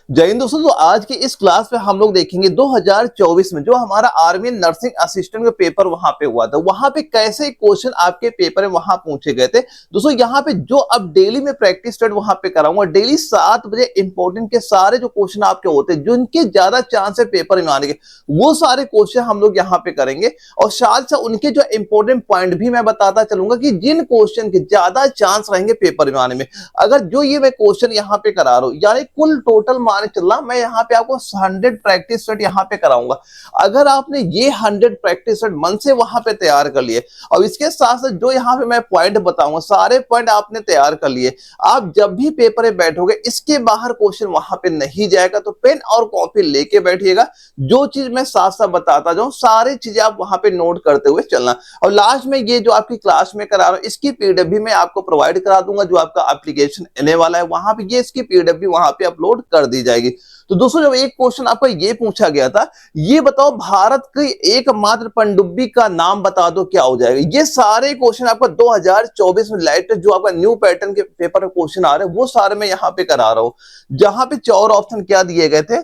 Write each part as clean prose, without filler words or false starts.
जय हिंद दोस्तों। तो आज की इस क्लास में हम लोग देखेंगे 2024 में जो हमारा आर्मी नर्सिंग असिस्टेंट का पेपर वहां पे हुआ था, वहां पे कैसे क्वेश्चन आपके पेपर में वहां पूछे गए थे। दोस्तों यहाँ पे जो अब डेली में प्रैक्टिस स्टार्ट वहां पे कराऊंगा, डेली 7 बजे इंपॉर्टेंट के सारे जो क्वेश्चन आपके होते हैं, जिनके ज्यादा चांस है पेपर में आने के, वो सारे क्वेश्चन हम लोग यहाँ पे करेंगे। और साथ साथ उनके जो इंपॉर्टेंट पॉइंट भी मैं बताता चलूंगा कि जिन क्वेश्चन के ज्यादा चांस रहेंगे पेपर में आने में, अगर जो ये मैं क्वेश्चन यहाँ पे करा रहा हूँ, यानी कुल टोटल मान चलना मैं यहाँ पे आपको 100 प्रैक्टिस सेट यहाँ पे कराऊंगा। अगर आपने ये 100 प्रैक्टिस सेट मन से वहां पे तैयार कर लिए, और इसके साथ साथ जो यहाँ पे मैं पॉइंट बताऊंगा, सारे पॉइंट आपने तैयार कर लिए, आप जब भी पेपर में बैठोगे इसके बाहर क्वेश्चन वहां पे नहीं जाएगा। तो पेन और कॉपी लेके बैठिएगा, जो चीज मैं साथ साथ बताता जाऊं सारी चीजें आप वहां पे नोट करते हुए चलना। और लास्ट में ये जो आपकी क्लास में करा रहा हूं, इसकी पीडीएफ भी मैं आपको प्रोवाइड करा दूंगा। जो आपका एप्लीकेशन आने वाला है वहां पे ये इसकी पीडीएफ भी वहां पे अपलोड कर दी जाएगी। तो दोस्तों जब एक क्वेश्चन आपका ये पूछा गया था, ये बताओ भारत की एकमात्र पनडुब्बी का नाम बता दो, क्या हो जाएगा। ये सारे क्वेश्चन आपका 2024 में लेटेस्ट जो आपका न्यू पैटर्न के पेपर क्वेश्चन आ रहे हैं, वो सारे मैं यहाँ पे करा रहा हूं। जहां पे 4 ऑप्शन क्या दिए गए थे,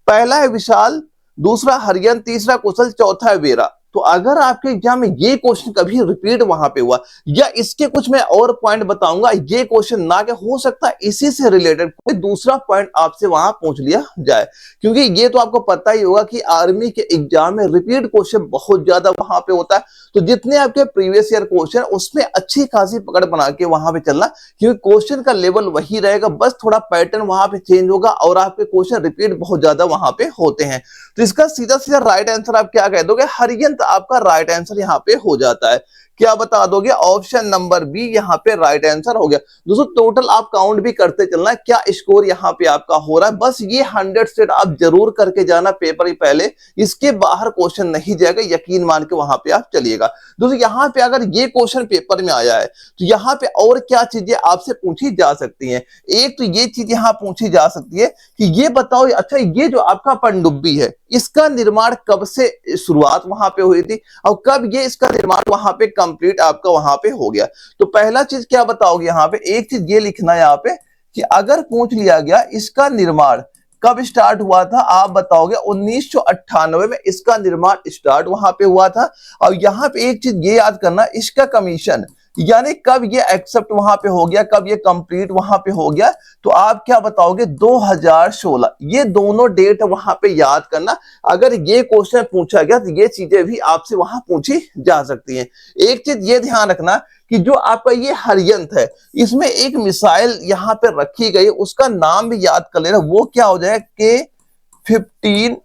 पहला है विशाल, दूसरा हरियन, तीसरा कुशल, चौथा है वीरा। तो अगर आपके एग्जाम में ये क्वेश्चन कभी रिपीट वहां पे हुआ, या इसके कुछ मैं और पॉइंट बताऊंगा, ये क्वेश्चन ना के हो सकता है इसी से रिलेटेड कोई दूसरा पॉइंट आपसे वहां पूछ लिया जाए। क्योंकि ये तो आपको पता ही होगा कि आर्मी के एग्जाम में रिपीट क्वेश्चन बहुत ज्यादा वहां पे होता है। तो जितने आपके प्रीवियस ईयर क्वेश्चन, उसमें अच्छी खासी पकड़ बना के वहां पे चलना, क्योंकि क्वेश्चन का लेवल वही रहेगा, बस थोड़ा पैटर्न वहां पे चेंज होगा और आपके क्वेश्चन रिपीट बहुत ज्यादा वहां पे होते हैं। तो इसका सीधा सीधा राइट आंसर आप क्या कह दोगे, हरियन आपका राइट आंसर यहाँ पे हो जाता है। क्या बता दोगे, ऑप्शन नंबर बी यहाँ पे राइट आंसर हो गया। दोस्तों टोटल आप काउंट भी करते चलना क्या स्कोर यहाँ पे आपका हो रहा है। बस ये 100 सेट आप जरूर करके जाना पेपर ही पहले, इसके बाहर क्वेश्चन नहीं जाएगा, यकीन मान के वहां पे आप चलिएगा। दोस्तों यहाँ पे अगर ये क्वेश्चन पेपर में आया है, तो यहाँ पे और क्या चीजें आपसे पूछी जा सकती हैं। एक तो ये चीज यहाँ पूछी जा सकती है कि ये बताओ, अच्छा ये जो आपका पनडुब्बी है, इसका निर्माण कब से शुरुआत वहां पे हुई थी और कब ये इसका निर्माण वहां पे कंप्लीट आपका वहां पे हो गया। तो पहला चीज क्या बताओगे, यहाँ पे एक चीज ये लिखना है यहाँ पे कि अगर पूछ लिया गया इसका निर्माण कब स्टार्ट हुआ था, आप बताओगे 1998 में इसका निर्माण स्टार्ट वहां पे हुआ था। और यहाँ पे एक चीज ये याद करना, इसका कमीशन यानी कब ये एक्सेप्ट वहां पे हो गया, कब ये कंप्लीट वहां पे हो गया, तो आप क्या बताओगे 2016। ये दोनों डेट वहां पे याद करना। अगर ये क्वेश्चन पूछा गया तो ये चीजें भी आपसे वहां पूछी जा सकती हैं। एक चीज ये ध्यान रखना कि जो आपका ये हरियंत है, इसमें एक मिसाइल यहाँ पे रखी गई, उसका नाम भी याद कर लेना, वो क्या हो जाएगा K-15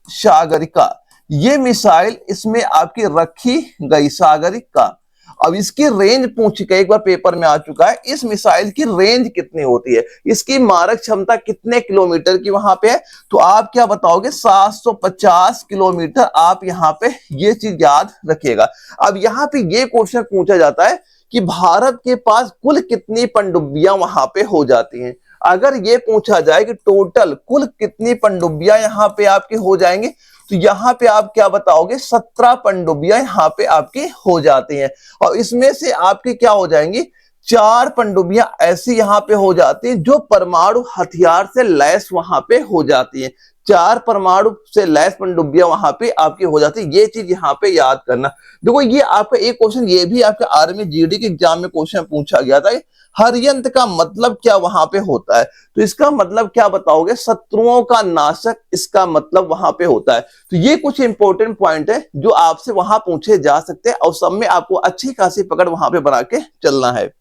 सागरिका। ये मिसाइल इसमें आपकी रखी गई सागरिका। अब इसकी रेंज पूछ के एक बार पेपर में आ चुका है, इस मिसाइल की रेंज कितनी होती है, इसकी मारक क्षमता कितने किलोमीटर की वहां पे है, तो आप क्या बताओगे 750 किलोमीटर। आप यहाँ पे ये चीज याद रखिएगा। अब यहाँ पे ये क्वेश्चन पूछा जाता है कि भारत के पास कुल कितनी पनडुब्बियां वहां पे हो जाती हैं। अगर ये पूछा जाए कि टोटल कुल कितनी पनडुब्बियां यहाँ पे आपकी हो जाएंगे, तो यहाँ पे आप क्या बताओगे 17 पनडुब्बियां यहाँ पे आपकी हो जाती हैं। और इसमें से आपकी क्या हो जाएंगी, 4 पनडुब्बियां ऐसी यहाँ पे हो जाती हैं जो परमाणु हथियार से लैस वहां पे हो जाती हैं। 4 परमाणु से लैस पनडुब्बियां वहां पे आपकी हो जाती है। ये चीज यहाँ पे याद करना। देखो ये आपका एक क्वेश्चन ये भी आपके आर्मी जीडी के एग्जाम में क्वेश्चन पूछा गया था, हरियंत का मतलब क्या वहां पे होता है। तो इसका मतलब क्या बताओगे, शत्रुओं का नाशक इसका मतलब वहां पे होता है। तो ये कुछ इंपॉर्टेंट पॉइंट है जो आपसे वहां पूछे जा सकते हैं, और सब में आपको अच्छी खासी पकड़ वहां पे बना के चलना है।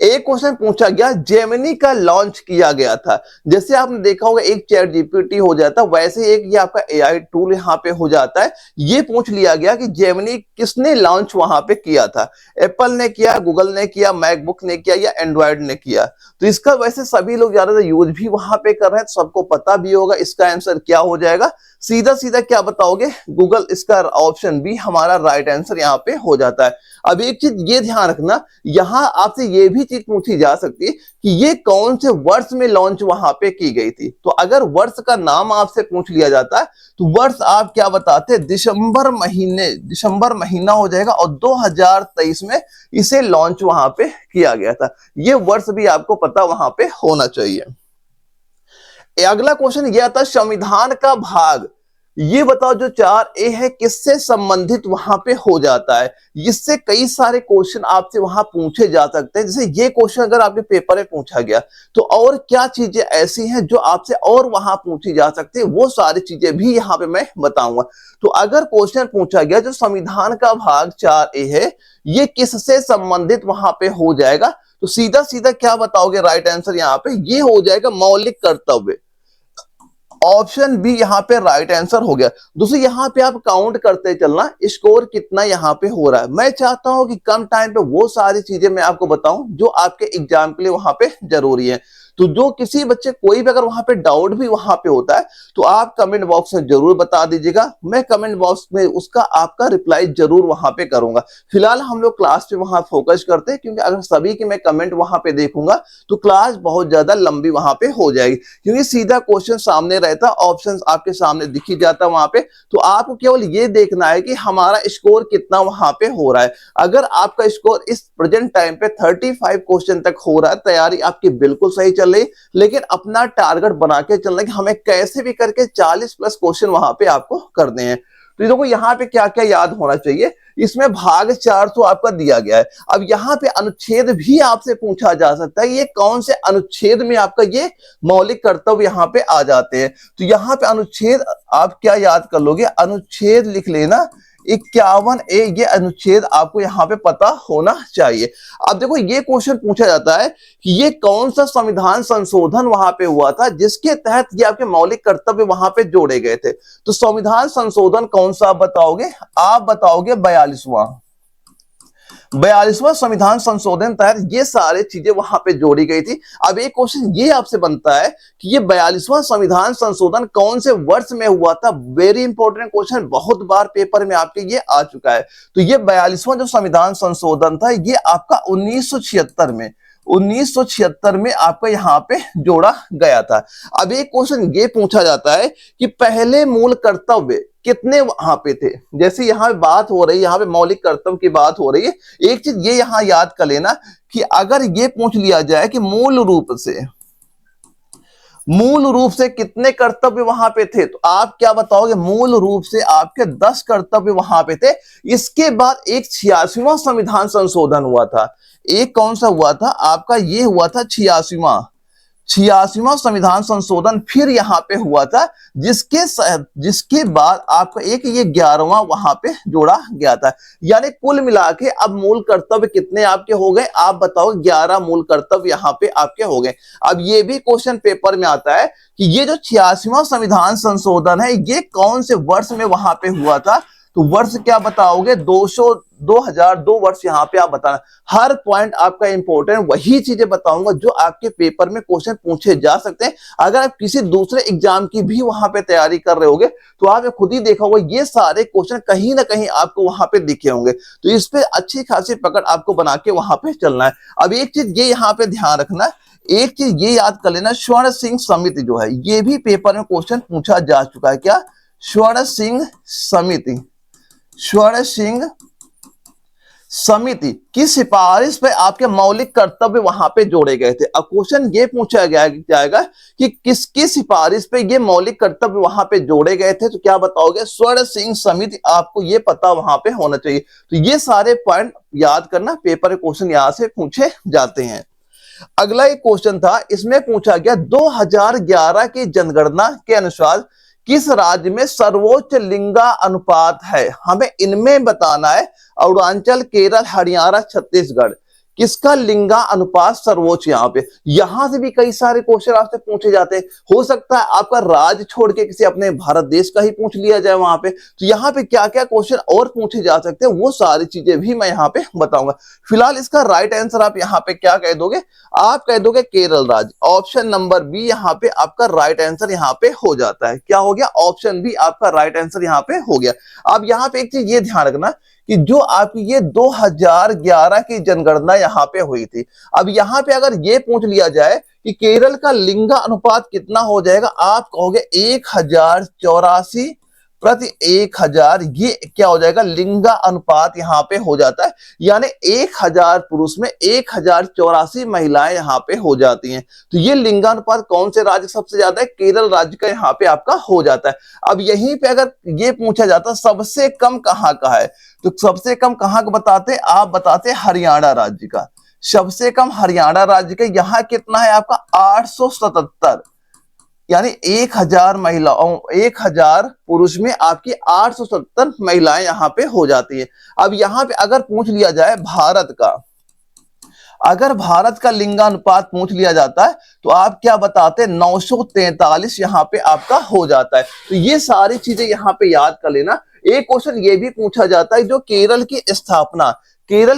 एक क्वेश्चन पूछा गया, जेमिनी का लॉन्च किया गया था। जैसे आपने देखा होगा एक चैट जीपीटी हो जाता है, वैसे एक ये आपका एआई टूल यहाँ पे हो जाता है। ये पूछ लिया गया कि जेमिनी किसने लॉन्च वहां पे किया था, एप्पल ने किया, गूगल ने किया, मैकबुक ने किया, या एंड्रॉइड ने किया। तो इसका वैसे सभी लोग ज्यादातर यूज भी वहां पे कर रहे हैं, तो सबको पता भी होगा इसका आंसर क्या हो जाएगा। सीधा सीधा क्या बताओगे, गूगल। इसका ऑप्शन बी हमारा राइट आंसर यहाँ पे हो जाता है। अब एक चीज ये ध्यान रखना, यहां आपसे ये भी चीज पूछी जा सकती है कि ये कौन से वर्ष में लॉन्च वहां पे की गई थी। तो अगर वर्ष का नाम आपसे पूछ लिया जाता है, तो वर्ष आप क्या बताते हैं, दिसंबर महीना हो जाएगा, और 2023 में इसे लॉन्च वहां पे किया गया था। ये वर्ष भी आपको पता वहां पे होना चाहिए। अगला क्वेश्चन यह था संविधान का भाग, ये बताओ जो 4A है किससे संबंधित वहां पे हो जाता है। इससे कई सारे क्वेश्चन आपसे वहां पूछे जा सकते हैं। जैसे ये क्वेश्चन अगर आपके पेपर में पूछा गया तो और क्या चीजें ऐसी हैं जो आपसे और वहां पूछी जा सकती है, वो सारी चीजें भी यहाँ पे मैं बताऊंगा। तो अगर क्वेश्चन पूछा गया जो संविधान का भाग 4A है ये किससे संबंधित वहां पे हो जाएगा, तो सीधा सीधा क्या बताओगे राइट आंसर यहाँ पे, ये हो जाएगा मौलिक कर्तव्य। ऑप्शन बी यहाँ पे राइट आंसर हो गया। दूसरी यहाँ पे आप काउंट करते चलना स्कोर कितना यहाँ पे हो रहा है। मैं चाहता हूं कि कम टाइम पे वो सारी चीजें मैं आपको बताऊं जो आपके एग्जाम के लिए वहां पे जरूरी है। तो जो किसी बच्चे कोई भी अगर वहां पे डाउट भी वहां पे होता है तो आप कमेंट बॉक्स में जरूर बता दीजिएगा, मैं कमेंट बॉक्स में उसका आपका रिप्लाई जरूर वहां पे करूंगा। फिलहाल हम लोग क्लास पे वहां फोकस करते हैं, क्योंकि अगर सभी की मैं कमेंट वहां पे देखूंगा तो क्लास बहुत ज्यादा लंबी वहां पे हो जाएगी, क्योंकि सीधा क्वेश्चन सामने रहता, ऑप्शंस आपके सामने दिखी जाता वहां पे। तो आपको केवल ये देखना है कि हमारा स्कोर कितना वहां पे हो रहा है। अगर आपका स्कोर इस प्रेजेंट टाइम पे 35 क्वेश्चन तक हो रहा है, तैयारी आपकी बिल्कुल सही चल रही, लेकिन अपना टारगेट बना के चलना कि हमें कैसे भी करके 40 प्लस क्वेश्चन वहां पे आपको करने हैं। तो देखो यहाँ पे क्या क्या याद होना चाहिए, इसमें भाग 4 तो आपका दिया गया है। अब यहाँ पे अनुच्छेद भी आपसे पूछा जा सकता है, ये कौन से अनुच्छेद में आपका ये मौलिक कर्तव्य यहाँ पे आ जाते हैं। तो यहाँ पे अनुच्छेद आप क्या याद कर लोगे, अनुच्छेद लिख लेना 51A, ये अनुच्छेद आपको यहाँ पे पता होना चाहिए। अब देखो ये क्वेश्चन पूछा जाता है कि ये कौन सा संविधान संशोधन वहां पे हुआ था जिसके तहत ये आपके मौलिक कर्तव्य वहां पे जोड़े गए थे। तो संविधान संशोधन कौन सा बताओगे, आप बताओगे 42वां संविधान संशोधन तहत ये सारे चीजें वहां पे जोड़ी गई थी। अब एक क्वेश्चन ये आपसे बनता है कि ये 42वां संविधान संशोधन कौन से वर्ष में हुआ था। वेरी इंपॉर्टेंट क्वेश्चन, बहुत बार पेपर में आपके ये आ चुका है। तो ये 42वां जो संविधान संशोधन था ये आपका 1976 में आपका यहाँ पे जोड़ा गया था। अब एक क्वेश्चन ये पूछा जाता है कि पहले मूल कर्तव्य कितने वहां पे थे। जैसे यहाँ पे बात हो रही है, यहाँ पे मौलिक कर्तव्य की बात हो रही है, एक चीज ये यहाँ याद कर लेना कि अगर ये पूछ लिया जाए कि मूल रूप से कितने कर्तव्य वहां पे थे, तो आप क्या बताओगे, मूल रूप से आपके 10 कर्तव्य वहां पे थे। इसके बाद एक 86वां संविधान संशोधन हुआ था। एक कौन सा हुआ था आपका, ये हुआ था 86वां संविधान संशोधन फिर यहाँ पे हुआ था, जिसके बाद आपका एक ये 11वां वहां पे जोड़ा गया था। यानी कुल मिला के अब मूल कर्तव्य कितने आपके हो गए, आप बताओ 11 मूल कर्तव्य यहाँ पे आपके हो गए। अब ये भी क्वेश्चन पेपर में आता है कि ये जो 86वां संविधान संशोधन है ये कौन से वर्ष में वहां पे हुआ था। तो वर्ष क्या बताओगे, 2002 वर्ष यहाँ पे आप बताना। हर पॉइंट आपका इंपॉर्टेंट, वही चीजें बताऊंगा जो आपके पेपर में क्वेश्चन पूछे जा सकते हैं। अगर आप किसी दूसरे एग्जाम की भी वहां पे तैयारी कर रहे होगे तो आप खुद ही देखा होगा ये सारे क्वेश्चन कहीं ना कहीं आपको वहां पे दिखे होंगे। तो इस पे अच्छी खासी पकड़ आपको बना के वहां पे चलना है। अब एक चीज ये यहाँ पे ध्यान रखना, एक चीज ये याद कर लेना, स्वर्ण सिंह समिति जो है ये भी पेपर में क्वेश्चन पूछा जा चुका है। क्या, स्वर्ण सिंह समिति की सिफारिश पे आपके मौलिक कर्तव्य वहां पे जोड़े गए थे। अब क्वेश्चन ये पूछा जाएगा कि किसकी सिफारिश पे ये मौलिक कर्तव्य वहां पे जोड़े गए थे, तो क्या बताओगे, स्वर्ण सिंह समिति, आपको ये पता वहां पे होना चाहिए। तो ये सारे पॉइंट याद करना, पेपर क्वेश्चन यहां से पूछे जाते हैं। अगला एक क्वेश्चन था, इसमें पूछा गया 2011 की जनगणना के अनुसार किस राज्य में सर्वोच्च लिंगा अनुपात है। हमें इनमें बताना है, अरुणाचल, केरल, हरियाणा, छत्तीसगढ़, किसका लिंगा अनुपात सर्वोच्च। यहां से भी कई सारे क्वेश्चन आपसे पूछे जाते हैं। हो सकता है आपका राज्य छोड़ के किसी अपने भारत देश का ही पूछ लिया जाए वहां पे। तो यहाँ पे क्या क्या क्वेश्चन और पूछे जा सकते हैं वो सारी चीजें भी मैं यहाँ पे बताऊंगा। फिलहाल इसका राइट आंसर आप यहाँ पे क्या कह दोगे, आप कह दोगे केरल राज्य। ऑप्शन नंबर बी यहाँ पे आपका राइट आंसर यहाँ पे हो जाता है। क्या हो गया, ऑप्शन बी आपका राइट आंसर यहाँ पे हो गया। अब यहाँ पे एक चीज ये ध्यान रखना कि जो आपकी ये 2011 की जनगणना यहाँ पे हुई थी, अब यहाँ पे अगर ये पूछ लिया जाए कि केरल का लिंगा अनुपात कितना हो जाएगा, आप कहोगे 1084 प्रति 1000, ये क्या हो जाएगा, लिंगा अनुपात यहाँ पे हो जाता है, यानी 1000 पुरुष में 1084 महिलाएं यहाँ पे हो जाती हैं। तो ये लिंगानुपात कौन से राज्य सबसे ज्यादा है, केरल राज्य का यहाँ पे आपका हो जाता है। अब यहीं पे अगर ये पूछा जाता सबसे कम कहाँ का है, तो सबसे कम कहाँ का बताते, आप बताते हरियाणा राज्य का, सबसे कम हरियाणा राज्य का, यहाँ कितना है आपका 877, यानी 1000 महिलाओं 1000 पुरुष में आपकी 870 महिलाएं यहाँ पे हो जाती है। अब यहाँ पे अगर पूछ लिया जाए भारत का, अगर भारत का लिंगानुपात पूछ लिया जाता है तो आप क्या बताते, 943 यहाँ पे आपका हो जाता है। तो ये सारी चीजें यहाँ पे याद कर लेना। एक क्वेश्चन ये भी पूछा जाता है, जो केरल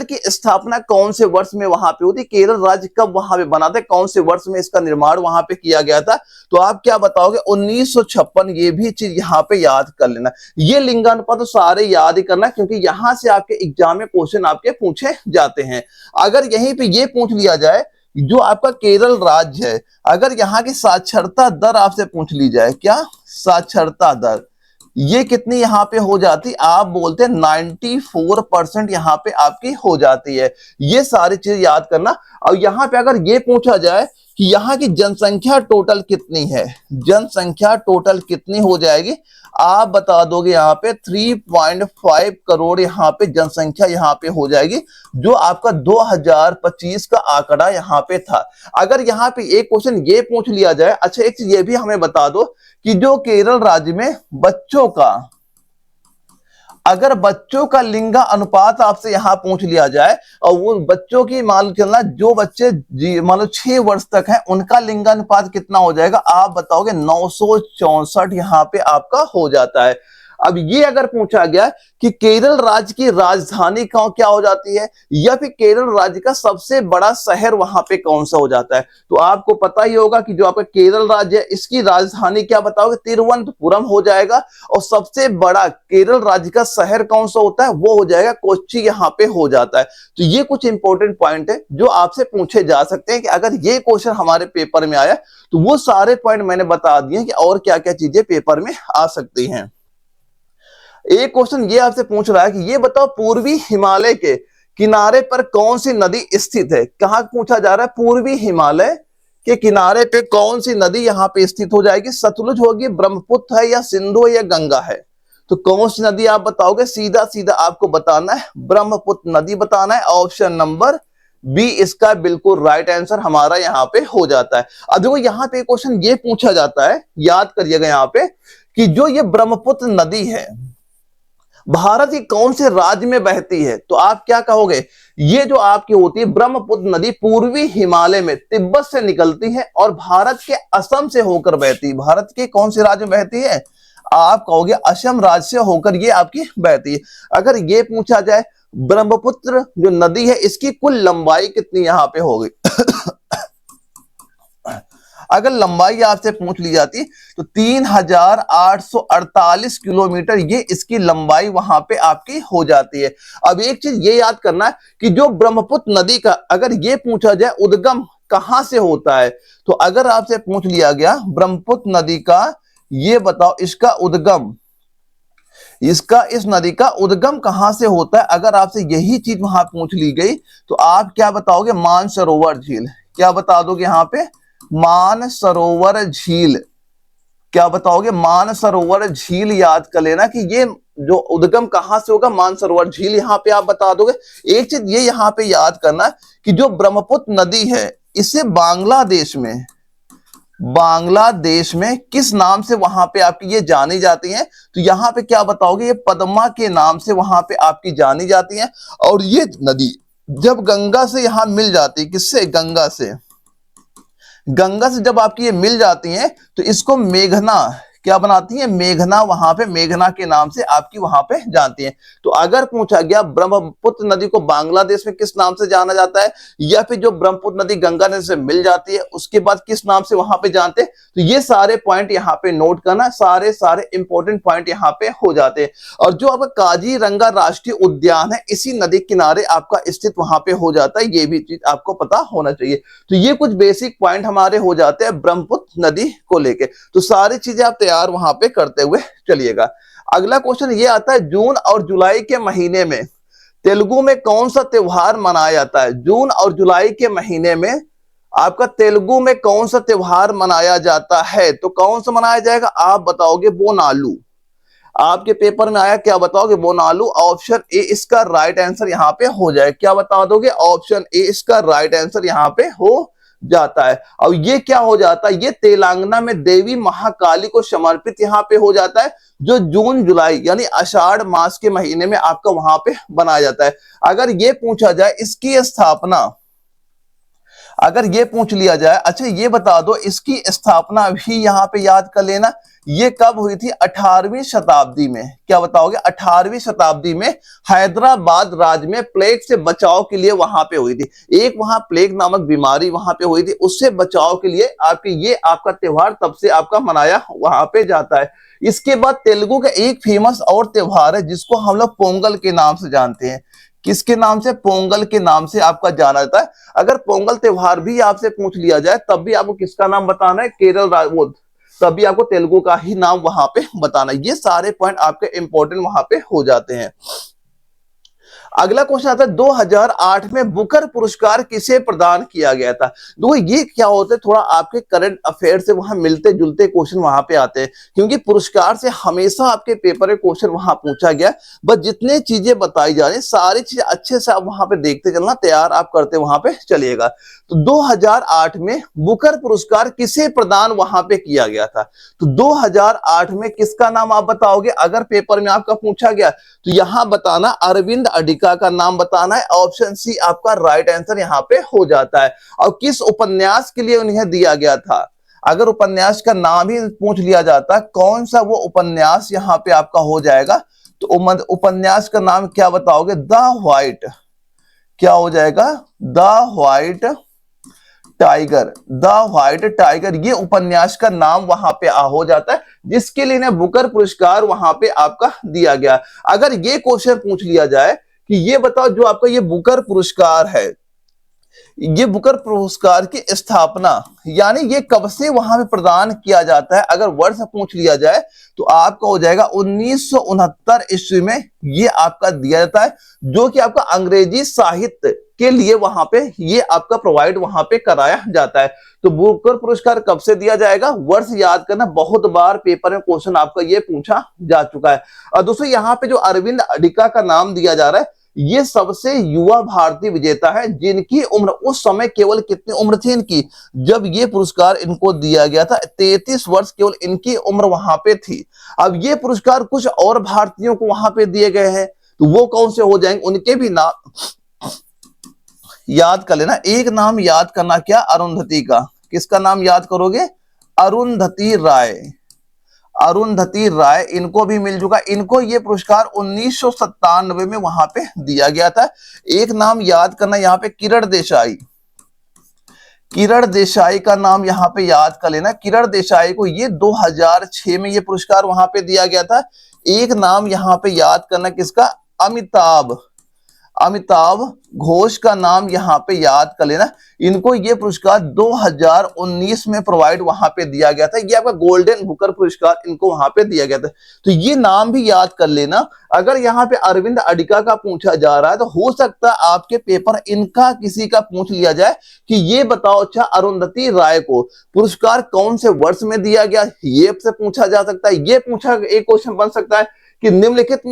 की स्थापना कौन से वर्ष में वहां पे होती, केरल राज्य कब वहां पे बना था, कौन से वर्ष में इसका निर्माण वहां पे किया गया था, तो आप क्या बताओगे 1956। ये भी चीज यहाँ पे याद कर लेना। ये लिंगानुपात तो सारे याद ही करना, क्योंकि यहां से आपके एग्जाम में क्वेश्चन आपके पूछे जाते हैं। अगर यहीं पे ये पूछ लिया जाए, जो आपका केरल राज्य है, अगर यहाँ की साक्षरता दर आपसे पूछ ली जाए, क्या साक्षरता दर ये कितनी यहाँ पे हो जाती, आप बोलते हैं 94% यहाँ पे आपकी हो जाती है। ये सारी चीज याद करना। और यहाँ पे अगर ये पूछा जाए कि यहाँ की जनसंख्या टोटल कितनी है, जनसंख्या टोटल कितनी हो जाएगी, आप बता दोगे यहाँ पे 3.5 करोड़ यहाँ पे जनसंख्या यहाँ पे हो जाएगी, जो आपका 2025 का आंकड़ा यहाँ पे था। अगर यहाँ पे एक क्वेश्चन ये पूछ लिया जाए, अच्छा एक चीज ये भी हमें बता दो कि जो केरल राज्य में बच्चों का, अगर बच्चों का लिंगा अनुपात आपसे यहां पूछ लिया जाए, और वो बच्चों की मान चलना, जो बच्चे मान लो 6 वर्ष तक हैं, उनका लिंगानुपात कितना हो जाएगा, आप बताओगे 964 यहां पे आपका हो जाता है। अब ये अगर पूछा गया कि केरल राज्य की राजधानी क्या हो जाती है, या फिर केरल राज्य का सबसे बड़ा शहर वहां पे कौन सा हो जाता है, तो आपको पता ही होगा कि जो आपका केरल राज्य है, इसकी राजधानी क्या बताओगे, तिरुवनंतपुरम हो जाएगा। और सबसे बड़ा केरल राज्य का शहर कौन सा होता है, वो हो जाएगा कोच्चि, यहाँ पे हो जाता है। तो ये कुछ इंपॉर्टेंट पॉइंट है जो आपसे पूछे जा सकते हैं, कि अगर ये क्वेश्चन हमारे पेपर में आया तो वो सारे पॉइंट मैंने बता दिए कि और क्या क्या चीजें पेपर में आ सकती हैं। एक क्वेश्चन ये आपसे पूछ रहा है कि ये बताओ पूर्वी हिमालय के किनारे पर कौन सी नदी स्थित है, कहां पूछा जा रहा है, पूर्वी हिमालय के किनारे पे कौन सी नदी यहाँ पे स्थित हो जाएगी, सतलुज होगी, ब्रह्मपुत्र है, या सिंधु है, या गंगा है, तो कौन सी नदी आप बताओगे, सीधा सीधा आपको बताना है ब्रह्मपुत्र नदी बताना है। ऑप्शन नंबर बी इसका बिल्कुल राइट आंसर हमारा यहाँ पे हो जाता है। अब देखो यहाँ पे क्वेश्चन ये पूछा जाता है, याद करिएगा यहाँ पे, कि जो ये ब्रह्मपुत्र नदी है भारत के कौन से राज्य में बहती है, तो आप क्या कहोगे, ये जो आपकी होती है ब्रह्मपुत्र नदी पूर्वी हिमालय में तिब्बत से निकलती है और भारत के असम से होकर बहती है। भारत के कौन से राज्य में बहती है, आप कहोगे असम राज्य से होकर ये आपकी बहती है। अगर ये पूछा जाए ब्रह्मपुत्र जो नदी है इसकी कुल लंबाई कितनी यहां पे होगी अगर लंबाई आपसे पूछ ली जाती तो 3848 किलोमीटर ये इसकी लंबाई वहां पे आपकी हो जाती है। अब एक चीज ये याद करना है कि जो ब्रह्मपुत्र नदी का अगर ये पूछा जाए उद्गम कहां से होता है, तो अगर आपसे पूछ लिया गया ब्रह्मपुत्र नदी का ये बताओ इसका उद्गम, इसका इस नदी का उद्गम कहां से होता है, अगर आपसे यही चीज वहां पूछ ली गई तो आप क्या बताओगे, मानसरोवर झील। क्या बता दोगे यहां पे, मानसरोवर झील। क्या बताओगे, मानसरोवर झील। याद कर लेना कि ये जो उद्गम कहां से होगा, मानसरोवर झील, यहां पे आप बता दोगे। एक चीज ये यहां पे याद करना कि जो ब्रह्मपुत्र नदी है इसे बांग्लादेश में किस नाम से वहां पे आपकी ये जानी जाती है, तो यहां पे क्या बताओगे, ये पद्मा के नाम से वहां पे आपकी जानी जाती है। और ये नदी जब गंगा से यहां मिल जाती है, किससे, गंगा से, गंगा से जब आपकी ये मिल जाती हैं तो इसको मेघना क्या बनाती है, मेघना, वहां पे मेघना के नाम से आपकी वहां पे जानती है। तो अगर पूछा गया ब्रह्मपुत्र नदी को बांग्लादेश में किस नाम से जाना जाता है, या फिर जो ब्रह्मपुत्र नदी गंगा नदी से मिल जाती है उसके बाद किस नाम से वहां पे जानते हैं, तो ये सारे पॉइंट यहाँ पे नोट करना, सारे इंपॉर्टेंट पॉइंट यहाँ पे हो जाते हैं। और जो आपका काजीरंगा राष्ट्रीय उद्यान है इसी नदी किनारे आपका स्थित वहां पे हो जाता है, ये भी चीज आपको पता होना चाहिए। तो ये कुछ बेसिक पॉइंट हमारे हो जाते हैं ब्रह्मपुत्र नदी को लेके। तो सारी चीजें आप तैयार वहां पे करते हुए चलिएगा। अगला क्वेश्चन ये आता है, जून और जुलाई के महीने में तेलुगु में कौन सा त्योहार मनाया जाता है? जून और जुलाई के महीने में आपका तेलुगु में कौन सा त्योहार मनाया जाता है? तो कौन सा मनाया जाएगा? आप बताओगे बोनालू। आपके पेपर में आया, क्या बताओगे? बोनालू। ऑप्शन ए इसका राइट आंसर यहाँ पे हो जाए। क्या बता दोगे? ऑप्शन ए इसका राइट आंसर यहाँ पे हो जाता है। और ये क्या हो जाता है? ये तेलंगाना में देवी महाकाली को समर्पित यहाँ पे हो जाता है, जो जून जुलाई यानी आषाढ़ मास के महीने में आपका वहां पे बनाया जाता है। अगर ये पूछा जाए इसकी स्थापना, अगर ये पूछ लिया जाए, अच्छा ये बता दो इसकी स्थापना भी यहाँ पे याद कर लेना, ये कब हुई थी? 18वीं शताब्दी में। क्या बताओगे? 18वीं शताब्दी में हैदराबाद राज्य में प्लेग से बचाव के लिए वहां पे हुई थी। एक वहां प्लेग नामक बीमारी वहां पे हुई थी, उससे बचाव के लिए आपके ये आपका त्योहार तब से आपका मनाया वहां पे जाता है। इसके बाद तेलुगु का एक फेमस और त्योहार है जिसको हम लोग पोंगल के नाम से जानते हैं। किसके नाम से? पोंगल के नाम से आपका जाना जाता है। अगर पोंगल त्योहार भी आपसे पूछ लिया जाए तब भी आपको किसका नाम बताना है? केरल, तब भी आपको तेलुगु का ही नाम वहां पे बताना है। ये सारे पॉइंट आपके इंपॉर्टेंट वहां पे हो जाते हैं। अगला क्वेश्चन आता है, 2008 में बुकर पुरस्कार किसे प्रदान किया गया था? तो ये क्या होता है, थोड़ा आपके करंट अफेयर से वहां मिलते जुलते क्वेश्चन वहां पे आते हैं, क्योंकि पुरस्कार से हमेशा आपके पेपर में क्वेश्चन वहां पूछा गया। बस जितने चीजें बताई जा रही सारी चीजें अच्छे से आप वहां पे देखते चलना, तैयार आप करते वहां पे चलिएगा। तो 2008 में बुकर पुरस्कार किसे प्रदान वहां पे किया गया था? तो 2008 में किसका नाम आप बताओगे? अगर पेपर में आपका पूछा गया तो यहां बताना अरविंद अडिगा का नाम बताना है। ऑप्शन सी आपका राइट आंसर यहां पे हो जाता है। और किस उपन्यास के लिए उन्हें दिया गया था? अगर उपन्यास का नाम ही पूछ लिया जाता, कौन सा वो उपन्यास यहां पे आपका हो जाएगा? तो उपन्यास का नाम क्या बताओगे? द व्हाइट, क्या हो जाएगा? The white tiger. The white tiger ये उपन्यास का नाम वहां पे हो जाता है, जिसके लिए ना बुकर पुरस्कार वहां पे आपका दिया गया। अगर ये क्वेश्चन पूछ लिया जाए कि ये बताओ जो आपका ये बुकर पुरस्कार है, ये बुकर पुरस्कार की स्थापना यानी ये कब से वहां पे प्रदान किया जाता है, अगर वर्ष पूछ लिया जाए तो आपका हो जाएगा 1969 ईस्वी में ये आपका दिया जाता है, जो कि आपका अंग्रेजी साहित्य के लिए वहां पे ये आपका प्रोवाइड वहां पे कराया जाता है। तो बुकर पुरस्कार कब से दिया जाएगा? वर्ष याद करना, बहुत बार पेपर में क्वेश्चन आपका ये पूछा जा चुका है। और दोस्तों यहाँ पे जो अरविंद अडिगा का नाम दिया जा रहा है, ये सबसे युवा भारतीय विजेता है, जिनकी उम्र उस समय केवल कितनी उम्र थी इनकी, जब ये पुरस्कार इनको दिया गया था? 33 वर्ष केवल इनकी उम्र वहां पे थी। अब ये पुरस्कार कुछ और भारतीयों को वहां पे दिए गए हैं, तो वो कौन से हो जाएंगे? उनके भी नाम याद कर लेना। एक नाम याद करना, क्या? अरुंधति का। किसका नाम याद करोगे? अरुंधति राय। अरुंधति राय, इनको भी मिल चुका। इनको ये पुरस्कार 1997 में वहां पे दिया गया था। एक नाम याद करना यहाँ पे, किरण देसाई। किरण देसाई का नाम यहाँ पे याद कर लेना। किरण देसाई को ये 2006 में ये पुरस्कार वहां पे दिया गया था। एक नाम यहाँ पे याद करना, किसका? अमिताभ। अमिताभ घोष का नाम यहाँ पे याद कर लेना। इनको ये पुरस्कार 2019 में प्रोवाइड वहां पे दिया गया था। ये आपका गोल्डन बुकर पुरस्कार इनको वहां पे दिया गया था, तो ये नाम भी याद कर लेना। अगर यहाँ पे अरविंद अडिगा का पूछा जा रहा है तो हो सकता है आपके पेपर इनका किसी का पूछ लिया जाए कि ये बताओ अच्छा अरुंधति राय को पुरस्कार कौन से वर्ष में दिया गया, ये से पूछा जा सकता है। ये पूछा एक क्वेश्चन बन सकता है कि निम्नलिखित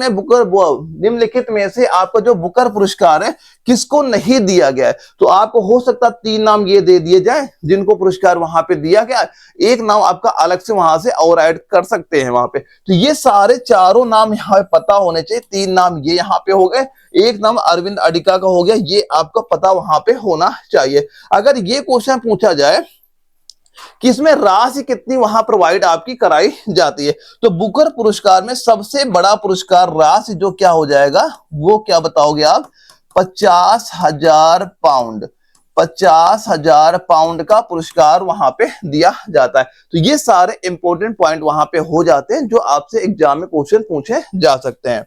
में से आपका जो बुकर पुरस्कार है किसको नहीं दिया गया है? तो आपको हो सकता है 3 नाम ये दे दिए जाए जिनको पुरस्कार वहां पे दिया गया, एक नाम आपका अलग से वहां से और ऐड कर सकते हैं वहां पे। तो ये सारे चारों नाम यहाँ पे पता होने चाहिए। 3 नाम ये यहाँ पे हो गए, एक नाम अरविंद अडिगा का हो गया, ये आपका पता वहां पे होना चाहिए। अगर ये क्वेश्चन पूछा जाए कि इसमें राशि कितनी वहां प्रोवाइड आपकी कराई जाती है, तो बुकर पुरस्कार में सबसे बड़ा पुरस्कार राशि जो क्या हो जाएगा, वो क्या बताओगे आप? 50,000 पाउंड। 50,000 पाउंड का पुरस्कार वहां पे दिया जाता है। तो ये सारे इंपॉर्टेंट पॉइंट वहां पे हो जाते हैं जो आपसे एग्जाम में क्वेश्चन पूछे जा सकते हैं।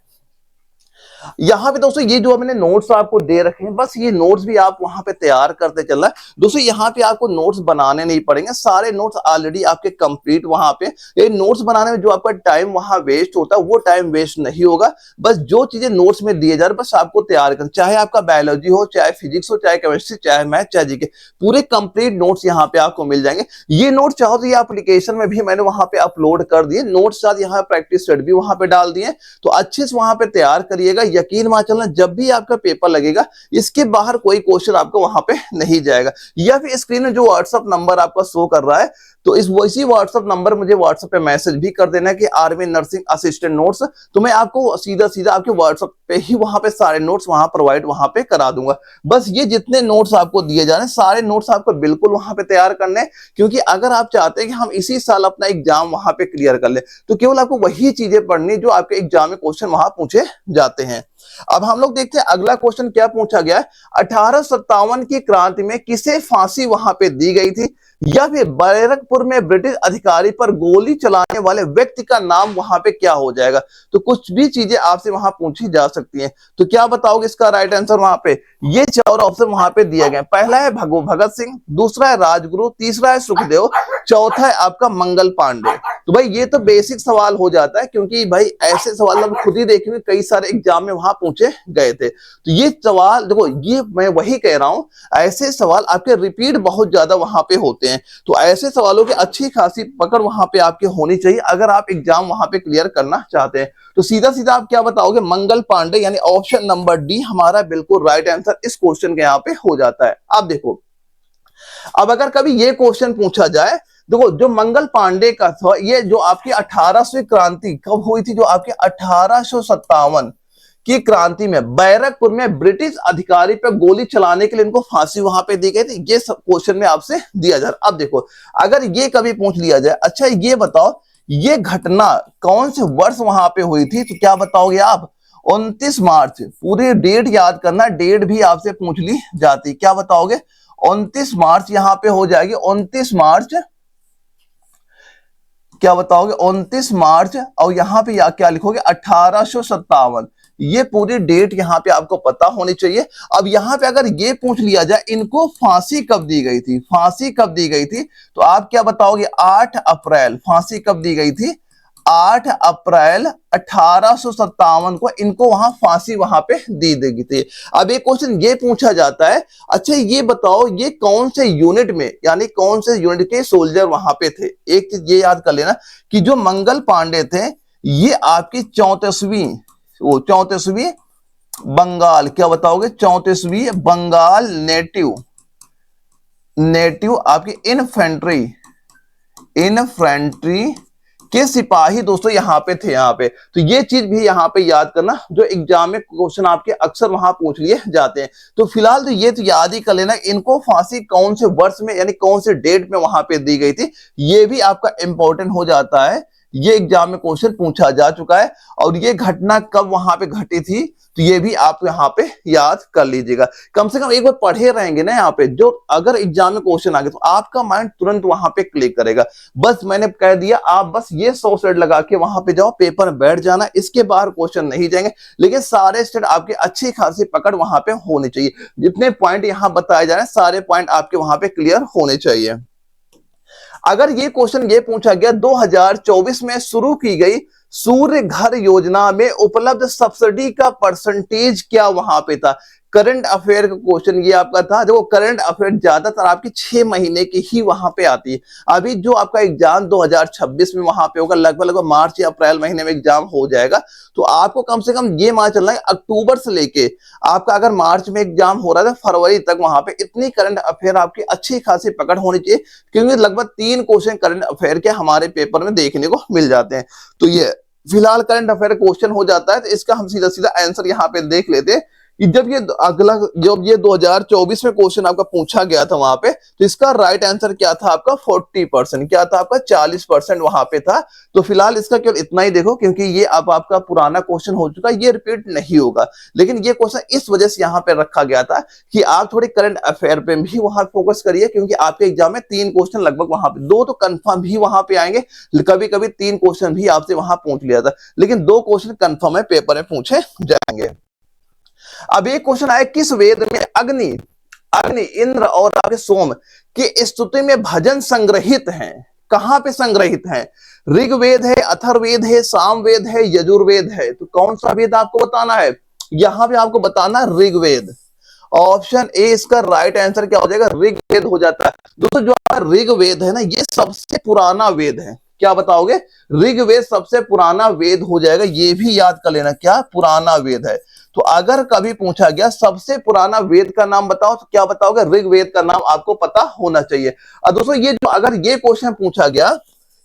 यहाँ पे दोस्तों ये जो मैंने नोट्स आपको दे रखे हैं, बस ये नोट्स भी आप वहां पे तैयार करते चलना है दोस्तों। यहाँ पे आपको नोट्स बनाने नहीं पड़ेंगे, सारे नोट्स ऑलरेडी आपके कंप्लीट वहां पे। ये नोट्स बनाने में जो आपका टाइम वहां वेस्ट होता है वो टाइम वेस्ट नहीं होगा। बस जो चीजें नोट्स में दिए जा रहे बस आपको तैयार करना, चाहे आपका बायोलॉजी हो, चाहे फिजिक्स हो, चाहे केमिस्ट्री, चाहे मैथ, चाहे जीके, पूरे कंप्लीट नोट्स यहाँ पे आपको मिल जाएंगे। ये नोट्स चाहो तो ये एप्लीकेशन में भी मैंने वहां पे अपलोड कर दिए, नोट्स साथ यहाँ प्रैक्टिस सेट भी वहां पे डाल दिए, तो अच्छे से वहां पे तैयार करिएगा। यकीन मान चलना जब भी आपका पेपर लगेगा इसके बाहर कोई क्वेश्चन आपको वहां पे नहीं जाएगा। या फिर स्क्रीन में जो व्हाट्सएप नंबर आपका शो कर रहा है तो इस वैसी व्हाट्सएप नंबर मुझे व्हाट्सएप पे मैसेज भी कर देना कि आर्मी नर्सिंग असिस्टेंट नोट्स, तो मैं आपको सीधा सीधा आपके व्हाट्सएप पे ही वहां पे सारे नोट्स वहां प्रोवाइड वहां पे करा दूंगा। बस ये जितने नोट्स आपको दिए जा रहे हैं सारे नोट्स आपको बिल्कुल वहां पे तैयार करने हैं, क्योंकि अगर आप चाहते हैं कि हम इसी साल अपना एग्जाम वहां पे क्लियर कर ले तो केवल आपको वही चीजें पढ़नी जो आपके एग्जाम में क्वेश्चन वहां पूछे जाते हैं। अब हम लोग देखते हैं अगला क्वेश्चन क्या पूछा गया है। 1857 की क्रांति में किसे फांसी वहां पे दी गई थी, या फिर बैरकपुर में ब्रिटिश अधिकारी पर गोली चलाने वाले व्यक्ति का नाम वहां पे क्या हो जाएगा। तो कुछ भी चीजें आपसे वहां पूछी जा सकती हैं, तो क्या बताओगे इसका राइट आंसर वहां पे। ये चार ऑप्शन वहां पे दिए गए, पहला है भगत सिंह, दूसरा है राजगुरु, तीसरा है सुखदेव, चौथा है आपका मंगल पांडे। तो भाई ये तो बेसिक सवाल हो जाता है, क्योंकि भाई ऐसे सवाल हम खुद ही देखेंगे कई सारे एग्जाम में वहां पूछे गए थे। तो ये सवाल देखो, ये मैं वही कह रहा हूं, ऐसे सवाल आपके रिपीट बहुत ज्यादा वहां पे होते हैं, तो ऐसे सवालों की अच्छी खासी पकड़ वहां पे आपके होनी चाहिए अगर आप एग्जाम वहां पे क्लियर करना चाहते हैं। तो सीधा सीधा आप क्या बताओगे, मंगल पांडे, यानी ऑप्शन नंबर डी हमारा बिल्कुल राइट आंसर इस क्वेश्चन के यहाँ पे हो जाता है। आप देखो, अब अगर कभी ये क्वेश्चन पूछा जाए, देखो जो मंगल पांडे का था, ये जो आपकी 1800 क्रांति कब हुई थी, जो आपकी 1857 की क्रांति में बैरकपुर में ब्रिटिश अधिकारी पर गोली चलाने के लिए इनको फांसी वहां पे दी गई थी, ये क्वेश्चन में आपसे दिया जा रहा है। अब देखो अगर ये कभी पूछ लिया जाए, अच्छा ये बताओ ये घटना कौन से वर्ष वहां पे हुई थी, तो क्या बताओगे आप, 29 मार्च, पूरी डेट याद करना, डेट भी आपसे पूछ ली जाती, क्या बताओगे, 29 मार्च यहां पे हो जाएगी, 29 मार्च, क्या बताओगे 29 मार्च, और यहां पे क्या लिखोगे 1857, ये पूरी डेट यहां पे आपको पता होनी चाहिए। अब यहां पे अगर ये पूछ लिया जाए इनको फांसी कब दी गई थी, फांसी कब दी गई थी, तो आप क्या बताओगे 8 अप्रैल, फांसी कब दी गई थी, 8 अप्रैल 1857 को इनको वहां फांसी वहां पे दी गई थी। अब एक क्वेश्चन ये पूछा जाता है, अच्छा ये बताओ ये कौन से यूनिट में, यानी कौन से यूनिट के सोल्जर वहां पे थे। एक चीज ये याद कर लेना कि जो मंगल पांडे थे ये आपकी 34वीं बंगाल, क्या बताओगे 34वीं बंगाल नेटिव आपकी इन्फेंट्री के सिपाही दोस्तों यहाँ पे थे, यहाँ पे। तो ये चीज भी यहाँ पे याद करना, जो एग्जाम में क्वेश्चन आपके अक्सर वहां पूछ लिए जाते हैं। तो फिलहाल तो ये तो याद ही कर लेना, इनको फांसी कौन से वर्ष में यानी कौन से डेट में वहां पे दी गई थी, ये भी आपका इंपॉर्टेंट हो जाता है। ये एग्जाम में क्वेश्चन पूछा जा चुका है, और ये घटना कब वहां पे घटी थी तो ये भी आप यहाँ पे याद कर लीजिएगा। कम से कम एक बार पढ़े रहेंगे ना यहाँ पे, जो अगर एग्जाम में क्वेश्चन आ गए तो आपका माइंड तुरंत वहां पे क्लिक करेगा। बस मैंने कह दिया, आप बस ये 100 सेट लगा के वहां पे जाओ, पेपर में बैठ जाना, इसके बाहर क्वेश्चन नहीं जाएंगे, लेकिन सारे स्टेट आपके अच्छी खासी पकड़ वहां पे होनी चाहिए। जितने पॉइंट यहाँ बताए जा रहे हैं सारे पॉइंट आपके वहां पे क्लियर होने चाहिए। अगर ये क्वेश्चन ये पूछा गया 2024 में शुरू की गई सूर्य घर योजना में उपलब्ध सब्सिडी का परसेंटेज क्या वहां पे था, करंट अफेयर का क्वेश्चन ये आपका था। देखो करंट अफेयर ज्यादातर आपकी 6 महीने की ही वहां पे आती है। अभी जो आपका एग्जाम 2026 में वहां पे होगा, लगभग मार्च या अप्रैल महीने में एग्जाम हो जाएगा, तो आपको कम से कम ये मान चलना है अक्टूबर से लेके आपका, अगर मार्च में एग्जाम हो रहा था फरवरी तक, वहां पे इतनी करंट अफेयर आपकी अच्छी खासी पकड़ होनी चाहिए, क्योंकि लगभग 3 क्वेश्चन करंट अफेयर के हमारे पेपर में देखने को मिल जाते हैं। तो ये फिलहाल करंट अफेयर क्वेश्चन हो जाता है, तो इसका हम सीधा सीधा आंसर यहाँ पे देख लेते हैं कि जब ये 2024 में क्वेश्चन आपका पूछा गया था वहां पे, तो इसका राइट आंसर क्या था आपका 40%, क्या था आपका 40% वहां पे था। तो फिलहाल इसका केवल इतना ही देखो, क्योंकि ये अब आपका पुराना क्वेश्चन हो चुका है, ये रिपीट नहीं होगा, लेकिन ये क्वेश्चन इस वजह से यहाँ पे रखा गया था कि आप थोड़ी करंट अफेयर पे भी वहां फोकस करिए, क्योंकि आपके एग्जाम में 3 क्वेश्चन लगभग वहां पे, 2 तो कंफर्म भी वहां पे आएंगे, कभी कभी 3 क्वेश्चन भी आपसे वहां पूछ लिया था, लेकिन 2 क्वेश्चन कंफर्म है पेपर में पूछे जाएंगे। अब एक क्वेश्चन आया, किस वेद में अग्नि अग्नि इंद्र और आपके सोम की स्तुति में भजन संग्रहित हैं? कहां पे संग्रहित हैं? ऋग्वेद है, अथर्ववेद है, सामवेद है, यजुर्वेद है। तो कौन सा वेद आपको बताना है? यहां पे आपको बताना है ऋग्वेद। ऑप्शन ए इसका राइट आंसर क्या हो जाएगा? ऋग्वेद हो जाता है। दोस्तों जो ऋग्वेद है ना, ये सबसे पुराना वेद है। क्या बताओगे? ऋग्वेद सबसे पुराना वेद हो जाएगा, ये भी याद कर लेना, क्या पुराना वेद है। तो अगर कभी पूछा गया सबसे पुराना वेद का नाम बताओ, तो क्या बताओगे? ऋग्वेद का नाम आपको पता होना चाहिए। और दोस्तों ये जो अगर ये क्वेश्चन पूछा गया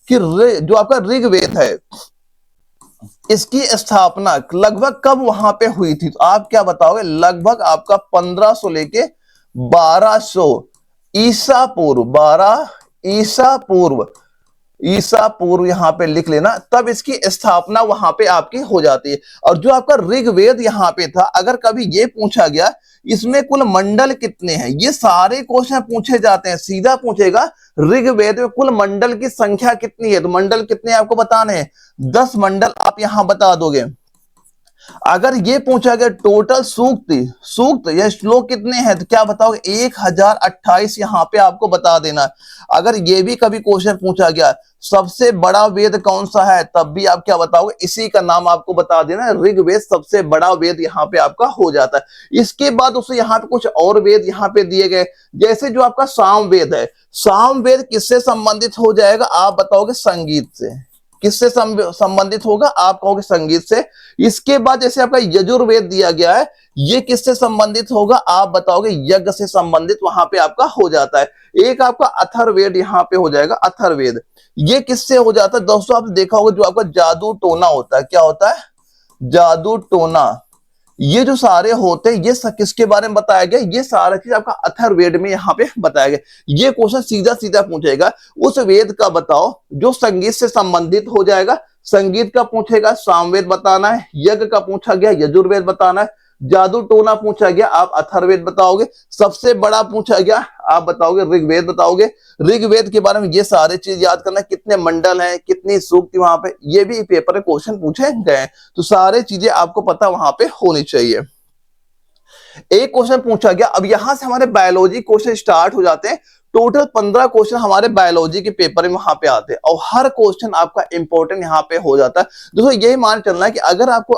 कि जो आपका ऋग्वेद है, इसकी स्थापना लगभग कब वहां पे हुई थी, तो आप क्या बताओगे? लगभग आपका 1500 लेके 1200 ईसा पूर्व, 12 ईसा पूर्व यहां पे लिख लेना, तब इसकी स्थापना वहां पे आपकी हो जाती है। और जो आपका ऋग्वेद यहां पे था, अगर कभी ये पूछा गया इसमें कुल मंडल कितने हैं, ये सारे क्वेश्चन पूछे जाते हैं, सीधा पूछेगा ऋग्वेद में कुल मंडल की संख्या कितनी है, तो मंडल कितने आपको बताने हैं? 10 मंडल आप यहां बता दोगे। अगर ये पूछा गया टोटल सूक्त या श्लोक कितने हैं, तो क्या बताओगे? 1028 यहां पे आपको बता देना। अगर ये भी कभी क्वेश्चन पूछा गया सबसे बड़ा वेद कौन सा है, तब भी आप क्या बताओगे? इसी का नाम आपको बता देना, ऋग्वेद सबसे बड़ा वेद यहाँ पे आपका हो जाता है। इसके बाद उससे यहाँ पे कुछ और वेद यहाँ पे दिए गए, जैसे जो आपका सामवेद है, सामवेद किससे संबंधित हो जाएगा? आप बताओगे संगीत से। किससे संबंधित होगा? आप कहोगे संगीत से। इसके बाद जैसे आपका यजुर्वेद दिया गया है, ये किससे संबंधित होगा? आप बताओगे यज्ञ से संबंधित वहां पे आपका हो जाता है। एक आपका अथर्ववेद यहाँ पे हो जाएगा, अथर्ववेद ये किससे हो जाता है? दोस्तों आपने देखा होगा जो आपका जादू टोना होता है, क्या होता है? जादू टोना। ये जो सारे होते हैं, ये किसके बारे में बताया गया? ये सारा चीज आपका अथर्ववेद में यहाँ पे बताया गया। ये क्वेश्चन सीधा सीधा पूछेगा, उस वेद का बताओ जो संगीत से संबंधित हो जाएगा। संगीत का पूछेगा, सामवेद बताना है। यज्ञ का पूछा गया, यजुर्वेद बताना है। जादू टोना पूछा गया, आप अथर्ववेद बताओगे। सबसे बड़ा पूछा गया, आप बताओगे ऋग्वेद बताओगे। ऋग्वेद के बारे में ये सारे चीज याद करना, कितने मंडल हैं, कितनी सूक्ति वहां पे, ये भी पेपर में क्वेश्चन पूछे गए। तो सारे चीजें आपको पता वहां पे होनी चाहिए। एक क्वेश्चन पूछा गया, अब यहां से हमारे बायोलॉजी क्वेश्चन स्टार्ट हो जाते हैं। टोटल 15 क्वेश्चन हमारे बायोलॉजी के पेपर में वहां पे आते हैं, और हर क्वेश्चन आपका इंपॉर्टेंट यहाँ पे हो जाता है। दोस्तों यही मान चलना है कि अगर आपको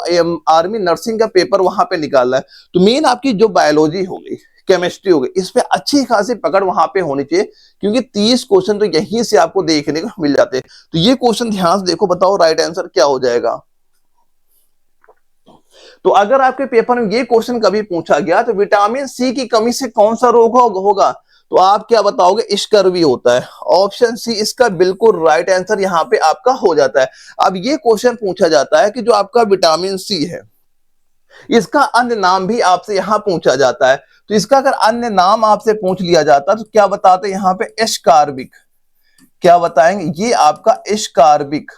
आर्मी नर्सिंग का पेपर वहां पे निकालना है, तो मेन आपकी जो बायोलॉजी होगी, केमिस्ट्री होगी, इस पे अच्छी खासी पकड़ वहां पे होनी चाहिए, क्योंकि 30 क्वेश्चन तो यहीं से आपको देखने को मिल जाते हैं। तो ये क्वेश्चन ध्यान से देखो, बताओ राइट आंसर क्या हो जाएगा। तो अगर आपके पेपर में ये क्वेश्चन कभी पूछा गया, तो विटामिन सी की कमी से कौन सा रोग होगा, तो आप क्या बताओगे? स्कर्वी होता है। ऑप्शन सी इसका बिल्कुल राइट आंसर यहाँ पे आपका हो जाता है। अब ये क्वेश्चन पूछा जाता है कि जो आपका विटामिन सी है, इसका अन्य नाम भी आपसे यहां पूछा जाता है। तो इसका अगर अन्य नाम आपसे पूछ लिया जाता तो क्या बताते? यहाँ पे एस्कार्बिक। क्या बताएंगे? ये आपका एस्कार्बिक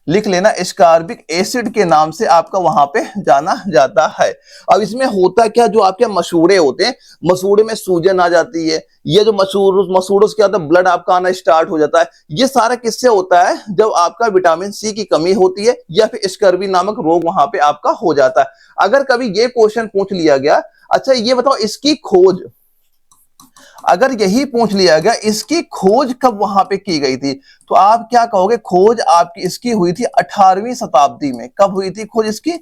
लिख लेना, एस्कार्बिक एसिड के नाम से आपका वहां पे जाना जाता है। अब इसमें होता क्या, जो आपके मसूड़े होते हैं, मसूड़े में सूजन आ जाती है, ये जो मसूड़ों से क्या होता है? ब्लड आपका आना स्टार्ट हो जाता है। ये सारा किससे होता है? जब आपका विटामिन सी की कमी होती है, या फिर स्कर्वी नामक रोग वहां पे आपका हो जाता है। अगर कभी ये क्वेश्चन पूछ लिया गया, अच्छा ये बताओ इसकी खोज, अगर यही पूछ लिया गया इसकी खोज कब वहां पे की गई थी, तो आप क्या कहोगे? खोज आपकी इसकी हुई थी 18वीं शताब्दी में। कब हुई थी खोज इसकी?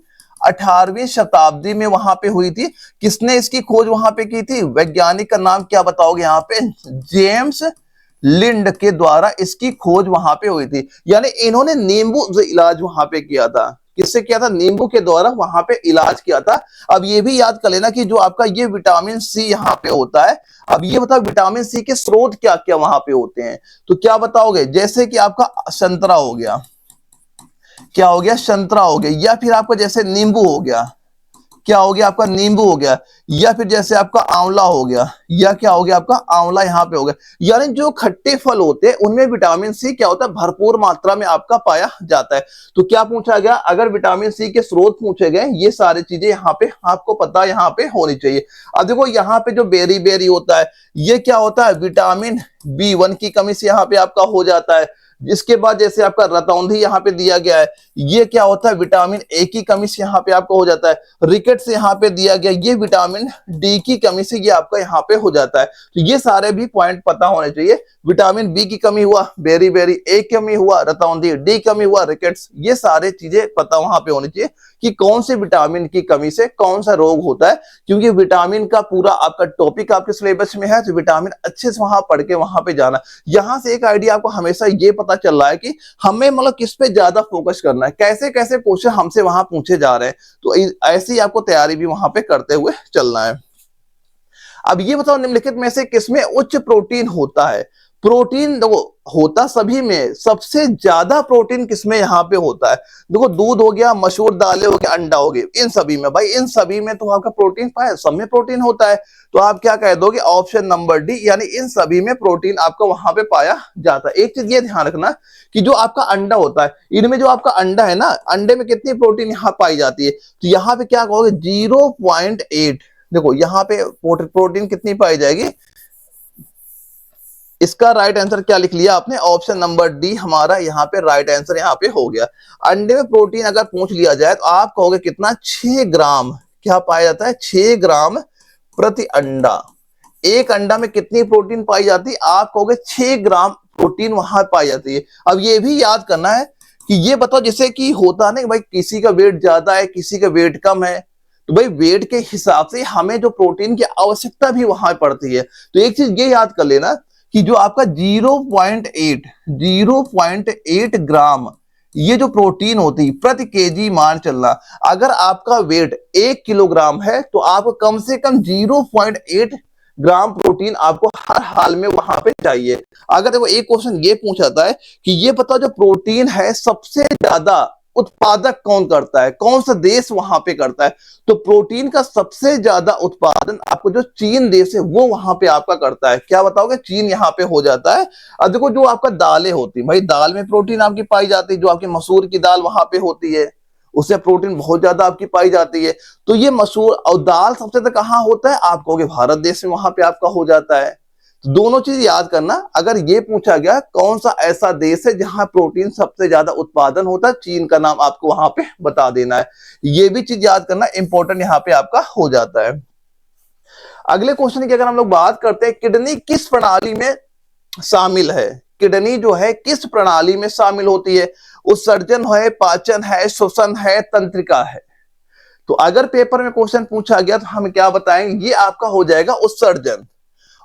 18वीं शताब्दी में वहां पे हुई थी। किसने इसकी खोज वहां पे की थी? वैज्ञानिक का नाम क्या बताओगे यहाँ पे? जेम्स लिंड के द्वारा इसकी खोज वहां पे हुई थी। यानी इन्होंने नींबू से इलाज वहां पे किया था। किससे किया था? नींबू के द्वारा वहां पे इलाज किया था। अब ये भी याद कर लेना कि जो आपका ये विटामिन सी यहाँ पे होता है, अब ये बताओ विटामिन सी के स्रोत क्या क्या वहां पे होते हैं, तो क्या बताओगे? जैसे कि आपका संतरा हो गया, क्या हो गया? संतरा हो गया, या फिर आपका जैसे नींबू हो गया, क्या हो गया? आपका नींबू हो गया, या फिर जैसे आपका आंवला हो गया, या क्या हो गया? आपका आंवला यहाँ पे हो गया। यानी जो खट्टे फल होते हैं उनमें विटामिन सी क्या होता है? भरपूर मात्रा में आपका पाया जाता है। तो क्या पूछा गया? अगर विटामिन सी के स्रोत पूछे गए, ये सारी चीजें यहाँ पे आपको पता यहाँ पे होनी चाहिए। अब देखो यहाँ पे जो बेरी होता है, ये क्या होता है? विटामिन B1 की कमी से यहाँ पे आपका हो जाता है। जिसके बाद जैसे आपका रतौंधी यहाँ पे दिया गया है, ये क्या होता है, विटामिन ए की कमी से यहाँ पे आपको हो जाता है। रिकेट्स यहाँ पे दिया गया, ये विटामिन डी की कमी से ये आपका यहाँ पे हो जाता है। तो ये सारे भी पॉइंट पता होने चाहिए। विटामिन बी की कमी हुआ, बेरी बेरी, ए की कमी हुआ, रतौंधी, डी कमी हुआ, रिकेट्स, ये सारे चीजें पता वहां पे होनी चाहिए कि कौन से विटामिन की कमी से कौन सा रोग होता है, क्योंकि विटामिन का पूरा आपका टॉपिक आपके सिलेबस में है। तो विटामिन अच्छे से वहां पढ़ के वहां पे जाना। यहां से एक आइडिया आपको हमेशा ये पता चल रहा है कि हमें मतलब किस पे ज्यादा फोकस करना है, कैसे कैसे क्वेश्चन हमसे वहां पूछे जा रहे हैं। तो ऐसी आपको तैयारी भी वहां पे करते हुए चलना है। अब ये बताओ निम्नलिखित में से किसमें उच्च प्रोटीन होता है। प्रोटीन देखो होता सभी में, सबसे ज्यादा प्रोटीन किसमें यहाँ पे होता है। देखो दूध हो गया, मसूर दालें हो गया, अंडा हो गया, इन सभी में भाई, इन सभी में तो आपका प्रोटीन पाया, सब में प्रोटीन होता है। तो आप क्या कह दोगे, ऑप्शन नंबर डी, यानी इन सभी में प्रोटीन आपका वहां पे पाया जाता है। एक चीज ये ध्यान रखना कि जो आपका अंडा होता है, इनमें जो आपका अंडा है ना, अंडे में कितनी प्रोटीन यहाँ पाई जाती है, तो यहाँ पे क्या कहोगे 0.8। देखो यहाँ पे प्रोटीन कितनी पाई जाएगी, इसका राइट आंसर क्या लिख लिया आपने, ऑप्शन नंबर डी हमारा यहाँ पे राइट आंसर यहाँ पे हो गया। अंडे में प्रोटीन अगर पूछ लिया जाए तो आप कहोगे कितना, 6 ग्राम क्या पाया जाता है, 6 ग्राम प्रति अंडा। एक अंडा में कितनी प्रोटीन पाई जाती है, आप कहोगे 6 ग्राम प्रोटीन वहां पाई जाती है। अब ये भी याद करना है कि ये बताओ जैसे कि होता है ना भाई, किसी का वेट ज्यादा है, किसी का वेट कम है, तो भाई वेट के हिसाब से हमें जो प्रोटीन की आवश्यकता भी वहां पड़ती है। तो एक चीज ये याद कर लेना कि जो आपका 0.8 ग्राम ये जो प्रोटीन होती है प्रति केजी मान चलना, अगर आपका वेट 1 किलोग्राम है तो आपको कम से कम 0.8 ग्राम प्रोटीन आपको हर हाल में वहां पे चाहिए। अगर देखो एक क्वेश्चन ये पूछा है कि ये बताओ जो प्रोटीन है सबसे ज्यादा उत्पादक कौन करता है, कौन सा देश वहां पे करता है, तो प्रोटीन का सबसे ज्यादा उत्पादन आपको जो चीन देश है वो वहां पे आपका करता है। क्या बताओगे, चीन यहाँ पे हो जाता है। अब देखो जो आपका दालें होती है भाई, दाल में प्रोटीन आपकी पाई जाती है, जो आपकी मसूर की दाल वहां पे होती है उससे प्रोटीन बहुत ज्यादा आपकी पाई जाती है। तो ये मसूर और दाल सबसे ज्यादा कहाँ होता है, आप कहोगे भारत देश में वहां पे आपका हो जाता है। तो दोनों चीज याद करना, अगर ये पूछा गया कौन सा ऐसा देश है जहां प्रोटीन सबसे ज्यादा उत्पादन होता है, चीन का नाम आपको वहां पे बता देना है। ये भी चीज याद करना इंपॉर्टेंट यहाँ पे आपका हो जाता है। अगले क्वेश्चन की अगर हम लोग बात करते हैं, किडनी किस प्रणाली में शामिल है। किडनी जो है किस प्रणाली में शामिल होती है, उत्सर्जन है, पाचन है, श्वसन है, तंत्रिका है। तो अगर पेपर में क्वेश्चन पूछा गया तो हम क्या बताएंगे, ये आपका हो जाएगा उत्सर्जन।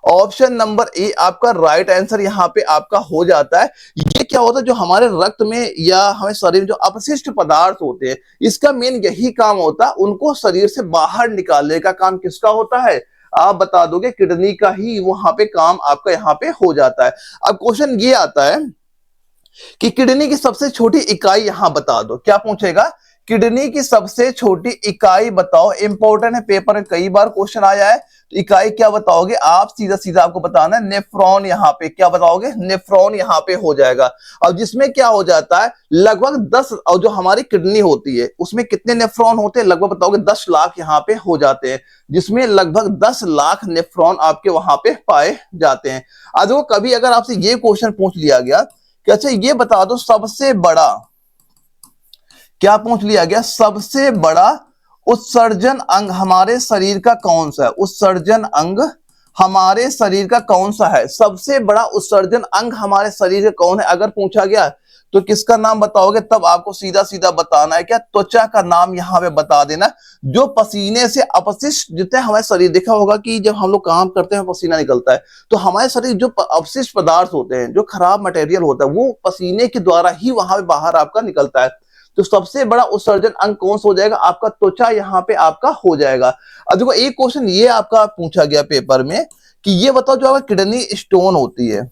ऑप्शन नंबर ए आपका राइट आंसर यहाँ पे आपका हो जाता है। ये क्या होता है, जो हमारे रक्त में या हमारे शरीर में जो अपशिष्ट पदार्थ होते हैं, इसका मेन यही काम होता है, उनको शरीर से बाहर निकालने का काम किसका होता है, आप बता दोगे किडनी का ही वहां पे काम आपका यहाँ पे हो जाता है। अब क्वेश्चन ये आता है कि किडनी की सबसे छोटी इकाई यहां बता दो। क्या पूछेगा, किडनी की सबसे छोटी इकाई बताओ। इंपॉर्टेंट है, पेपर में कई बार क्वेश्चन आया है। तो इकाई क्या बताओगे आप, सीधा सीधा आपको बताना है नेफ्रॉन। यहाँ पे क्या बताओगे, नेफ्रॉन यहाँ पे हो जाएगा। अब जिसमें क्या हो जाता है लगभग 10, और जो हमारी किडनी होती है उसमें कितने नेफ्रॉन होते हैं, लगभग बताओगे 10 लाख यहाँ पे हो जाते हैं, जिसमें लगभग 10 लाख नेफ्रॉन आपके वहां पे पाए जाते हैं। अब देखो कभी अगर आपसे ये क्वेश्चन पूछ लिया गया कि अच्छा ये बता दो सबसे बड़ा, क्या पूछ लिया गया, सबसे बड़ा उत्सर्जन अंग हमारे शरीर का कौन सा है, उत्सर्जन अंग हमारे शरीर का कौन सा है, सबसे बड़ा उत्सर्जन अंग हमारे शरीर का कौन है, अगर पूछा गया तो किसका नाम बताओगे। तब आपको सीधा सीधा बताना है क्या, त्वचा का नाम यहाँ पे बता देना। जो पसीने से अपशिष्ट जितने हमारे शरीर, देखा होगा कि जब हम लोग काम करते हैं पसीना निकलता है, तो हमारे शरीर जो अपशिष्ट पदार्थ होते हैं, जो खराब मटेरियल होता है, वो पसीने के द्वारा ही वहां पे बाहर आपका निकलता है। तो सबसे बड़ा उत्सर्जन अंग कौन सा हो जाएगा, आपका त्वचा यहाँ पे आपका हो जाएगा। अब देखो एक क्वेश्चन ये आपका पूछा गया पेपर में कि ये बताओ जो आपका किडनी स्टोन होती है,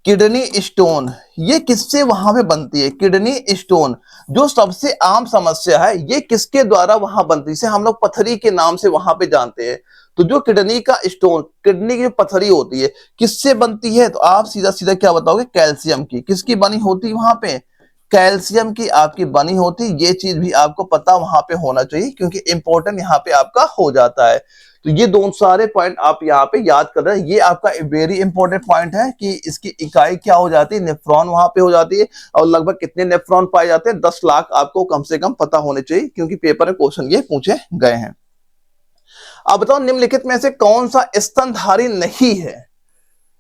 किडनी स्टोन ये किससे वहां पे बनती है, किडनी स्टोन जो सबसे आम समस्या है ये किसके द्वारा वहां बनती है, इसे हम लोग पथरी के नाम से वहां पे जानते हैं। तो जो किडनी का स्टोन, किडनी की जो पथरी होती है किससे बनती है, तो आप सीधा सीधा क्या बताओगे, कैल्शियम की। किसकी बनी होती है वहां पे, कैल्शियम की आपकी बनी होती। ये चीज भी आपको पता वहां पे होना चाहिए क्योंकि इंपॉर्टेंट यहाँ पे आपका हो जाता है। तो ये दोनों सारे पॉइंट आप यहाँ पे याद कर रहे हैं। ये आपका वेरी इंपॉर्टेंट पॉइंट है कि इसकी इकाई क्या हो जाती है, नेफ्रॉन वहां पे हो जाती है, और लगभग कितने नेफ्रॉन पाए जाते हैं, 10 लाख आपको कम से कम पता होने चाहिए, क्योंकि पेपर में क्वेश्चन ये पूछे गए हैं। अब बताओ निम्नलिखित में से कौन सा स्तनधारी नहीं है,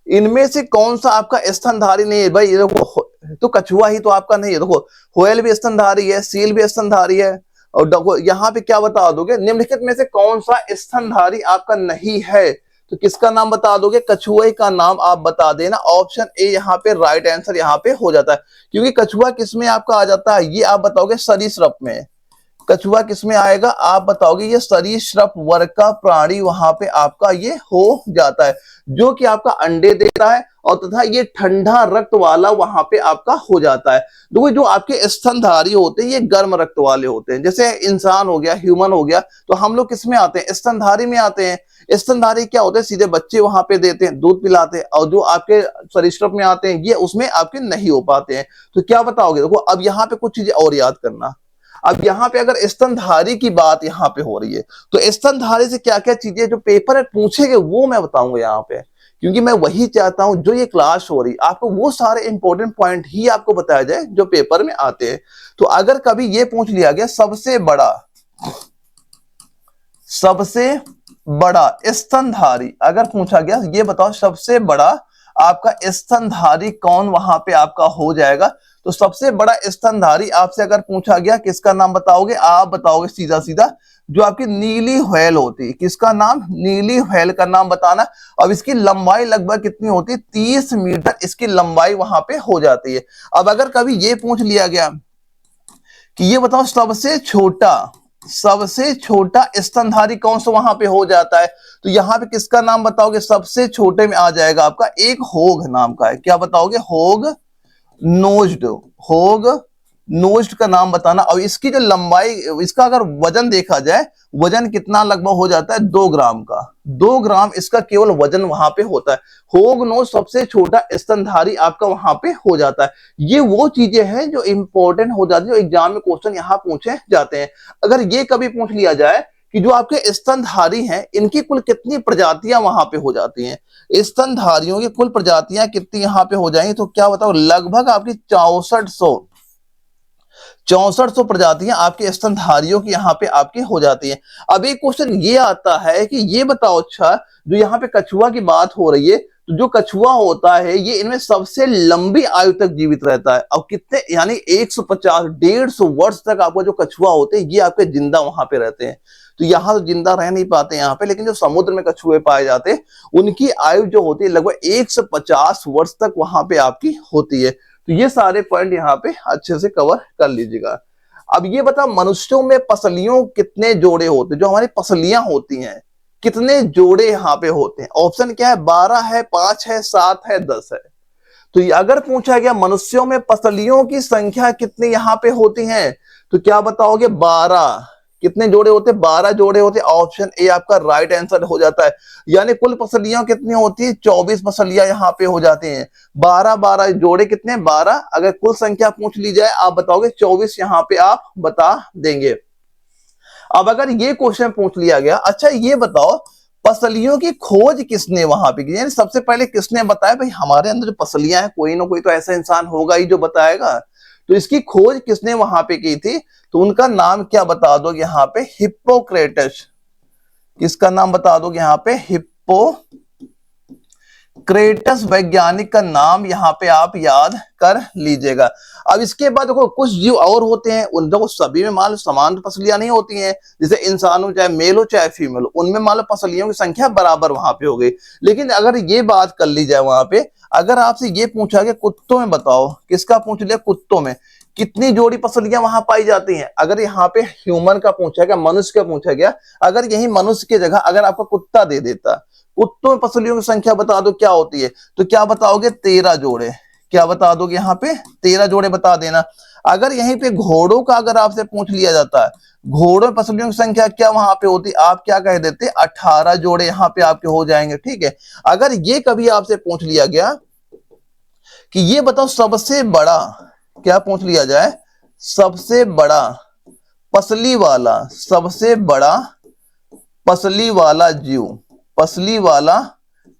इनमें से कौन सा आपका स्तनधारी नहीं है। भाई ये देखो, तो कछुआ ही तो आपका नहीं है। देखो व्हेल भी स्तनधारी है, सील भी स्तनधारी है, और देखो यहाँ पे क्या बता दोगे, निम्नलिखित में से कौन सा स्तनधारी आपका नहीं है, तो किसका नाम बता दोगे, कछुए का नाम आप बता देना। ऑप्शन ए यहाँ पे राइट आंसर यहाँ पे हो जाता है, क्योंकि कछुआ किसमें आपका आ जाता है, ये आप बताओगे सरीसृप में। कछुआ किसमें आएगा, आप बताओगे ये सरीसृप वर्ग का प्राणी वहां पे आपका ये हो जाता है, जो कि आपका अंडे देता है, और तथा ये ठंडा रक्त वाला वहां पे आपका हो जाता है। देखो जो आपके स्तनधारी होते हैं ये गर्म रक्त वाले होते हैं, जैसे इंसान हो गया, ह्यूमन हो गया, तो हम लोग किसमें आते हैं, स्तनधारी में आते हैं। स्तनधारी क्या होते हैं, सीधे बच्चे वहां पे देते हैं, दूध पिलाते हैं, और जो आपके सरीसृप में आते हैं ये उसमें आपके नहीं हो पाते हैं। तो क्या बताओगे, देखो अब यहाँ पे कुछ चीजें और याद करना। अब यहाँ पे अगर स्तनधारी की बात यहाँ पे हो रही है, तो स्तनधारी से क्या क्या चीजें जो पेपर में पूछेंगे वो मैं बताऊंगा यहाँ पे, क्योंकि मैं वही चाहता हूं जो ये क्लास हो रही आपको वो सारे इंपॉर्टेंट पॉइंट ही आपको बताया जाए जो पेपर में आते हैं। तो अगर कभी ये पूछ लिया गया सबसे बड़ा स्तनधारी अगर पूछा गया, ये बताओ सबसे बड़ा आपका स्तनधारी कौन वहां पे आपका हो जाएगा। तो सबसे बड़ा स्तनधारी आपसे अगर पूछा गया किसका नाम बताओगे, आप बताओगे सीधा सीधा जो आपकी नीली व्हेल होती है, किसका नाम, नीली व्हेल का नाम बताना। अब इसकी लंबाई लगभग कितनी होती है, 30 मीटर इसकी लंबाई वहां पे हो जाती है। अब अगर कभी ये पूछ लिया गया कि ये बताओ सबसे छोटा स्तनधारी कौन सा वहां पे हो जाता है, तो यहां पे किसका नाम बताओगे, सबसे छोटे में आ जाएगा आपका एक होग नाम का है। क्या बताओगे, होग नोज्ड का नाम बताना। और इसकी जो लंबाई, इसका अगर वजन देखा जाए, वजन कितना लगभग हो जाता है 2 ग्राम का, 2 ग्राम इसका केवल वजन वहां पे होता है। होग नोज सबसे छोटा स्तनधारी आपका वहां पे हो जाता है। ये वो चीजें हैं जो इंपॉर्टेंट हो जाती है, जो एग्जाम में क्वेश्चन यहाँ पूछे जाते हैं। अगर ये कभी पूछ लिया जाए कि जो आपके स्तनधारी हैं इनकी कुल कितनी प्रजातियां वहां पे हो जाती हैं, स्तनधारियों की कुल प्रजातियां कितनी यहाँ पे हो जाएंगी, तो क्या बताओ लगभग आपकी 6400 प्रजातियां आपके स्तनधारियों की यहाँ पे आपकी हो जाती है। अब एक क्वेश्चन ये आता है कि ये बताओ, अच्छा जो यहाँ पे कछुआ की बात हो रही है, तो जो कछुआ होता है ये इनमें सबसे लंबी आयु तक जीवित रहता है, और कितने यानी 150-150 वर्ष तक आपका जो कछुआ होते हैं ये आपके जिंदा वहां पे रहते हैं। तो यहाँ तो जिंदा रह नहीं पाते यहाँ पे, लेकिन जो समुद्र में कछुए पाए जाते हैं उनकी आयु जो होती है लगभग 150 वर्ष तक वहां पे आपकी होती है। तो ये सारे पॉइंट यहाँ पे अच्छे से कवर कर लीजिएगा। अब ये बता, मनुष्यों में पसलियों कितने जोड़े होते हैं, जो हमारी पसलियां होती हैं कितने जोड़े यहाँ पे होते हैं। ऑप्शन क्या है, 12 है, 5 है, 7 है, 10 है। तो अगर पूछा गया मनुष्यों में पसलियों की संख्या कितनी यहाँ पे होती हैं, तो क्या बताओगे, 12। कितने जोड़े होते हैं, 12 जोड़े होते हैं। ऑप्शन ए आपका राइट आंसर हो जाता है। यानी कुल पसलियां कितनी होती है, 24 पसलियां यहाँ पे हो जाती हैं। 12 जोड़े कितने, 12। अगर कुल संख्या पूछ ली जाए आप बताओगे 24 यहाँ पे आप बता देंगे। अब अगर ये क्वेश्चन पूछ लिया गया, अच्छा ये बताओ पसलियों की खोज किसने वहां पे की, यानी सबसे पहले किसने बताया, भाई हमारे अंदर जो पसलियां हैं कोई ना कोई तो ऐसा इंसान होगा ही जो बताएगा। तो इसकी खोज किसने वहां पे की थी, तो उनका नाम क्या बता दोगे यहाँ पे, हिप्पोक्रेटस। किसका नाम बता दोगे यहाँ पे, हिप्पोक्रेटस वैज्ञानिक का नाम यहाँ पे आप याद कर लीजिएगा। अब इसके बाद देखो कुछ जीव और होते हैं, उन देखो सभी में मान लो समान पसलियां नहीं होती हैं, जैसे इंसानों चाहे मेल हो चाहे फीमेल हो, उनमें मान लो पसलियों की संख्या बराबर वहां पे हो गई। लेकिन अगर ये बात कर ली जाए वहां पे, अगर आपसे ये पूछा गया कुत्तों में बताओ, किसका पूछ लिया, कुत्तों में कितनी जोड़ी पसलियां वहां पाई जाती हैं। अगर यहाँ पे ह्यूमन का पूछा गया, मनुष्य का पूछा गया, अगर यही मनुष्य की जगह अगर आपको कुत्ता दे देता, कुत्तों में पसलियों की संख्या बता दो क्या होती है, तो क्या बताओगे, 13 जोड़े। क्या बता दोगे यहाँ पे, 13 जोड़े बता देना। अगर यहीं पे घोड़ों का अगर आपसे पूछ लिया जाता है, घोड़ों में पसलियों की संख्या क्या वहां पे होती, आप क्या कह देते, 18 जोड़े यहाँ पे आपके हो जाएंगे। ठीक है। अगर ये कभी आपसे पूछ लिया गया कि ये बताओ सबसे बड़ा, क्या पूछ लिया जाए, सबसे बड़ा पसली वाला, सबसे बड़ा पसली वाला जीव, पसली वाला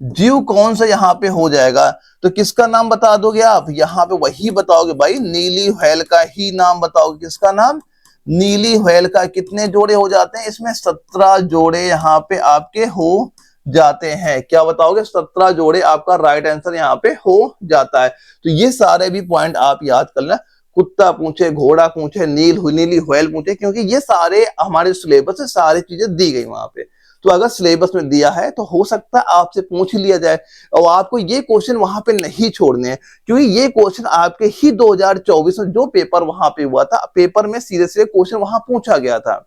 जीव कौन सा यहाँ पे हो जाएगा? तो किसका नाम बता दोगे आप? यहाँ पे वही बताओगे भाई, नीली व्हेल का ही नाम बताओगे। किसका नाम? नीली व्हेल का। कितने जोड़े हो जाते हैं इसमें? 17 जोड़े यहाँ पे आपके हो जाते हैं। क्या बताओगे? 17 जोड़े आपका राइट आंसर यहाँ पे हो जाता है। तो ये सारे भी पॉइंट आप याद कर लेना। कुत्ता पूछे, घोड़ा पूछे, नीली व्हेल पूछे, क्योंकि ये सारे हमारे सिलेबस से सारी चीजें दी गई वहां पे। तो अगर सिलेबस में दिया है तो हो सकता है आपसे पूछ लिया जाए, और आपको ये क्वेश्चन वहां पे नहीं छोड़ने हैं, क्योंकि ये क्वेश्चन आपके ही 2024 में जो पेपर वहां पे हुआ था, पेपर में सीधे सीधे क्वेश्चन वहां पूछा गया था।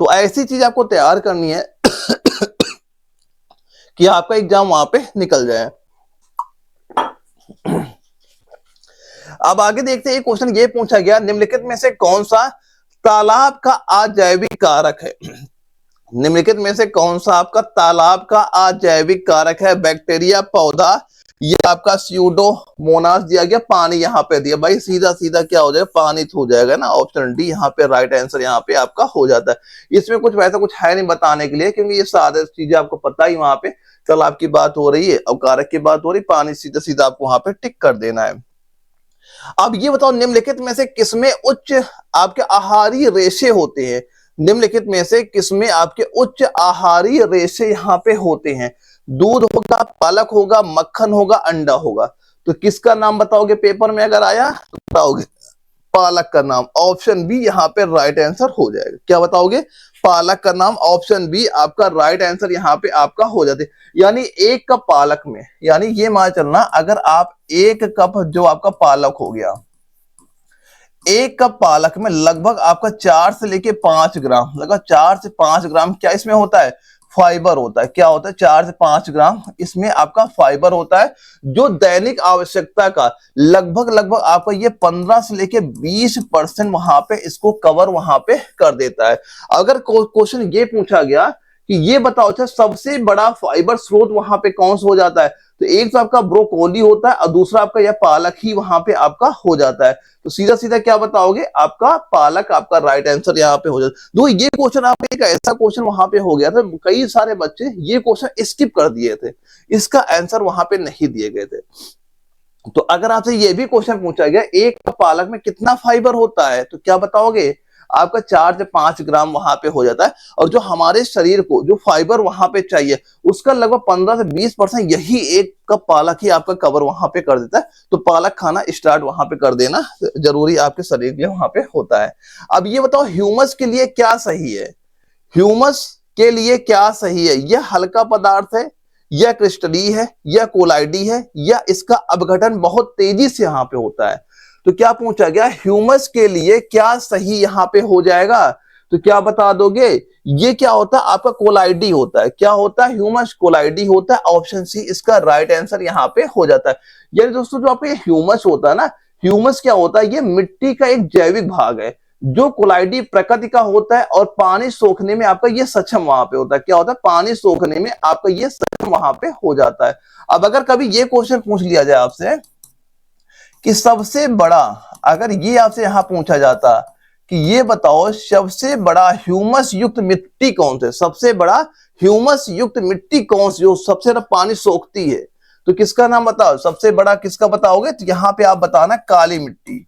तो ऐसी चीज आपको तैयार करनी है कि आपका एग्जाम वहां पे निकल जाए। अब आगे देखते हैं, क्वेश्चन ये पूछा गया, निम्नलिखित में से कौन सा तालाब का अजैविक कारक है? निम्नलिखित में से कौन सा आपका तालाब का अजैविक कारक है? बैक्टीरिया, पौधा, ये आपका स्यूडोमोनास दिया गया, पानी यहाँ पे दिया। भाई सीधा सीधा क्या हो जाएगा? पानी हो जाएगा ना। ऑप्शन डी यहाँ पे राइट आंसर यहाँ पे आपका हो जाता है। इसमें कुछ वैसा कुछ है नहीं बताने के लिए, क्योंकि ये सारे चीजें आपको पता ही। वहां पे तालाब की बात हो रही है और कारक की बात हो रही, पानी सीधा सीधा आपको वहां पे टिक कर देना है। अब ये बताओ, निम्नलिखित में से किसमें उच्च आपके आहारी रेशे होते हैं? निम्नलिखित में से किसमें आपके उच्च आहारी रेशे यहाँ पे होते हैं? दूध होगा, पालक होगा, मक्खन होगा, अंडा होगा। तो किसका नाम बताओगे पेपर में अगर आया तो बताओगे पालक का नाम। ऑप्शन बी यहाँ पे राइट आंसर हो जाएगा। क्या बताओगे? पालक का नाम। ऑप्शन बी आपका राइट आंसर यहाँ पे आपका हो जाते। यानी एक कप पालक में, यानी ये मान चलना, अगर आप एक कप जो आपका पालक हो गया, एक कप पालक में लगभग आपका 4 से लेके 5 ग्राम, लगभग 4 से 5 ग्राम क्या इसमें होता है? फाइबर होता है। क्या होता है? 4 से 5 ग्राम इसमें आपका फाइबर होता है, जो दैनिक आवश्यकता का लगभग लगभग आपका ये 15 से लेके 20% वहां पे इसको कवर वहां पे कर देता है। अगर क्वेश्चन ये पूछा गया कि ये बताओ अच्छा सबसे बड़ा फाइबर स्रोत वहां पे कौन सा हो जाता है, तो एक तो आपका ब्रोकोली होता है और दूसरा आपका यह पालक ही वहां पे आपका हो जाता है। तो सीधा सीधा क्या बताओगे? आपका पालक आपका राइट आंसर यहाँ पे हो जाता है। दो ये क्वेश्चन आपका एक ऐसा क्वेश्चन वहां पे हो गया था, कई सारे बच्चे ये क्वेश्चन स्किप कर दिए थे, इसका आंसर वहां पे नहीं दिए गए थे। तो अगर आपसे ये भी क्वेश्चन पूछा गया एक पालक में कितना फाइबर होता है, तो क्या बताओगे? आपका 4 से 5 ग्राम वहां पे हो जाता है। और जो हमारे शरीर को जो फाइबर वहां पे चाहिए उसका लगभग 15 से 20% यही एक कप पालक ही आपका कवर वहां पे कर देता है। तो पालक खाना स्टार्ट वहां पे कर देना जरूरी आपके शरीर के वहां पे होता है। अब ये बताओ, ह्यूमस के लिए क्या सही है? ह्यूमस के लिए क्या सही है? यह हल्का पदार्थ है, यह क्रिस्टली है, यह कोलाइडी है, या इसका अपघटन बहुत तेजी से यहां पे होता है? तो क्या पूछा गया? ह्यूमस के लिए क्या सही यहां पे हो जाएगा? तो क्या बता दोगे? ये क्या होता है? आपका कोलाइडी होता है। क्या होता है? ह्यूमस कोलाइडी होता है। ऑप्शन सी इसका राइट आंसर यहां पे हो जाता है। यानी दोस्तों जो आपका ह्यूमस होता है ना, ह्यूमस क्या होता है? ये मिट्टी का एक जैविक भाग है जो कोलाइडी प्रकृति का होता है, और पानी सोखने में आपका ये सक्षम वहां पे होता है। क्या होता है? पानी सोखने में आपका ये सक्षम वहां पे हो जाता है। अब अगर कभी ये क्वेश्चन पूछ लिया जाए आपसे कि सबसे बड़ा, अगर ये आपसे यहां पूछा जाता कि ये बताओ सबसे बड़ा ह्यूमस युक्त मिट्टी कौन सी, सबसे बड़ा ह्यूमस युक्त मिट्टी कौन सी जो सबसे ज्यादा पानी सोखती है, तो किसका नाम बताओ? सबसे बड़ा किसका बताओगे? तो यहां पे आप बताना काली मिट्टी।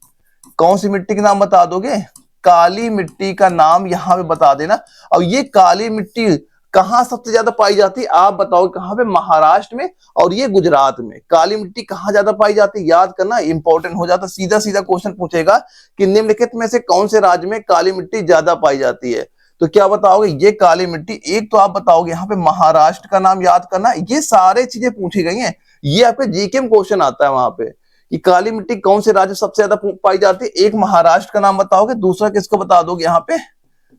कौन सी मिट्टी का नाम बता दोगे? काली मिट्टी का नाम यहां पे बता देना। अब ये काली मिट्टी कहां सबसे ज्यादा पाई जाती है आप बताओ? कहां पे? महाराष्ट्र में और ये गुजरात में। काली मिट्टी कहां ज्यादा पाई जाती है? याद करना, इंपॉर्टेंट हो जाता। सीधा सीधा क्वेश्चन पूछेगा कि निम्नलिखित में से कौन से राज्य में काली मिट्टी ज्यादा पाई जाती है, तो क्या बताओगे? ये काली मिट्टी। एक तो आप बताओगे यहाँ पे महाराष्ट्र का नाम याद करना। ये सारे चीजें पूछी गई हैं, ये आपके जीके में क्वेश्चन आता है वहां पे कि काली मिट्टी कौन से राज्य सबसे ज्यादा पाई जाती है। एक महाराष्ट्र का नाम बताओगे, दूसरा किसको बता दोगे? यहाँ पे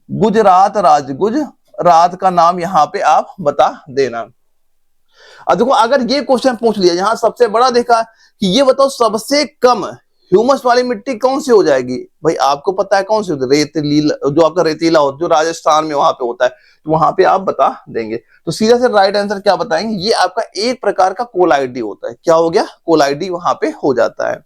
गुजरात राज्य, गुजरात का नाम यहाँ पे आप बता देना। अब देखो, अगर ये क्वेश्चन पूछ लिया यहां सबसे बड़ा देखा कि ये बताओ सबसे कम ह्यूमस वाली मिट्टी कौन सी हो जाएगी, भाई आपको पता है कौन सी होती है? रेतीला, जो आपका रेतीला होता है जो राजस्थान में वहां पे होता है, तो वहां पे आप बता देंगे। तो सीधा से राइट आंसर क्या बताएंगे? ये आपका एक प्रकार का कोलाइडी होता है। क्या हो गया? कोलाइडी वहां पे हो जाता है।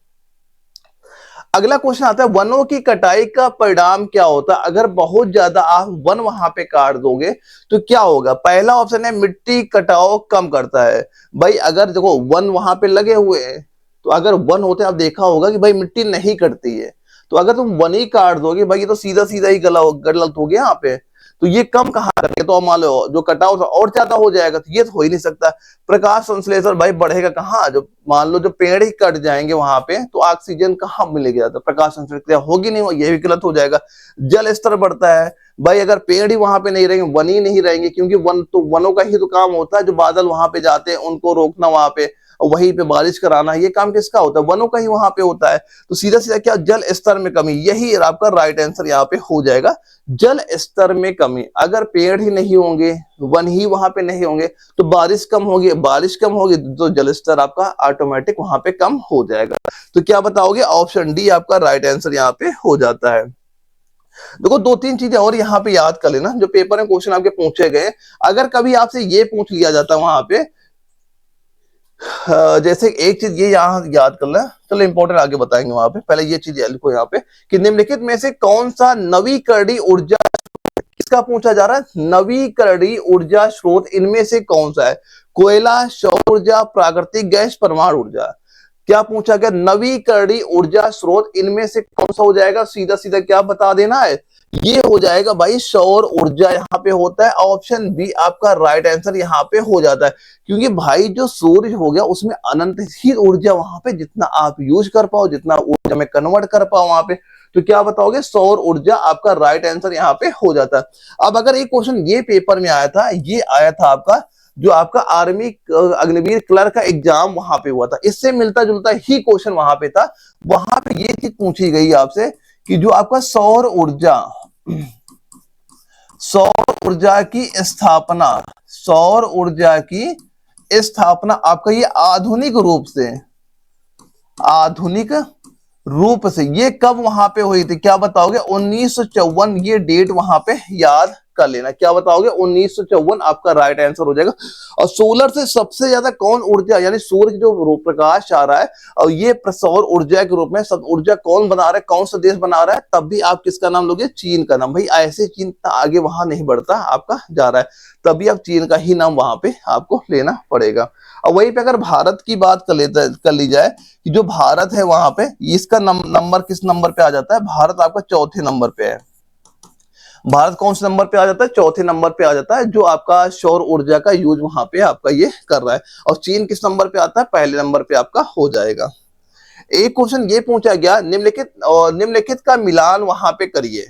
अगला क्वेश्चन आता है वनों की कटाई का परिणाम क्या होता है? अगर बहुत ज्यादा आप वन वहां पे काट दोगे तो क्या होगा? पहला ऑप्शन है मिट्टी कटाव कम करता है। भाई अगर देखो वन वहां पे लगे हुए हैं, तो अगर वन होते आप देखा होगा कि भाई मिट्टी नहीं कटती है, तो अगर तुम वन ही काट दोगे भाई ये तो सीधा सीधा ही गलत हो गया यहाँ पे। तो ये कम कहाँ करके, तो मान लो जो कटाव था और ज्यादा हो जाएगा, तो ये तो हो ही नहीं सकता। प्रकाश संश्लेषण भाई बढ़ेगा कहाँ? जो मान लो जो पेड़ ही कट जाएंगे वहां पे तो ऑक्सीजन कहाँ मिलेगी? तो प्रकाश संश्लेषण क्रिया होगी नहीं, ये भी गलत हो जाएगा। जल स्तर बढ़ता है भाई, अगर पेड़ ही वहां पे नहीं रहेंगे, वन ही नहीं रहेंगे, क्योंकि वन तो वनों का ही तो काम होता है, जो बादल वहां पे जाते हैं उनको रोकना वहां पे, और वहीं पे बारिश कराना, ये काम किसका होता है? वनों का ही वहां पे होता है। तो सीधा सीधा क्या, जल स्तर में कमी, यही आपका राइट आंसर यहाँ पे हो जाएगा। जल स्तर में कमी, अगर पेड़ ही नहीं होंगे, वन ही वहां पे नहीं होंगे, तो बारिश कम होगी, बारिश कम होगी तो जल स्तर आपका ऑटोमेटिक वहां पे कम हो जाएगा। तो क्या बताओगे? ऑप्शन डी आपका राइट आंसर यहाँ पे हो जाता है। देखो दो तीन चीजें और यहाँ पे याद कर लेना, जो पेपर में क्वेश्चन आपके पूछे गए। अगर कभी आपसे ये पूछ लिया जाता वहां पे, जैसे एक चीज ये यहाँ याद कर लें, चलो इंपॉर्टेंट आगे बताएंगे वहां पे, पहले ये चीज लिखो यहाँ पे कि निम्नलिखित में से कौन सा नवीकरणीय ऊर्जा, किसका पूछा जा रहा है? नवीकरणीय ऊर्जा स्रोत इनमें से कौन सा है? कोयला, सौर ऊर्जा, प्राकृतिक गैस, परमाणु ऊर्जा। क्या पूछा गया? नवीकरणीय ऊर्जा स्रोत इनमें से कौन सा हो जाएगा? सीधा सीधा क्या बता देना है, ये हो जाएगा भाई सौर ऊर्जा यहाँ पे होता है। ऑप्शन बी आपका राइट आंसर यहाँ पे हो जाता है, क्योंकि भाई जो सूर्य हो गया उसमें अनंत ही ऊर्जा वहां पे, जितना आप यूज कर पाओ, जितना ऊर्जा में कन्वर्ट कर पाओ वहां पे, तो क्या बताओगे? सौर ऊर्जा आपका राइट आंसर यहाँ पे हो जाता है। अब अगर एक क्वेश्चन ये पेपर में आया था, ये आया था आपका जो आपका आर्मी अग्निवीर क्लर्क का एग्जाम वहां पे हुआ था, इससे मिलता जुलता ही क्वेश्चन वहां पे था। वहां पे ये चीज पूछी गई आपसे कि जो आपका सौर ऊर्जा, सौर ऊर्जा की स्थापना, सौर ऊर्जा की स्थापना आपका ये आधुनिक रूप से, आधुनिक रूप से ये कब वहां पे हुई थी? क्या बताओगे? 1954, ये डेट वहां पे याद कर लेना। क्या बताओगे? 1954 आपका राइट आंसर हो जाएगा। और सोलर से सबसे ज्यादा कौन ऊर्जा, यानी सूर्य जो प्रकाश आ रहा है और ये सौर ऊर्जा के रूप में सब ऊर्जा कौन बना रहा है, कौन सा देश बना रहा है? तब भी आप किसका नाम लोगे? चीन का नाम। भाई ऐसे चीन आगे वहां नहीं बढ़ता, आपका जा रहा है, तभी आप चीन का ही नाम वहां पे आपको लेना पड़ेगा। और वहीं पे अगर भारत की बात कर ली जाए कि जो भारत है वहां पे, इसका नंबर किस नंबर पे आ जाता है? भारत आपका चौथे नंबर पे है। भारत कौन से नंबर पे आ जाता है? चौथे नंबर पे आ जाता है, जो आपका सौर ऊर्जा का यूज वहां पे आपका ये कर रहा है। और चीन किस नंबर पे आता है? पहले नंबर पे आपका हो जाएगा। एक क्वेश्चन ये पूछा गया, निम्नलिखित का मिलान वहां पे करिए,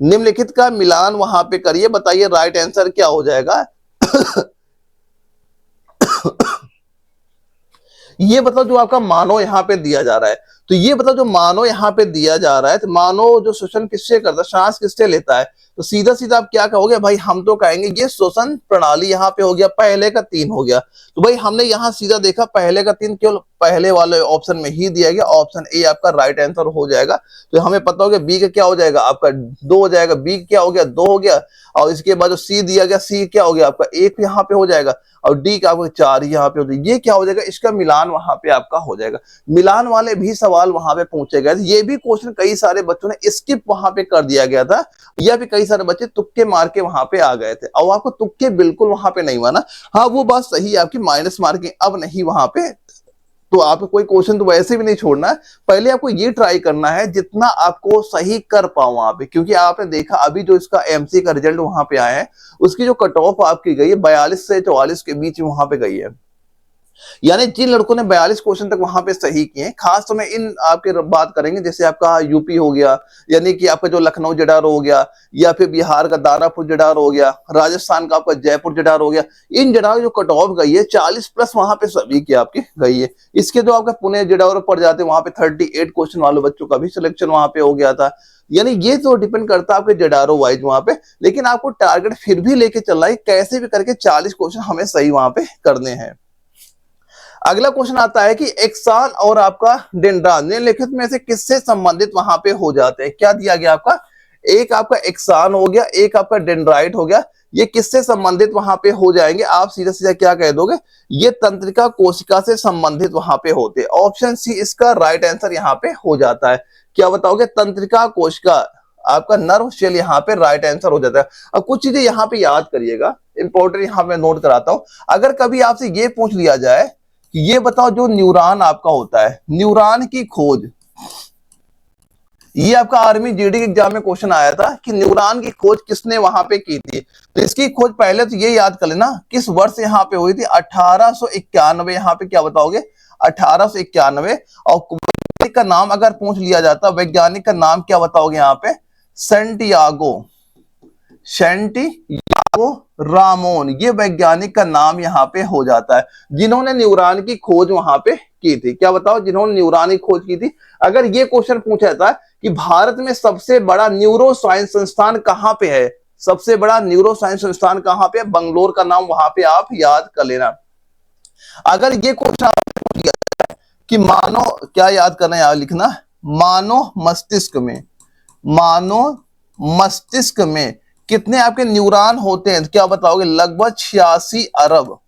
निम्नलिखित का मिलान वहां पे करिए, बताइए राइट आंसर क्या हो जाएगा? ये बताओ जो आपका मानव यहाँ पे दिया जा रहा है, तो ये बताओ जो मानव यहाँ पे दिया जा रहा है, तो मानव जो श्वसन किससे करता है, सांस किससे लेता है? तो सीधा सीधा आप क्या कहोगे भाई? हम तो कहेंगे ये श्वसन प्रणाली यहाँ पे हो गया, पहले का 3 हो गया। तो भाई हमने यहाँ सीधा देखा पहले का 3 केवल पहले वाले ऑप्शन में ही दिया गया, ऑप्शन ए आपका राइट आंसर हो जाएगा। तो हमें पता हो गया बी का क्या हो जाएगा, आपका 2 हो जाएगा, बी क्या हो गया 2 हो गया, और इसके बाद जो सी दिया गया, सी क्या हो गया आपका 1 यहाँ पे हो जाएगा, और डी का आपका 4 यहाँ पे हो जाएगा। ये क्या हो जाएगा? इसका मिलान वहां पे आपका हो जाएगा। मिलान वाले भी सवाल वहां पे पूछे गए थे, ये भी क्वेश्चन कई सारे बच्चों ने स्किप वहां पे कर दिया गया था, या भी कई सारे बच्चे तुक्के मार के वहां पे आ गए थे। और आपको तुक्के बिल्कुल वहां पे नहीं माना, हाँ वो बात सही है आपकी, माइनस मार्किंग अब नहीं वहां पे, तो आपको कोई क्वेश्चन तो वैसे भी नहीं छोड़ना है, पहले आपको ये ट्राई करना है जितना आपको सही कर पाओ वहां पे। क्योंकि आपने देखा अभी जो इसका एमसी का रिजल्ट वहां पे आया है, उसकी जो कट ऑफ आपकी गई है 42 से 44 के बीच में वहां पे गई है। यानी जिन लड़कों ने 42 क्वेश्चन तक वहां पे सही किए, खास तो मैं इन आपके बात करेंगे, जैसे आपका यूपी हो गया, यानी कि आपका जो लखनऊ जडारो हो गया, या फिर बिहार का दानापुर जडारो हो गया, राजस्थान का आपका जयपुर जडारो हो गया, इन जडारो जो कट ऑफ गई है 40 प्लस वहां पे सभी की आपकी गई है। इसके जो आपका पुणे जडारो पड़ जाते वहां पे 38 क्वेश्चन वाले बच्चों का भी सिलेक्शन वहां पे हो गया था। यानी ये तो डिपेंड करता है आपके जडारो वाइज वहां पे, लेकिन आपको टारगेट फिर भी लेके चलना है, कैसे भी करके 40 क्वेश्चन हमें सही वहां पे करने हैं। अगला क्वेश्चन आता है कि एक्सान और आपका डेंड्रान निम्नलिखित में से किससे संबंधित वहां पे हो जाते हैं? क्या दिया गया आपका? एक आपका एक्सान हो गया, एक आपका डेंड्राइट हो गया, ये किससे संबंधित वहां पे हो जाएंगे? आप सीधा सीधा क्या कह दोगे? ये तंत्रिका कोशिका से संबंधित वहां पे होते। ऑप्शन सी इसका राइट आंसर यहाँ पे हो जाता है। क्या बताओगे, तंत्रिका कोशिका, आपका नर्व शेल यहाँ पे राइट आंसर हो जाता है। अब कुछ चीजें यहाँ पे याद करिएगा, इंपॉर्टेंट यहाँ पे नोट कराता हूं। अगर कभी आपसे ये पूछ लिया जाए कि ये बताओ जो न्यूरॉन आपका होता है, न्यूरॉन की खोज, ये आपका आर्मी जीडी के एग्जाम में क्वेश्चन आया था कि न्यूरॉन की खोज किसने वहां पे की थी। तो इसकी खोज पहले तो ये याद कर लेना किस वर्ष यहाँ पे हुई थी, 1891। यहाँ पे क्या बताओगे, 1891। और वैज्ञानिक का नाम अगर पूछ लिया जाता, वैज्ञानिक का नाम क्या बताओगे यहाँ पे, सेंटियागो रामोन, ये वैज्ञानिक का नाम यहाँ पे हो जाता है, जिन्होंने न्यूरॉन की खोज वहां पे की थी। क्या बताओ, जिन्होंने न्यूरॉन की खोज की थी। अगर ये क्वेश्चन पूछा जाता कि भारत में सबसे बड़ा न्यूरो साइंस संस्थान कहां पे है, सबसे बड़ा न्यूरो साइंस संस्थान कहां पे है, बंगलोर का नाम वहां पे आप याद कर लेना। अगर ये क्वेश्चन आपसे पूछ लिया जाए कि मानो, क्या याद करना है, लिखना, मानव मस्तिष्क में कितने आपके न्यूरॉन होते हैं, क्या बताओगे, लगभग 86 अरब।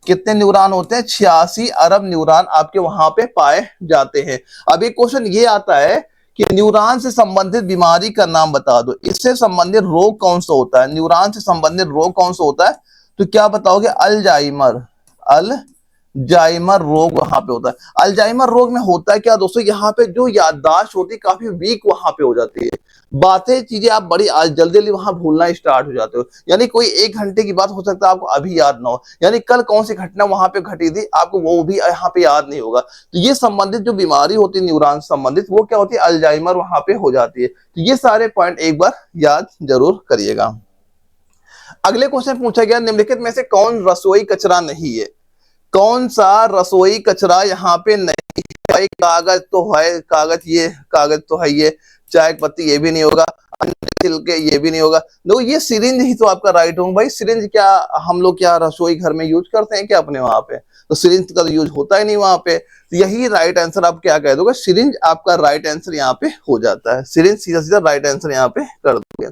कितने न्यूरॉन होते हैं, 86 अरब न्यूरॉन आपके वहां पे पाए जाते हैं। अब एक क्वेश्चन ये आता है कि न्यूरॉन से संबंधित बीमारी का नाम बता दो, इससे संबंधित रोग कौन सा होता है, न्यूरॉन से संबंधित रोग कौन सा होता है, तो क्या बताओगे, अल्जाइमर रोग वहां पे होता है। अल्जाइमर रोग में होता है क्या दोस्तों, यहाँ पे जो याददाश्त होती है काफी वीक वहां पे हो जाती है, बातें चीजें आप बड़ी जल्दी जल्दी वहां भूलना स्टार्ट हो जाते हो। यानी कोई 1 घंटे की बात हो सकता है आपको अभी याद ना हो, यानी कल कौन सी घटना वहां पे घटी थी आपको वो भी यहाँ पे याद नहीं होगा। तो ये संबंधित जो बीमारी होती है न्यूरॉन संबंधित, वो क्या होती है, अल्जाइमर वहां पे हो जाती है। तो ये सारे पॉइंट एक बार याद जरूर करिएगा। अगले क्वेश्चन पूछा गया, निम्नलिखित में से कौन रसोई कचरा नहीं है, कौन सा रसोई कचरा यहाँ पे नहीं है। भाई कागज तो है, कागज तो है, ये चाय की पत्ती ये भी नहीं होगा, छिलके ये भी नहीं होगा। देखो ये सिरिंज ही तो आपका राइट होगा भाई। सिरिंज क्या हम लोग क्या रसोई घर में यूज करते हैं क्या अपने वहां पे, तो सिरिंज का तो यूज होता ही नहीं वहां पे। तो यही राइट आंसर आप क्या कह दोगे, सिरिंज आपका राइट आंसर यहाँ पे हो जाता है। सिरिंज सीधा सीधा राइट आंसर यहाँ पे कर दोगे।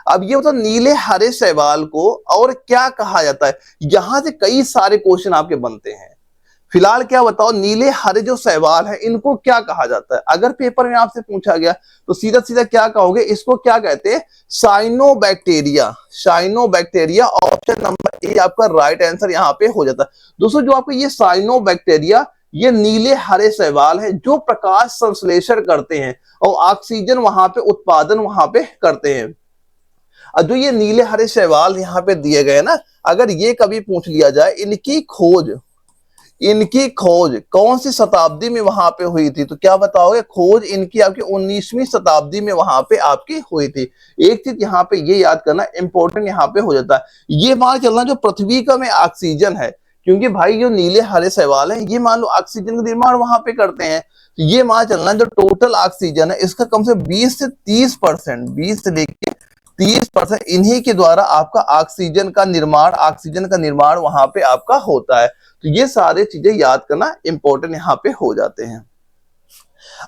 अब ये बताओ नीले हरे शैवाल को और क्या कहा जाता है, यहां से कई सारे क्वेश्चन आपके बनते हैं। फिलहाल क्या बताओ, नीले हरे जो शैवाल है इनको क्या कहा जाता है। अगर पेपर में आपसे पूछा गया तो सीधा सीधा क्या कहोगे, इसको क्या कहते हैं, cyanobacteria. Cyanobacteria option number A आपका राइट आंसर यहाँ पे हो जाता है। दोस्तों जो आपको ये साइनोबैक्टीरिया, ये नीले हरे शैवाल है जो प्रकाश संश्लेषण करते हैं और ऑक्सीजन वहां पे उत्पादन वहां पे करते हैं। जो ये नीले हरे शैवाल यहाँ पे दिए गए ना, अगर ये कभी पूछ लिया जाए इनकी खोज कौन सी शताब्दी में वहां पे हुई थी, तो क्या बताओगे, खोज इनकी आपकी 19वीं शताब्दी में वहां पे आपकी हुई थी। एक चीज यहाँ पे ये याद करना इंपॉर्टेंट यहाँ पे हो जाता है, ये मान चलना जो पृथ्वी का में ऑक्सीजन है, क्योंकि भाई जो नीले हरे शैवाल है ये मान लो ऑक्सीजन का निर्माण वहां पे करते हैं। तो ये मान चलना जो टोटल ऑक्सीजन है इसका कम से 20 से 30%, 20 से लेके 30% इन्हीं के द्वारा आपका ऑक्सीजन का निर्माण वहां पे आपका होता है। तो ये सारे चीजें याद करना इंपॉर्टेंट यहाँ पे हो जाते हैं।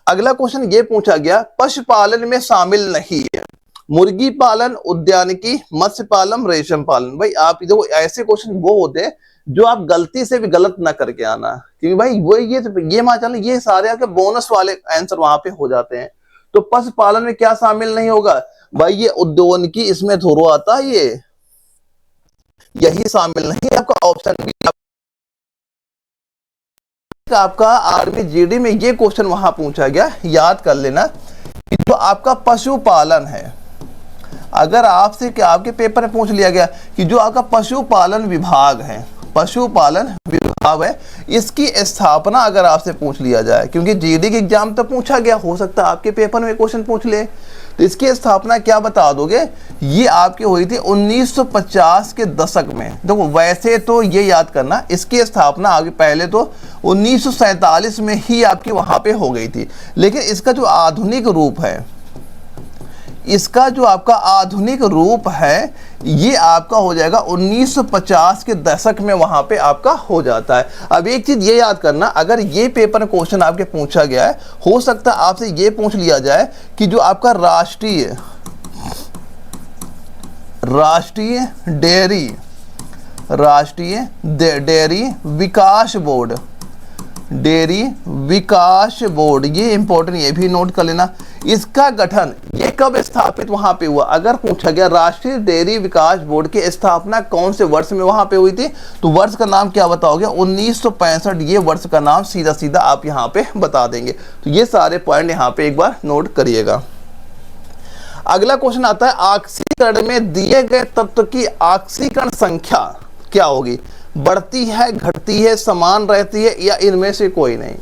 अगला क्वेश्चन ये पूछा गया, पशुपालन में शामिल नहीं है, मुर्गी पालन, उद्यानिकी, मत्स्य पालन, रेशम पालन। भाई आप देखो ऐसे क्वेश्चन वो होते हैं जो आप गलती से भी गलत ना करके आना, क्योंकि भाई वो ये मान चलो ये सारे आपके बोनस वाले आंसर वहां पे हो जाते हैं। तो पशुपालन में क्या शामिल नहीं होगा भाई, ये उद्यानिकी इसमें थोड़ो आता है, ये यही शामिल नहीं है आपका ऑप्शन बी। आपका आर्मी जीडी में ये क्वेश्चन वहां पूछा गया, याद कर लेना कि जो आपका पशुपालन है, अगर आपसे क्या आपके पेपर में पूछ लिया गया कि जो आपका पशुपालन विभाग है, इसकी स्थापना अगर आपसे पूछ लिया जाए, क्योंकि जीडी के एग्जाम तो पूछा गया, हो सकता है आपके पेपर में क्वेश्चन पूछ ले, तो इसकी स्थापना क्या बता दोगे, ये आपकी हुई थी 1950 के दशक में। देखो वैसे तो ये याद करना इसकी स्थापना आगे पहले तो 1947 में ही आपकी वहां पे हो गई थी, लेकिन इसका जो आधुनिक रूप है ये आपका हो जाएगा 1950 के दशक में वहां पे आपका हो जाता है। अब एक चीज ये याद करना, अगर ये पेपर क्वेश्चन आपके पूछा गया है, हो सकता है आपसे ये पूछ लिया जाए कि जो आपका राष्ट्रीय डेयरी विकास बोर्ड, डेयरी विकास बोर्ड, ये इंपॉर्टेंट, ये भी नोट कर लेना। इसका गठन ये कब स्थापित वहां पे हुआ? अगर पूछा गया राष्ट्रीय डेयरी विकास बोर्ड की स्थापना कौन से वर्ष में वहां पे हुई थी, तो वर्ष का नाम क्या बताओगे? 1965, ये वर्ष का नाम सीधा सीधा आप यहाँ पे बता देंगे। तो ये सारे पॉइंट यहाँ पे एक बार नोट करिएगा। अगला क्वेश्चन आता है, ऑक्सीकरण में दिए गए तत्व की ऑक्सीकरण संख्या क्या होगी? बढ़ती है, घटती है, समान रहती है, या इनमें से कोई नहीं?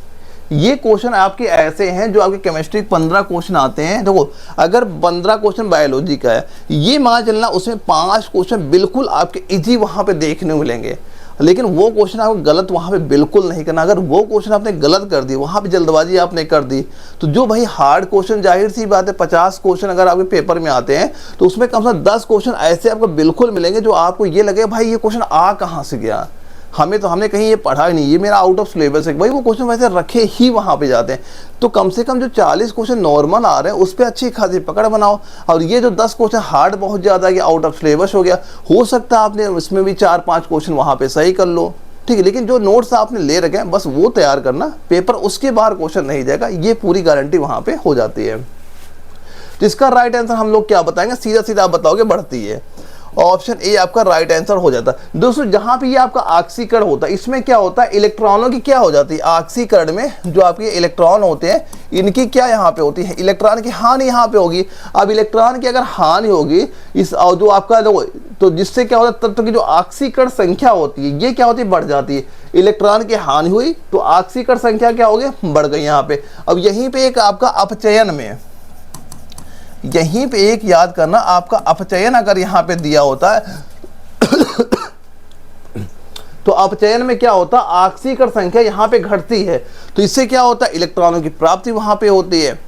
ये क्वेश्चन आपके ऐसे हैं जो आपके केमिस्ट्री 15 क्वेश्चन आते हैं। देखो, अगर 15 क्वेश्चन बायोलॉजी का है, ये मान चलना उसमें 5 क्वेश्चन बिल्कुल आपके इजी वहां पे देखने को मिलेंगे, लेकिन वो क्वेश्चन आपको गलत वहां पे बिल्कुल नहीं करना। अगर वो क्वेश्चन आपने गलत कर दी, वहां पे जल्दबाजी आपने कर दी, तो जो भाई हार्ड क्वेश्चन, जाहिर सी बात है 50 क्वेश्चन अगर आपके पेपर में आते हैं, तो उसमें कम से कम 10 क्वेश्चन ऐसे आपको बिल्कुल मिलेंगे जो आपको ये लगे भाई ये क्वेश्चन आ कहाँ से गया, हमने कहीं ये पढ़ा ही नहीं, ये मेरा आउट ऑफ सिलेबस है। भाई वो क्वेश्चन वैसे रखे ही वहां पे जाते हैं। तो कम से कम जो 40 क्वेश्चन नॉर्मल आ रहे हैं उस पर अच्छी खासी पकड़ बनाओ, और ये जो 10 क्वेश्चन हार्ड बहुत ज़्यादा है, आउट ऑफ सिलेबस हो गया, हो सकता है आपने इसमें भी 4-5 क्वेश्चन वहाँ पे सही कर लो, ठीक है, लेकिन जो नोट्स आपने ले रखे हैं बस वो तैयार करना, पेपर उसके बाहर क्वेश्चन नहीं जाएगा, ये पूरी गारंटी वहाँ पे हो जाती है। तो इसका राइट आंसर हम लोग क्या बताएंगे? सीधा सीधा आप बताओगे बढ़ती है। ऑप्शन ए आपका राइट आंसर हो जाता है। दोस्तों, जहां पे ये आपका ऑक्सीकरण होता है, इसमें क्या होता है? इलेक्ट्रॉनों की क्या हो जाती है? ऑक्सीकरण में जो आपके इलेक्ट्रॉन होते हैं, इनकी क्या यहाँ पे होती है? इलेक्ट्रॉन की हानि यहाँ पे होगी। अब इलेक्ट्रॉन की अगर हानि होगी इस जो आपका तो जिससे क्या होता है? तत्व की जो ऑक्सीकरण संख्या होती है, ये क्या होती है? बढ़ जाती है। इलेक्ट्रॉन की हानि हुई तो ऑक्सीकरण संख्या क्या हो गई? बढ़ गई यहाँ पे। अब यहीं पे एक आपका अपचयन में, यहीं पे एक याद करना, आपका अपचयन अगर यहां पे दिया होता है तो अपचयन में क्या होता है? ऑक्सीकरण संख्या यहां पे घटती है, तो इससे क्या होता है? इलेक्ट्रॉनों की प्राप्ति वहां पे होती है।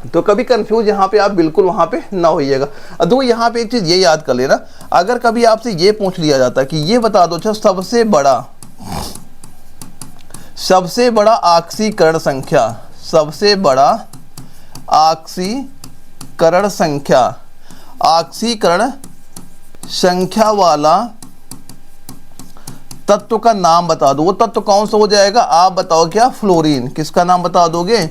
तो कभी कंफ्यूज यहां पे आप बिल्कुल वहां पे ना होइएगा। अब यहां पे एक चीज ये याद कर लेना, अगर कभी आपसे ये पूछ लिया जाता कि ये बता दो अच्छा सबसे बड़ा ऑक्सीकरण संख्या, सबसे बड़ा ऑक्सीकरण संख्या वाला तत्व का नाम बता दो, वो तत्व कौन सा हो जाएगा? आप बताओ क्या? फ्लोरीन। किसका नाम बता दोगे?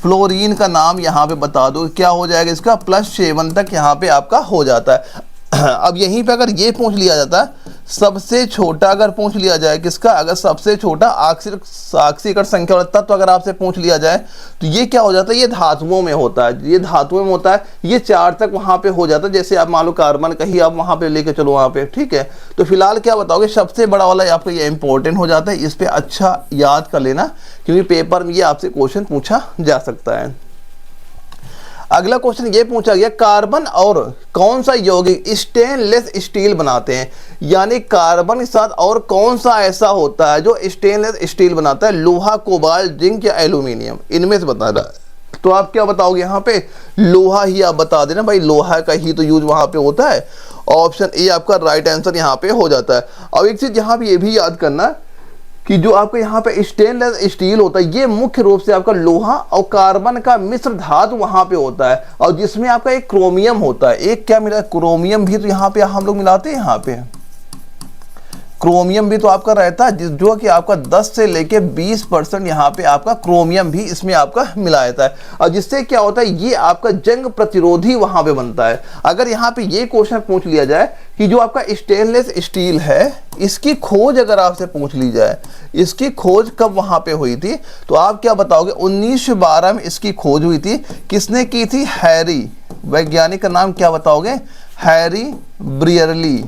फ्लोरीन का नाम यहाँ पे बता दो, क्या हो जाएगा इसका? +7 तक यहाँ पे आपका हो जाता है। अब यहीं पे अगर ये पूछ लिया जाता है सबसे छोटा, अगर पूछ लिया जाए किसका? अगर सबसे छोटा ऑक्सीकरण संख्या वाला तत्व अगर आपसे पूछ लिया जाए तो ये क्या हो जाता है? ये धातुओं में होता है, ये धातुओं में होता है, ये 4 तक वहां पे हो जाता है। जैसे आप मान लो कार्बन कहीं आप वहां पे लेके चलो वहां पे, ठीक है। तो फिलहाल क्या बताओगे? सबसे बड़ा वाला आपका ये इंपॉर्टेंट हो जाता है, इस पे अच्छा याद कर लेना, क्योंकि पेपर में ये आपसे क्वेश्चन पूछा जा सकता है। अगला क्वेश्चन ये पूछा गया, कार्बन और कौन सा यौगिक स्टेनलेस स्टील बनाते हैं? यानी कार्बन के साथ और कौन सा ऐसा होता है जो स्टेनलेस स्टील बनाता है? लोहा, कोबाल्ट, जिंक या एल्यूमिनियम? इनमें से बताना। तो आप क्या बताओगे यहाँ पे? लोहा ही आप बता देना भाई, लोहा का ही तो यूज वहां पे होता है। ऑप्शन ए आपका राइट आंसर यहाँ पे हो जाता है। अब एक चीज यहाँ पे ये भी याद करना कि जो आपका यहाँ पे स्टेनलेस स्टील होता है, ये मुख्य रूप से आपका लोहा और कार्बन का मिश्र धातु वहां पे होता है, और जिसमें आपका एक क्रोमियम होता है। एक क्या मिला? क्रोमियम भी तो यहाँ पे हम लोग मिलाते हैं, यहाँ पे क्रोमियम भी तो आपका रहता है, जो कि आपका 10 से लेके 20% यहाँ पे आपका क्रोमियम भी इसमें आपका मिला रहता है, और जिससे क्या होता है? ये आपका जंग प्रतिरोधी वहां पे बनता है। अगर यहाँ पे ये क्वेश्चन पूछ लिया जाए कि जो आपका स्टेनलेस स्टील है, इसकी खोज अगर आपसे पूछ ली जाए, इसकी खोज कब वहां पे हुई थी, तो आप क्या बताओगे? 1912 में इसकी खोज हुई थी। किसने की थी? हैरी, वैज्ञानिक का नाम क्या बताओगे? हैरी ब्रियरली,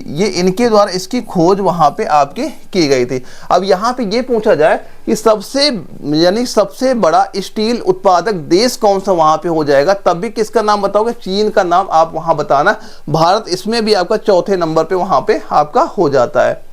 ये इनके द्वारा इसकी खोज वहां पे आपकी की गई थी। अब यहाँ पे ये पूछा जाए कि सबसे बड़ा स्टील उत्पादक देश कौन सा वहां पे हो जाएगा, तब भी किसका नाम बताओगे? चीन का नाम आप वहां बताना। भारत इसमें भी आपका 4थे नंबर पे वहां पे आपका हो जाता है।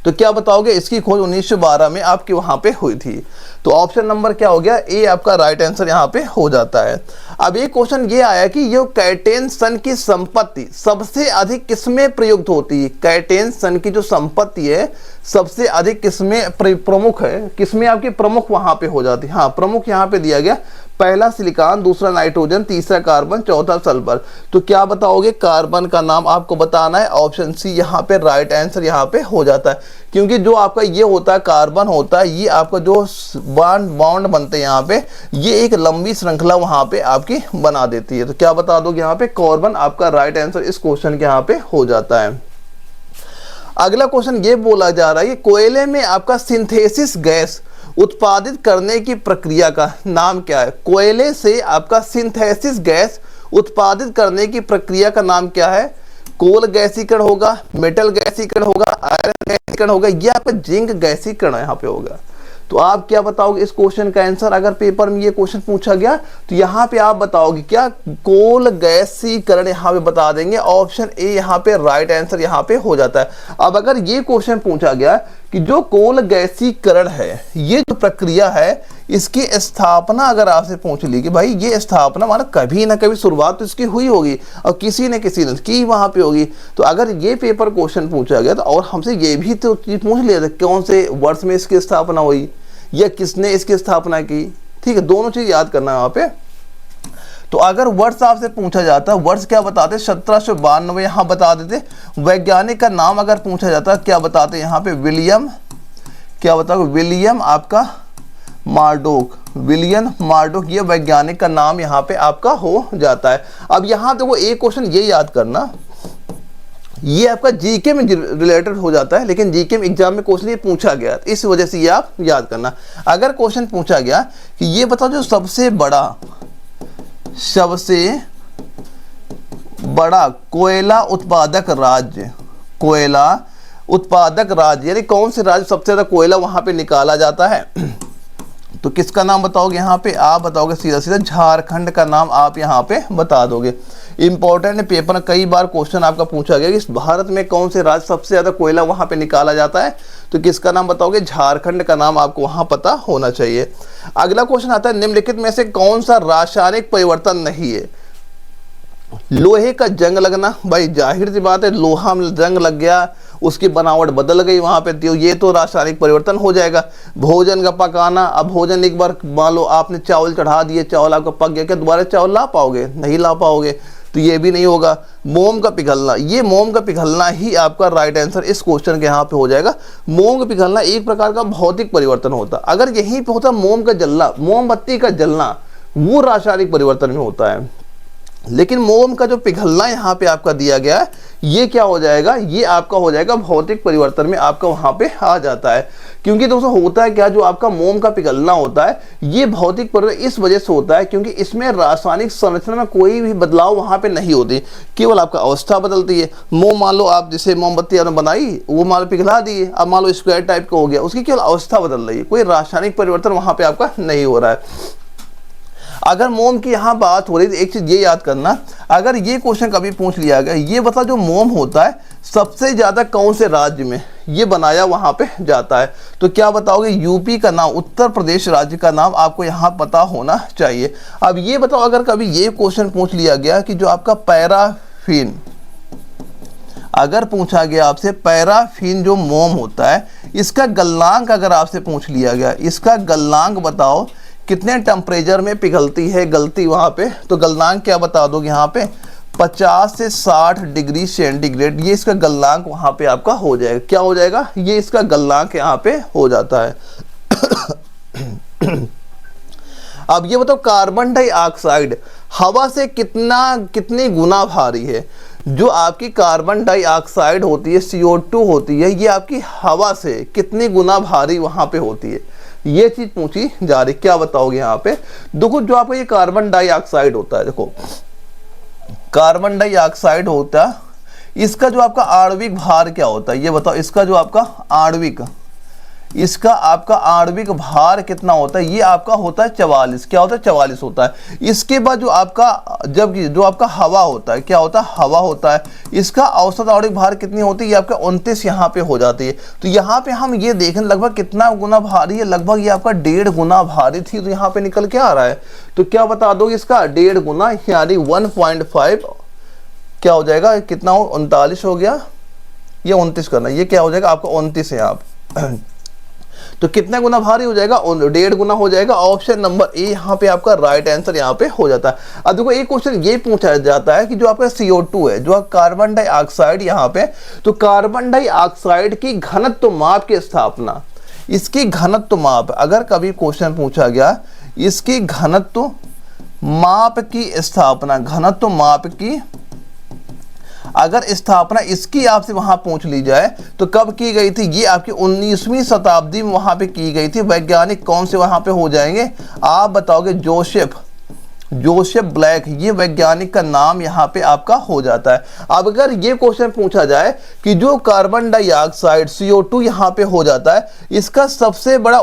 तो क्या बताओगे? इसकी खोज 1912 में आपके वहां पे हुई थी। तो ऑप्शन नंबर क्या हो गया? ए आपका राइट आंसर यहाँ पे हो जाता है। अब एक क्वेश्चन ये आया कि ये कैटेन सन की संपत्ति सबसे अधिक किसमें प्रयुक्त होती है? कैटेन सन की जो संपत्ति है सबसे अधिक किसमें प्रमुख है, किसमें आपकी प्रमुख वहां पे हो जाती है? हाँ, प्रमुख यहाँ पे दिया गया पहला सिलिकॉन, दूसरा नाइट्रोजन, तीसरा कार्बन, चौथा सल्फर। तो क्या बताओगे? कार्बन का नाम आपको बताना है। ऑप्शन सी यहाँ पे राइट आंसर यहाँ पे हो जाता है, क्योंकि जो आपका ये होता है कार्बन होता है, ये आपका जो बॉन्ड बनते हैं यहाँ पे, ये एक लंबी श्रृंखला वहां पे आपकी बना देती है। तो क्या बता दोगे यहाँ पे? कार्बन आपका राइट आंसर इस क्वेश्चन के यहाँ पे हो जाता है। अगला क्वेश्चन ये बोला जा रहा है कि कोयले में आपका सिंथेसिस गैस उत्पादित करने की प्रक्रिया का नाम क्या है? कोयले से आपका सिंथेसिस गैस उत्पादित करने की प्रक्रिया का नाम क्या है? कोल गैसीकरण होगा, मेटल गैसीकरण होगा, आयरन गैसीकरण होगा, या आपका जिंक गैसीकरण यहाँ पे होगा। तो आप क्या बताओगे इस क्वेश्चन का आंसर? अगर पेपर में ये क्वेश्चन पूछा गया तो यहाँ पे आप बताओगे क्या? कोल गैसीकरण यहाँ पे बता देंगे। ऑप्शन ए यहाँ पे राइट आंसर यहाँ पे हो जाता है। अब अगर ये क्वेश्चन पूछा गया कि जो कोल गैसीकरण है, ये जो प्रक्रिया है, इसकी स्थापना अगर आपसे पूछ ली कि भाई ये स्थापना मतलब कभी ना कभी शुरुआत तो इसकी हुई होगी और किसी ने की वहां पे होगी। तो अगर ये पेपर क्वेश्चन पूछा गया तो और हमसे ये भी तो चीज पूछ लिया था कौन से वर्ष में इसकी स्थापना हुई या किसने इसकी स्थापना की। ठीक है, दोनों चीज याद करना है वहां पे। तो अगर वर्ष आपसे पूछा जाता, वर्ष क्या बताते? 1792 यहाँ बता देते। वैज्ञानिक का नाम अगर पूछा जाता क्या बताते यहाँ पे? विलियम, क्या बताओगे? विलियम आपका मार्डोक, विलियम मार्डोक, ये वैज्ञानिक का नाम यहाँ पे आपका हो जाता है। अब यहाँ देखो एक क्वेश्चन ये याद करना, ये आपका जीके में रिलेटेड हो जाता है, लेकिन जीके में एग्जाम में क्वेश्चन ये पूछा गया, इस वजह से ये आप याद करना। अगर क्वेश्चन पूछा गया कि ये बताओ जो सबसे बड़ा कोयला उत्पादक राज्य, कोयला उत्पादक राज्य यानी कौन से राज्य सबसे ज्यादा कोयला वहां पे निकाला जाता है? तो किसका नाम बताओगे यहाँ पे? आप बताओगे सीधा सीधा झारखंड का नाम आप यहाँ पे बता दोगे। इंपॉर्टेंट पेपर में कई बार क्वेश्चन आपका पूछा गया कि भारत में कौन से राज्य सबसे ज्यादा कोयला वहां पे निकाला जाता है? तो किसका नाम बताओगे? झारखंड का नाम आपको वहां पता होना चाहिए। अगला क्वेश्चन आता है, निम्नलिखित में से कौन सा रासायनिक परिवर्तन नहीं है? लोहे का जंग लगना, भाई जाहिर सी बात है, लोहा में जंग लग गया, उसकी बनावट बदल गई वहां पे, तो ये तो रासायनिक परिवर्तन हो जाएगा। भोजन का पकाना, अब भोजन एक बार मान लो आपने चावल चढ़ा दिए, चावल आपका पक गया, क्या दोबारा चावल ला पाओगे? नहीं ला पाओगे, तो ये भी नहीं होगा। मोम का पिघलना, ये मोम का पिघलना ही आपका राइट आंसर इस क्वेश्चन के यहाँ पे हो जाएगा। मोम का पिघलना एक प्रकार का भौतिक परिवर्तन होता, अगर यहीं पे होता मोम का जलना, मोमबत्ती का जलना, वो रासायनिक परिवर्तन में होता है। लेकिन मोम का जो पिघलना यहाँ पे आपका दिया गया है, ये क्या हो जाएगा? ये आपका हो जाएगा भौतिक परिवर्तन में आपका वहां पे आ जाता है। क्योंकि दोस्तों होता है क्या, जो आपका मोम का पिघलना होता है, ये भौतिक परिवर्तन इस वजह से होता है क्योंकि इसमें रासायनिक संरचना में कोई भी बदलाव वहां पे नहीं होती, केवल आपका अवस्था बदलती है। मोम मान लो आप जैसे मोमबत्ती आपने बनाई, वो मान लो पिघला दिए, अब मान लो स्क्वायर टाइप का हो गया, उसकी केवल अवस्था बदल रही है, कोई रासायनिक परिवर्तन वहां पे आपका नहीं हो रहा है। अगर मोम की यहाँ बात हो रही है तो एक चीज ये याद करना, अगर ये क्वेश्चन कभी पूछ लिया गया, ये बता जो मोम होता है सबसे ज्यादा कौन से राज्य में ये बनाया वहां पे जाता है? तो क्या बताओगे? यूपी का नाम, उत्तर प्रदेश राज्य का नाम आपको यहाँ पता होना चाहिए। अब ये बताओ अगर कभी ये क्वेश्चन पूछ लिया गया कि जो आपका पैराफिन, अगर पूछा गया आपसे पैराफिन जो मोम होता है, इसका गलनांक अगर आपसे पूछ लिया गया, इसका गलनांक बताओ कितने टेम्परेचर में पिघलती है गलती वहां पे? तो गलनांक क्या बता दोगे यहाँ पे? 50 से 60 डिग्री सेंटीग्रेड, ये इसका गलनांक वहां पे आपका हो जाएगा। क्या हो जाएगा? ये इसका गलनांक यहाँ पे हो जाता है। अब ये बताओ कार्बन डाइऑक्साइड हवा से कितनी गुना भारी है? जो आपकी कार्बन डाइऑक्साइड होती है, CO2 होती है, ये आपकी हवा से कितनी गुना भारी वहां पे होती है? ये चीज पूछी जा रही। क्या बताओगे यहाँ पे? देखो जो आपका ये कार्बन डाइऑक्साइड होता है, देखो कार्बन डाइऑक्साइड होता है, इसका जो आपका आणविक भार क्या होता है ये बताओ? इसका जो आपका आणविक भार कितना होता है? ये आपका होता है 44। क्या होता है? 44 होता है। इसके बाद जो आपका जो आपका हवा होता है, क्या होता है? हवा होता है, इसका औसत आणविक भार कितनी होती है? ये आपका 29 यहाँ पे हो जाती है। तो यहाँ पे हम ये देखें लगभग कितना गुना भारी है, लगभग ये आपका 1.5 गुना भारी थी, तो यहाँ पे निकल के आ रहा है। तो क्या बता दो इसका? 1.5 गुना यानी 1.5 क्या हो जाएगा? कितना हो? 39 हो गया, ये 29 करना, ये क्या हो जाएगा आपका? 29 है आप। तो कितना गुना भारी हो जाएगा, 1.5 गुना हो जाएगा। ऑप्शन नंबर ए यहाँ पे आपका राइट आंसर यहाँ पे हो जाता है। अब देखो एक क्वेश्चन ये पूछा जाता है कि जो आपका CO2 है, जो कार्बन डाइऑक्साइड यहाँ पे, तो कार्बन डाइऑक्साइड की घनत्व माप की स्थापना, इसकी घनत्व माप, अगर कभी क्वेश्चन पूछा गया इसकी घनत्व माप की स्थापना, घनत्व माप की अगर स्थापना इसकी आपसे वहां पूछ ली जाए तो कब की गई थी, ये आपकी 19वीं शताब्दी में वहां पे की गई थी। वैज्ञानिक कौन से वहां पे हो जाएंगे, आप बताओगे, जोसेफ ब्लैक, ये वैज्ञानिक का नाम यहाँ पे आपका हो जाता है। अब अगर ये क्वेश्चन पूछा जाए कि जो कार्बन डाइऑक्साइड CO2 यहाँ पे हो जाता है, इसका सबसे बड़ा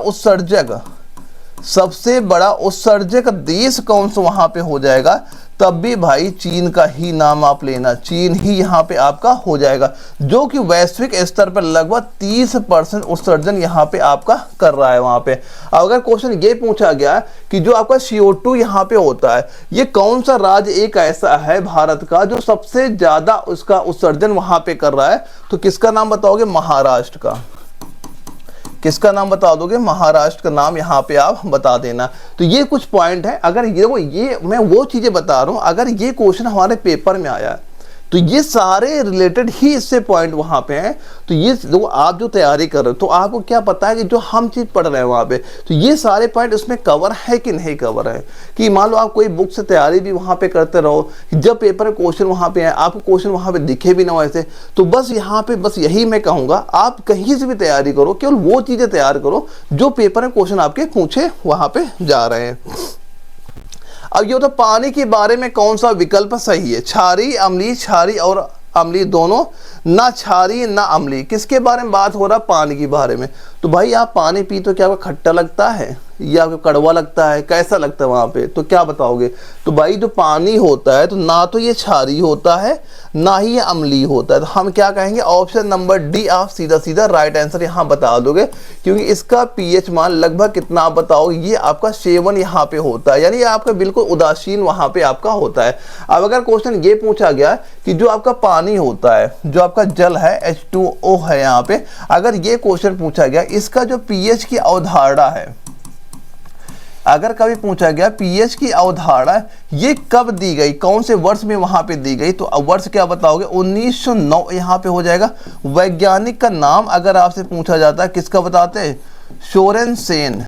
उत्सर्जक देश कौन सा वहां पे हो जाएगा, तब भी भाई चीन का ही नाम आप लेना, चीन ही यहाँ पे आपका हो जाएगा, जो कि वैश्विक स्तर पर लगभग 30% उत्सर्जन यहाँ पे आपका कर रहा है वहां पे। अगर क्वेश्चन ये पूछा गया कि जो आपका CO2 यहाँ पे होता है, ये कौन सा राज्य एक ऐसा है भारत का जो सबसे ज्यादा उसका उत्सर्जन वहां पे कर रहा है, तो किसका नाम बताओगे, महाराष्ट्र का। किसका नाम बता दोगे, महाराष्ट्र का नाम यहाँ पे आप बता देना। तो ये कुछ पॉइंट है। अगर ये मैं वो चीजें बता रहा हूँ, अगर ये क्वेश्चन हमारे पेपर में आया तो ये सारे रिलेटेड ही इससे पॉइंट वहां पे हैं। तो ये आप जो तैयारी कर रहे हो तो आपको क्या पता है कि जो हम चीज पढ़ रहे हैं वहां पे, तो ये सारे पॉइंट उसमें कवर है कि नहीं कवर है। कि मान लो आप कोई बुक से तैयारी भी वहां पे करते रहो, जब पेपर में क्वेश्चन वहां पे है, आपको क्वेश्चन वहां पे दिखे भी ना वैसे, तो बस यहाँ पे बस यही मैं कहूंगा, आप कहीं से भी तैयारी करो, केवल वो चीजें तैयार करो जो पेपर में क्वेश्चन आपके पूछे वहां पे जा रहे हैं। अब ये तो पानी के बारे में कौन सा विकल्प सही है, क्षारीय, अम्लीय, क्षारीय और अम्लीय दोनों, ना क्षारीय ना अम्लीय। किसके बारे में बात हो रहा है, पानी के बारे में। तो भाई आप पानी पी तो क्या आपको खट्टा लगता है या आपको कड़वा लगता है, कैसा लगता है वहां पे, तो क्या बताओगे। तो भाई जो पानी होता है तो ना तो ये क्षारीय होता है ना ही ये अम्लीय होता है, तो हम क्या कहेंगे, ऑप्शन नंबर डी आप सीधा सीधा राइट आंसर यहाँ बता दोगे, क्योंकि इसका pH मान लगभग कितना आप बताओगे, ये आपका 7 यहाँ पे होता है, यानी ये आपका बिल्कुल उदासीन वहां पे आपका होता है। अब अगर क्वेश्चन ये पूछा गया कि जो आपका पानी होता है, जो आपका जल है, H2O है यहाँ पे, अगर ये क्वेश्चन पूछा गया इसका जो pH की अवधारणा है, अगर कभी पूछा गया pH की अवधारणा ये कब दी गई, कौन से वर्ष में वहां पे दी गई, तो अब वर्ष क्या बताओगे, 1909 यहाँ पे हो जाएगा। वैज्ञानिक का नाम अगर आपसे पूछा जाता है किसका बताते हैं, सोरेनसेन,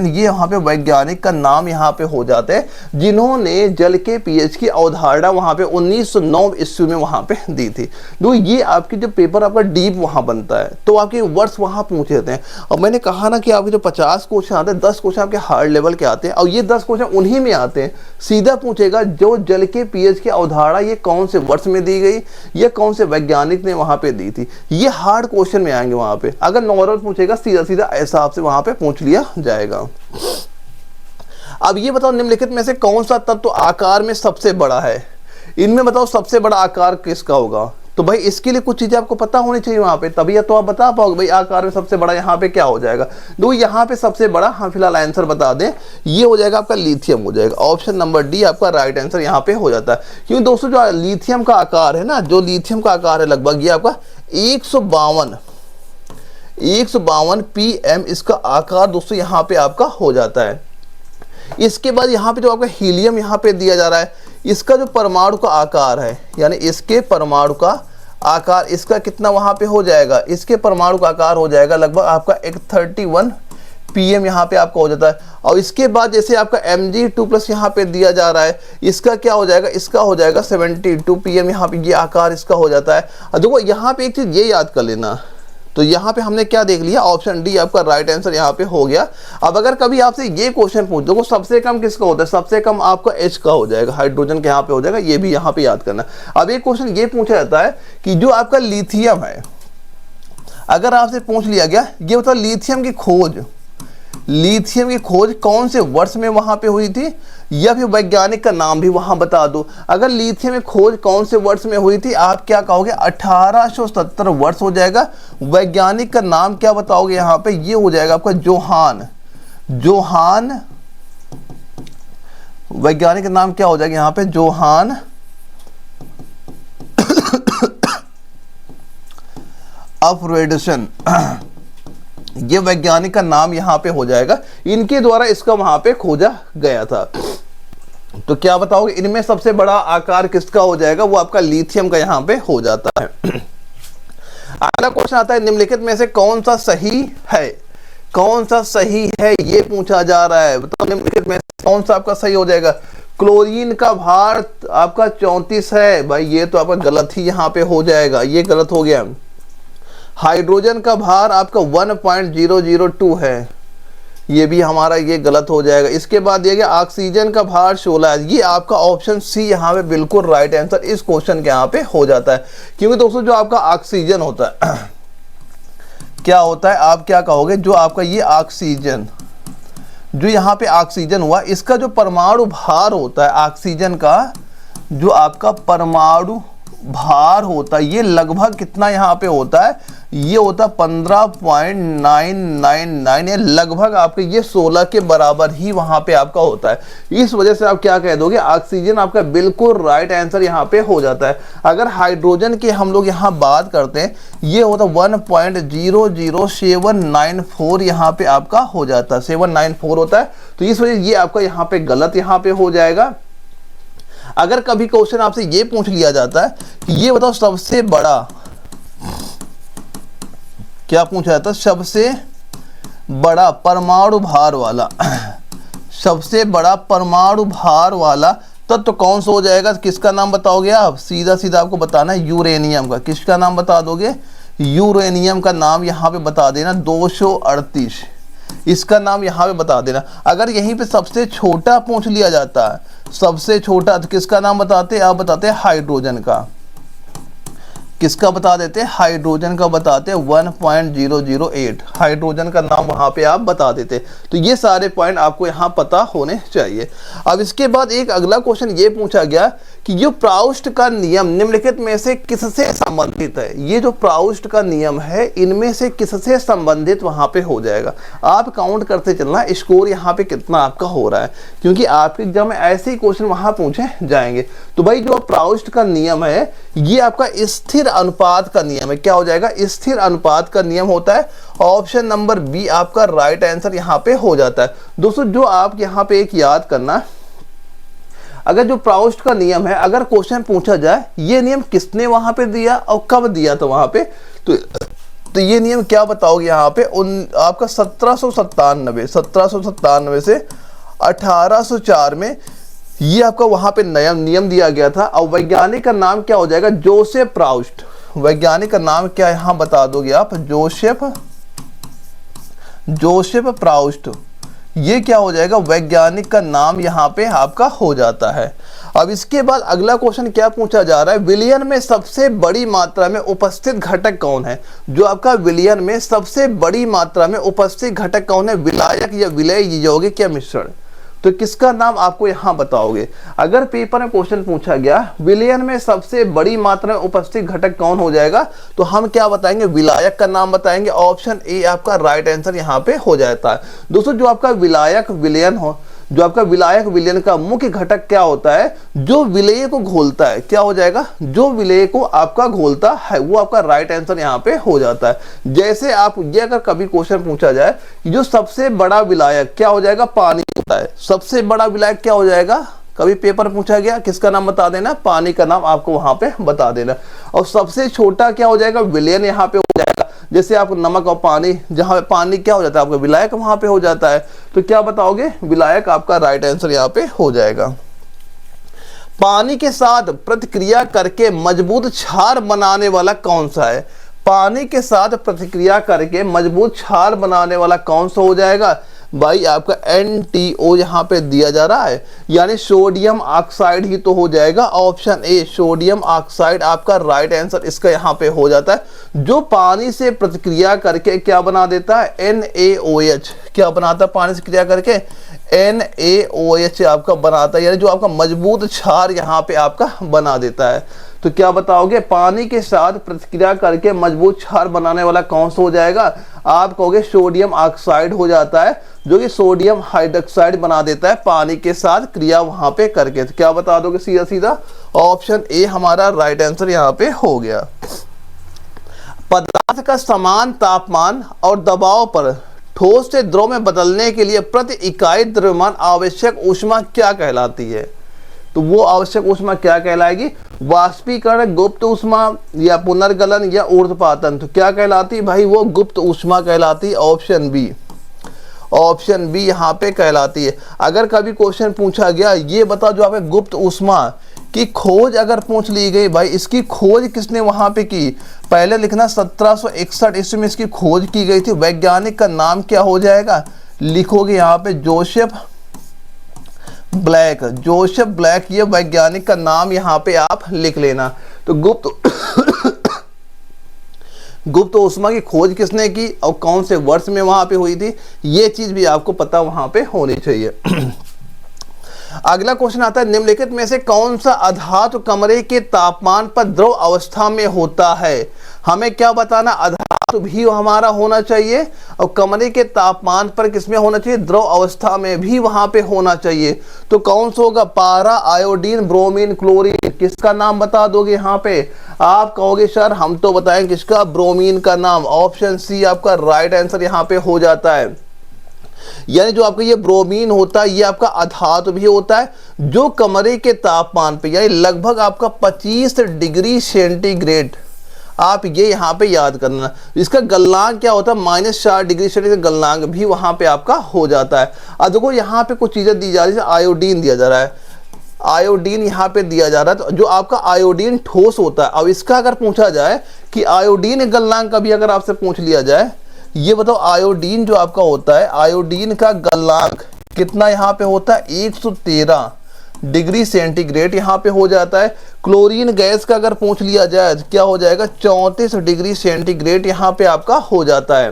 ये वहां पे वैज्ञानिक का नाम यहाँ पे हो जाते हैं, जिन्होंने जल के pH की अवधारणा वहां पे 1909 ईस्वी में वहां पे दी थी। तो ये आपकी जो पेपर आपका डीप वहां बनता है, तो आपके वर्ष वहां पूछे जाते हैं। और मैंने कहा ना कि आपके जो 50 क्वेश्चन आते हैं, 10 क्वेश्चन आपके हार्ड लेवल के आते हैं, और ये 10 क्वेश्चन उन्हीं में आते हैं। सीधा पूछेगा जो जल के pH की अवधारणा ये कौन से वर्ष में दी गई, ये कौन से वैज्ञानिक ने वहां पे दी थी, ये हार्ड क्वेश्चन में आएंगे वहां पे। अगर नॉर्मल पूछेगा सीधा सीधा ऐसा आपसे वहां पे पूछ लिया जाएगा। अब ये बताओ निम्नलिखित में से कौन सा तत्व आकार में सबसे बड़ा है, इनमें बताओ सबसे बड़ा आकार किसका होगा। तो भाई इसके लिए कुछ चीजें आपको पता होनी चाहिए वहां पे, तभी तो आप बता पाओगे भाई आकार में सबसे बड़ा यहाँ पे क्या हो जाएगा। तो यहाँ पे सबसे बड़ा, हम फिलहाल आंसर बता दें, ये हो जाएगा आपका लिथियम हो जाएगा। ऑप्शन नंबर डी आपका राइट आंसर यहाँ पे हो जाता है। क्योंकि दोस्तों जो लिथियम का आकार है ना, जो लिथियम का आकार है लगभग ये आपका 152 pm इसका आकार दोस्तों यहाँ पे आपका हो जाता है। इसके बाद यहाँ पे जो आपका हीलियम यहाँ पे दिया जा रहा है, इसका जो परमाणु का आकार है, यानी इसके परमाणु का आकार इसका कितना वहां पे हो जाएगा, इसके परमाणु का आकार हो जाएगा लगभग आपका 131 pm यहाँ पे आपका हो जाता है। और इसके बाद जैसे आपका Mg2+ यहाँ पे दिया जा रहा है, इसका क्या हो जाएगा, इसका हो जाएगा 72 pm यहाँ पे ये आकार इसका हो जाता है। और देखो यहाँ पे एक चीज ये याद कर लेना, तो यहाँ पे हमने क्या देख लिया, ऑप्शन डी आपका राइट आंसर यहाँ पे हो गया। अब अगर कभी आपसे ये क्वेश्चन पूछ दो सबसे कम किसका होता है, सबसे कम आपका H का हो जाएगा, हाइड्रोजन के यहाँ पे हो जाएगा, ये भी यहाँ पे याद करना। अब एक क्वेश्चन ये पूछा जाता है कि जो आपका लिथियम है, अगर आपसे पूछ लिया गया ये बताओ लिथियम की खोज कौन से वर्ष में वहां पे हुई थी, या फिर वैज्ञानिक का नाम भी वहां बता दो। अगर लिथियम की खोज कौन से वर्ष में हुई थी, आप क्या कहोगे, 1870 वर्ष हो जाएगा। वैज्ञानिक का नाम क्या बताओगे यहाँ पे, ये हो जाएगा आपका जोहान, वैज्ञानिक का नाम क्या हो जाएगा यहाँ पे, जोहान अफ्रेडसन। ये वैज्ञानिक का नाम यहाँ पे हो जाएगा, इनके द्वारा इसका वहां पे खोजा गया था। तो क्या बताओगे, इनमें सबसे बड़ा आकार किसका हो जाएगा, वो आपका लिथियम का यहाँ पे हो जाता है। अगला क्वेश्चन आता है, निम्नलिखित में से कौन सा सही है, कौन सा सही है ये पूछा जा रहा है। बताओ निम्नलिखित में से कौन सा आपका सही हो जाएगा। क्लोरीन का भार आपका 34 है, भाई ये तो आपका गलत ही यहाँ पे हो जाएगा, ये गलत हो गया। हाइड्रोजन का भार आपका 1.002 है, ये भी हमारा ये गलत हो जाएगा। इसके बाद दिया गया ऑक्सीजन का भार 16 है, ये आपका ऑप्शन सी यहाँ पे बिल्कुल राइट आंसर इस क्वेश्चन के यहाँ पे हो जाता है। क्योंकि दोस्तों जो आपका ऑक्सीजन होता है क्या होता है, आप क्या कहोगे, जो आपका ये ऑक्सीजन, जो यहाँ पे ऑक्सीजन हुआ, इसका जो परमाणु भार होता है, ऑक्सीजन का जो आपका परमाणु भार होता है, ये लगभग कितना यहाँ पे होता है, ये होता 15.999, ये लगभग आपके ये 16 के बराबर ही वहां पे आपका होता है। इस वजह से आप क्या कह दोगे, ऑक्सीजन आपका बिल्कुल राइट आंसर यहाँ पे हो जाता है। अगर हाइड्रोजन की हम लोग यहाँ बात करते हैं, ये होता 1.00794 यहाँ पे आपका हो जाता है, 794 होता है। तो इस वजह से ये आपका यहाँ पे गलत यहाँ पे हो जाएगा। अगर कभी क्वेश्चन आपसे ये पूछ लिया जाता है कि ये बताओ सबसे बड़ा, क्या पूछा जाता है, सबसे बड़ा परमाणु भार वाला सबसे बड़ा परमाणु भार वाला तत्व कौन सा हो जाएगा, किसका नाम बताओगे आप, सीधा सीधा आपको बताना है यूरेनियम का। किसका नाम बता दोगे, यूरेनियम का नाम यहाँ पे बता देना, 238 इसका नाम यहाँ पे बता देना। अगर यहीं पे सबसे छोटा पूछ लिया जाता है, सबसे छोटा, तो किसका नाम बताते, आप बताते हैं हाइड्रोजन का। किसका बता देते हैं, हाइड्रोजन का बताते हैं 1.008, हाइड्रोजन का नाम वहां पे आप बता देते। तो ये सारे पॉइंट आपको यहाँ पता होने चाहिए। अब इसके बाद एक अगला क्वेश्चन ये पूछा गया कि जो प्राउस्ट का नियम निम्नलिखित में से किससे संबंधित है। ये जो प्राउस्ट का नियम है, इनमें से किससे संबंधित वहां पे हो जाएगा। आप काउंट करते चलना स्कोर यहाँ पे कितना आपका हो रहा है, क्योंकि आपके एग्जाम में ऐसे ही क्वेश्चन वहां पूछे जाएंगे। तो भाई जो प्राउस्ट का नियम है, ये आपका स्थिर अनुपात का नियम है। क्या हो जाएगा, स्थिर अनुपात का नियम होता है। ऑप्शन नंबर बी आपका राइट आंसर यहाँ पे हो जाता है। दोस्तों जो आप यहाँ पे एक याद करना, अगर जो प्राउस्ट का नियम है, अगर क्वेश्चन पूछा जाए ये नियम किसने वहां पे दिया और कब दिया था वहां पे, तो ये नियम क्या बताओगे यहाँ पे, आपका 1797 से 1804 में ये आपका वहां पे नियम दिया गया था। और वैज्ञानिक का नाम क्या हो जाएगा, जोसेफ प्राउस्ट। वैज्ञानिक का नाम क्या यहां बता दोगे आप, जोसेफ प्राउस्ट। ये क्या हो जाएगा, वैज्ञानिक का नाम यहाँ पे आपका हो जाता है। अब इसके बाद अगला क्वेश्चन क्या पूछा जा रहा है, विलयन में सबसे बड़ी मात्रा में उपस्थित घटक कौन है। जो आपका विलयन में सबसे बड़ी मात्रा में उपस्थित घटक कौन है, विलायक या विलय यौगिक या मिश्रण। तो किसका नाम आपको यहां बताओगे। अगर पेपर में क्वेश्चन पूछा गया विलयन में सबसे बड़ी मात्रा में उपस्थित घटक कौन हो जाएगा, तो हम क्या बताएंगे, विलायक का नाम बताएंगे। ऑप्शन ए आपका राइट आंसर यहां पे हो जाता है। दोस्तों जो आपका विलायक विलयन हो, जो आपका विलायक विलयन का मुख्य घटक क्या होता है, जो विलय को घोलता है। क्या हो जाएगा, जो विलय को आपका घोलता है, वो आपका राइट आंसर यहाँ पे हो जाता है। जैसे आप ये अगर कभी क्वेश्चन पूछा जाए कि जो सबसे बड़ा विलायक क्या हो जाएगा, पानी होता है। सबसे बड़ा विलायक क्या हो जाएगा, कभी पेपर पूछा गया किसका नाम बता देना, पानी का नाम आपको वहां पे बता देना। और सबसे छोटा क्या हो जाएगा, विलयन यहाँ पे हो जाएगा। जैसे आप नमक और पानी, जहां पानी क्या हो जाता है आपका विलायक वहां पे हो जाता है। तो क्या बताओगे, विलायक आपका राइट आंसर यहाँ पे हो जाएगा। पानी के साथ प्रतिक्रिया करके मजबूत क्षार बनाने वाला कौन सा है। पानी के साथ प्रतिक्रिया करके मजबूत क्षार बनाने वाला कौन सा हो जाएगा, भाई आपका NTO यहाँ पे दिया जा रहा है, यानी सोडियम ऑक्साइड ही तो हो जाएगा। ऑप्शन ए सोडियम ऑक्साइड आपका राइट आंसर इसका यहाँ पे हो जाता है। जो पानी से प्रतिक्रिया करके क्या बना देता है, NaOH। क्या बनाता है पानी से क्रिया करके, NaOH आपका बनाता है, यानी जो आपका मजबूत क्षार यहाँ पे आपका बना देता है। तो क्या बताओगे, पानी के साथ प्रतिक्रिया करके मजबूत क्षार बनाने वाला कौन सा हो जाएगा, आप कहोगे सोडियम ऑक्साइड हो जाता है, जो कि सोडियम हाइड्रोक्साइड बना देता है पानी के साथ क्रिया वहां पे करके। तो क्या बता दोगे, सीधा सीधा ऑप्शन ए हमारा राइट आंसर यहाँ पे हो गया। पदार्थ का समान तापमान और दबाव पर ठोस से द्रव में बदलने के लिए प्रति इकाई द्रव्यमान आवश्यक ऊष्मा क्या कहलाती है? तो वो आवश्यक ऊष्मा क्या कहलाएगी? वाष्पीकरण, गुप्त ऊष्मा या पुनर्गलन या ऊर्ध्वपातन। तो क्या कहलाती है भाई? वो गुप्त ऊष्मा कहलाती है। ऑप्शन बी, ऑप्शन बी यहाँ पे कहलाती है। अगर कभी क्वेश्चन पूछा गया ये बताओ जो आपके गुप्त ऊष्मा की खोज अगर पूछ ली गई, भाई इसकी खोज किसने वहां पे की? पहले लिखना 1761 ईस्वी में इसकी खोज की गई थी। वैज्ञानिक का नाम क्या हो जाएगा? लिखोगे यहाँ पे जोसेफ ब्लैक, जोसेफ ब्लैक, ये वैज्ञानिक का नाम यहाँ पे आप लिख लेना। तो गुप्त ऊष्मा की खोज किसने की और कौन से वर्ष में वहां पे हुई थी, ये चीज भी आपको पता वहां पे होनी चाहिए। अगला क्वेश्चन आता है, निम्नलिखित में से कौन सा अधातु कमरे के तापमान पर द्रव अवस्था में होता है? हमें क्या बताना? अधातु भी हमारा होना चाहिए और कमरे के तापमान पर किसमें होना चाहिए? द्रव अवस्था में भी वहां पे होना चाहिए। तो कौन सा होगा? पारा, आयोडीन, ब्रोमीन, क्लोरीन। किसका नाम बता दोगे यहाँ पे? आप कहोगे सर हम तो बताएं किसका? ब्रोमीन का नाम। ऑप्शन सी आपका राइट आंसर यहाँ पे हो जाता है। यानी जो आपका ये ब्रोमीन होता है ये आपका अधातु भी होता है जो कमरे के तापमान पे यानी लगभग आपका 25 डिग्री सेंटीग्रेड, आप ये यहाँ पे याद करना। इसका गलनांक क्या होता है? -4 डिग्री सेंटीग्रेड गलनांक भी वहां पे आपका हो जाता है। अब देखो यहाँ पे कुछ चीजें दी जा रही है, आयोडीन दिया जा रहा है, आयोडीन यहाँ पे दिया जा रहा है। तो जो आपका आयोडीन ठोस होता है, अब इसका अगर पूछा जाए कि आयोडीन गलनांक का भी अगर आपसे पूछ लिया जाए, ये बताओ आयोडीन जो आपका होता है, आयोडीन का गलनांक कितना यहाँ पे होता है? 113 डिग्री सेंटीग्रेड यहाँ पे हो जाता है। क्लोरीन गैस का अगर पूछ लिया जाए तो क्या हो जाएगा? 34 डिग्री सेंटीग्रेड यहाँ पे आपका हो जाता है।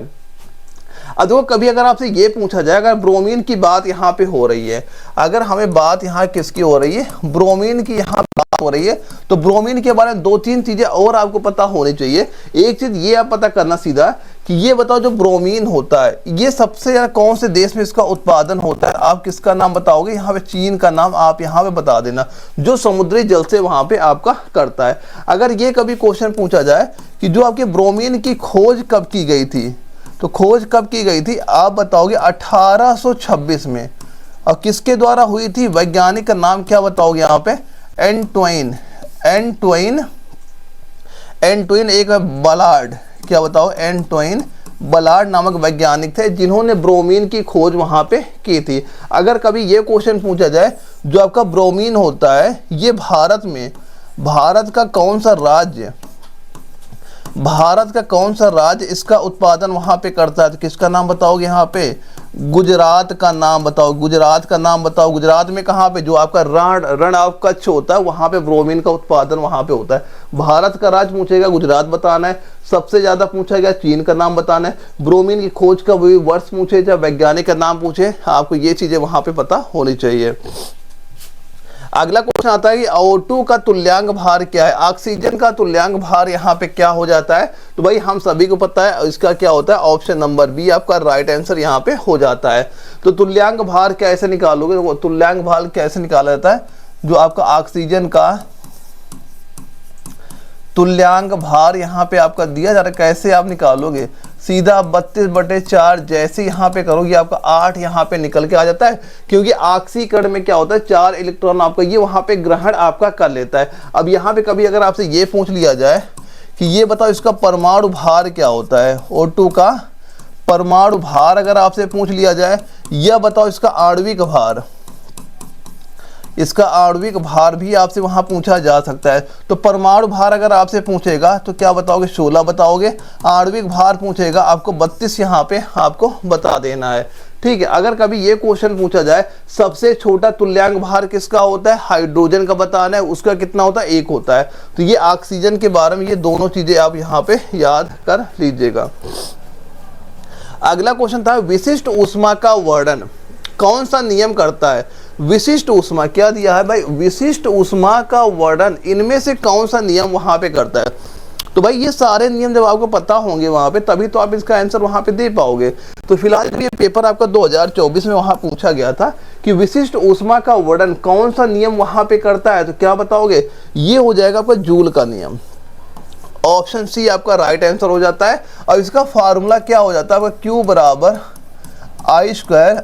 अब देखो कभी अगर आपसे ये पूछा जाए, अगर ब्रोमीन की बात यहाँ पे हो रही है, अगर हमें बात यहाँ किसकी हो रही है? ब्रोमीन की यहाँ बात हो रही है, तो ब्रोमीन के बारे में 2-3 चीजें और आपको पता होनी चाहिए। एक चीज ये आप पता करना सीधा कि ये बताओ जो ब्रोमीन होता है ये सबसे ज्यादा कौन से देश में इसका उत्पादन होता है? आप किसका नाम बताओगे? यहाँ पे चीन का नाम आप यहाँ पे बता देना, जो समुद्री जल से वहां पे आपका करता है। अगर ये कभी क्वेश्चन पूछा जाए कि जो आपके ब्रोमीन की खोज कब की गई थी, तो खोज कब की गई थी? आप बताओगे 1826 में। और किसके द्वारा हुई थी? वैज्ञानिक का नाम क्या बताओगे यहाँ पे? एंटोइन एक बलार्ड, क्या बताओ? एंटोइन बलार्ड नामक वैज्ञानिक थे जिन्होंने ब्रोमीन की खोज वहां पे की थी। अगर कभी ये क्वेश्चन पूछा जाए जो आपका ब्रोमीन होता है ये भारत में, भारत का कौन सा राज्य, भारत का कौन सा राज्य इसका उत्पादन वहां पे करता है? तो किसका नाम बताओगे यहाँ पे? गुजरात का नाम बताओ, गुजरात का नाम बताओ। गुजरात में कहाँ पे? जो आपका रण ऑफ कच्छ होता है वहां पे ब्रोमीन का उत्पादन वहां पे होता है। भारत का राज्य पूछेगा, गुजरात बताना है। सबसे ज्यादा पूछा गया चीन का नाम बताना है। ब्रोमीन की खोज का वर्ष पूछे या वैज्ञानिक का नाम पूछे, आपको ये चीजें वहां पे पता होनी चाहिए। अगला क्वेश्चन आता है कि O2 का तुल्यांक भार क्या है? ऑक्सीजन का तुल्यांक भार यहाँ पे क्या हो जाता है? तो भाई हम सभी को पता है इसका क्या होता है? ऑप्शन नंबर बी आपका राइट आंसर यहाँ पे हो जाता है। तो तुल्यांक भार कैसे निकालोगे? वो तुल्यांक भार कैसे निकाला जाता है? जो आपका ऑक्सीजन का तुल्यांक भार यहाँ पे आपका दिया जा रहा है, कैसे आप निकालोगे? सीधा 32/4 जैसे यहाँ पे करोगे आपका 8 यहाँ पे निकल के आ जाता है, क्योंकि ऑक्सीकरण में क्या होता है 4 इलेक्ट्रॉन आपका ये वहां पे ग्रहण आपका कर लेता है। अब यहाँ पे कभी अगर आपसे ये पूछ लिया जाए कि ये बताओ इसका परमाणु भार क्या होता है, O2 का परमाणु भार अगर आपसे पूछ लिया जाए, यह बताओ इसका आणविक भार, इसका आणविक भार भी आपसे वहां पूछा जा सकता है। तो परमाणु भार अगर आपसे पूछेगा तो क्या बताओगे? 16 बताओगे। आणविक भार पूछेगा आपको 32 यहाँ पे आपको बता देना है। ठीक है। अगर कभी ये क्वेश्चन पूछा जाए सबसे छोटा तुल्यांक भार किसका होता है? हाइड्रोजन का बताना है, उसका कितना होता है? 1 होता है। तो ये ऑक्सीजन के बारे में ये दोनों चीजें आप यहाँ पे याद कर लीजिएगा। अगला क्वेश्चन था विशिष्ट ऊष्मा का वर्णन कौन सा नियम करता है? विशिष्ट ऊष्मा क्या दिया है भाई? विशिष्ट ऊष्मा का वर्णन इनमें से कौन सा नियम वहां पे करता है? तो भाई ये सारे नियम जब आपको पता होंगे वहां पे तभी तो आप इसका आंसर वहां पे दे पाओगे। तो फिलहाल ये पेपर आपका 2024 में वहां पूछा गया था कि विशिष्ट ऊष्मा का वर्णन कौन सा नियम वहां पे करता है, तो क्या बताओगे? ये हो जाएगा आपका जूल का नियम। ऑप्शन सी आपका राइट आंसर हो जाता है। और इसका फार्मूला क्या हो जाता है आपका, Q बराबर I स्क्वायर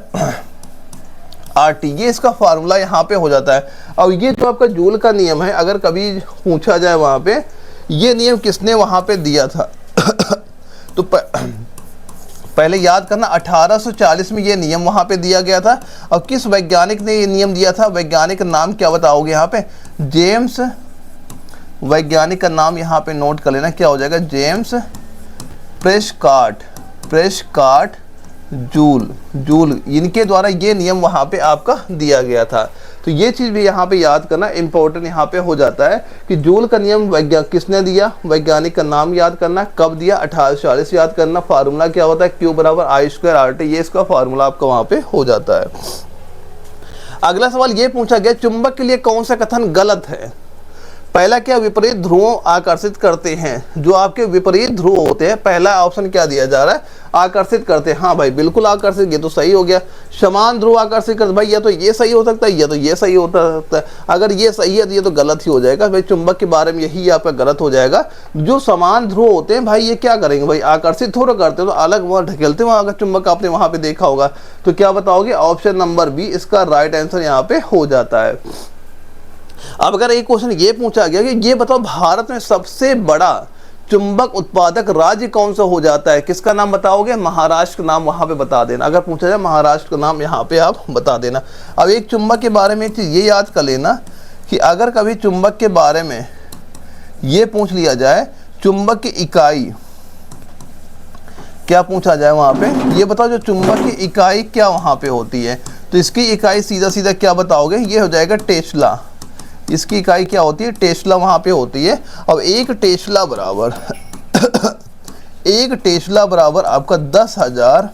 RT, ये इसका फार्मूला यहाँ पे हो जाता है। और ये जो आपका जूल का नियम है, अगर कभी पूछा जाए वहाँ पे ये नियम किसने वहाँ पे दिया था तो पहले याद करना 1840 में ये नियम वहाँ पे दिया गया था। और किस वैज्ञानिक ने ये नियम दिया था, वैज्ञानिक का नाम क्या बताओगे यहाँ पे, जेम्स, वैज्ञानिक का नाम यहाँ पे नोट कर लेना, क्या हो जाएगा, जेम्स प्रेस्कॉट जूल, इनके द्वारा ये नियम वहाँ पे आपका दिया गया था। तो ये चीज़ भी यहाँ पे याद करना इंपॉर्टेंट यहाँ पे हो जाता है कि जूल का नियम किसने दिया, वैज्ञानिक का नाम याद करना, कब दिया, 1840 याद करना, फार्मूला क्या होता है, Q बराबर I स्क्वायर RT, ये इसका फार्मूला आपका वहाँ पे हो जाता है। अगला सवाल ये पूछा गया, चुंबक के लिए कौन सा कथन गलत है। पहला क्या, विपरीत ध्रुवों आकर्षित करते हैं, जो आपके विपरीत ध्रुव होते हैं, पहला ऑप्शन क्या दिया जा रहा है, आकर्षित करते हैं। हाँ भाई बिल्कुल आकर्षित, ये तो सही हो गया। समान ध्रुव आकर्षित करते, भाई या तो ये सही हो सकता है या तो ये सही हो सकता है। अगर ये सही है तो ये तो गलत ही हो जाएगा भाई, चुंबक के बारे में यही आपका गलत हो जाएगा। जो समान ध्रुव होते हैं भाई ये क्या करेंगे भाई, आकर्षित थोड़ा करते हैं, तो अलग वहाँ ढकेलते हैं, अगर चुंबक आपने वहाँ पे देखा होगा। तो क्या बताओगे, ऑप्शन नंबर बी इसका राइट आंसर यहाँ पे हो जाता है। अब अगर एक क्वेश्चन ये पूछा गया कि ये बताओ भारत में सबसे बड़ा चुंबक उत्पादक राज्य कौन सा हो जाता है, किसका नाम बताओगे, महाराष्ट्र का नाम वहां पे बता देना। अगर पूछा जाए महाराष्ट्र का नाम यहाँ पे आप बता देना। अब एक चुंबक के बारे में एक चीज ये याद कर लेना कि अगर कभी चुंबक के बारे में ये पूछ लिया जाए, चुंबक की इकाई क्या पूछा जाए वहां पे, ये बताओ जो चुंबक की इकाई क्या वहां पे होती है, तो इसकी इकाई सीधा सीधा क्या बताओगे, ये हो जाएगा टेस्ला। इसकी इकाई क्या होती है, टेस्ला वहां पे होती है। अब एक टेस्ला बराबर एक टेस्ला बराबर आपका 10,000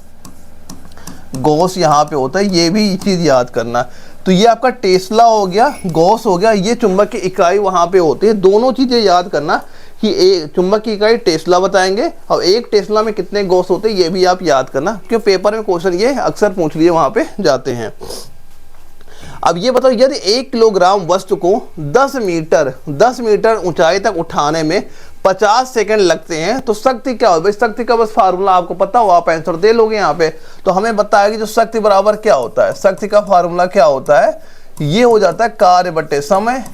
गॉस यहाँ पे होता है, ये भी चीज याद करना। तो ये आपका टेस्ला हो गया, गॉस हो गया, ये चुंबक की इकाई वहां पे होती है। दोनों चीजें याद करना कि एक चुंबक की इकाई टेस्ला बताएंगे और एक टेस्ला में कितने गॉस होते हैं ये भी आप याद करना, क्योंकि पेपर में क्वेश्चन ये अक्सर पूछ लिए वहां पे जाते हैं। अब ये बताओ, यदि 1 किलोग्राम वस्तु को 10 मीटर ऊंचाई तक उठाने में 50 सेकंड लगते हैं तो शक्ति क्या होगी। शक्ति का बस फार्मूला आपको पता हो, आप आंसर दे लोगे यहाँ पे। तो हमें बताया कि जो शक्ति बराबर क्या होता है, शक्ति का फार्मूला क्या होता है, ये हो जाता है कार्य बटे समय,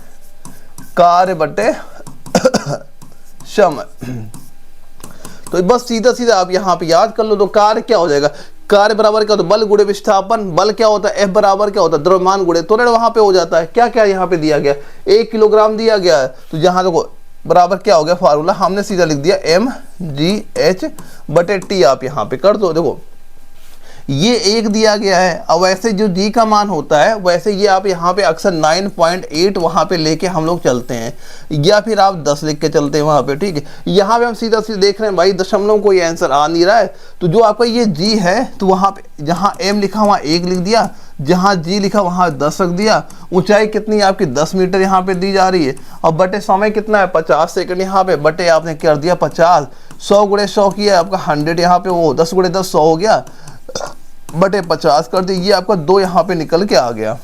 कार्य बटे समय। तो बस सीधा सीधा आप यहाँ पे याद कर लो। तो कार्य क्या हो जाएगा, कार्य बराबर क्या होता है, बल गुणे विस्थापन, बल क्या होता है, F बराबर क्या होता है, द्रव्यमान गुणे त्वरण वहां पे हो जाता है। क्या क्या यहाँ पे दिया गया, 1 किलोग्राम दिया गया है, तो यहाँ देखो बराबर क्या हो गया फार्मूला, हमने सीधा लिख दिया mgh बटे t, आप यहाँ पे कर दो। देखो ये 1 दिया गया है, अब वैसे जो g का मान होता है वैसे ये आप यहाँ पे अक्सर 9.8 वहाँ पे लेके हम लोग चलते हैं, या फिर आप 10 लिख के चलते हैं वहाँ पे, ठीक है। यहाँ पे हम सीधा सीधा देख रहे हैं भाई दशमलव कोई आंसर आ नहीं रहा है, तो जो आपका ये g है तो वहाँ पे जहाँ m लिखा वहाँ 1 लिख दिया, जहाँ g लिखा वहाँ 10 रख दिया। ऊंचाई कितनी आपकी 10 मीटर यहाँ पे दी जा रही है, और बटे समय कितना है 50 सेकंड, यहाँ पे बटे आपने कर दिया 50, 100 गुणे 100 किया आपका 100, यहाँ पे वो 10 गुणे 10 100 हो गया, बटे 50 कर दिए, ये आपका 2 यहाँ पे निकल के आ गया।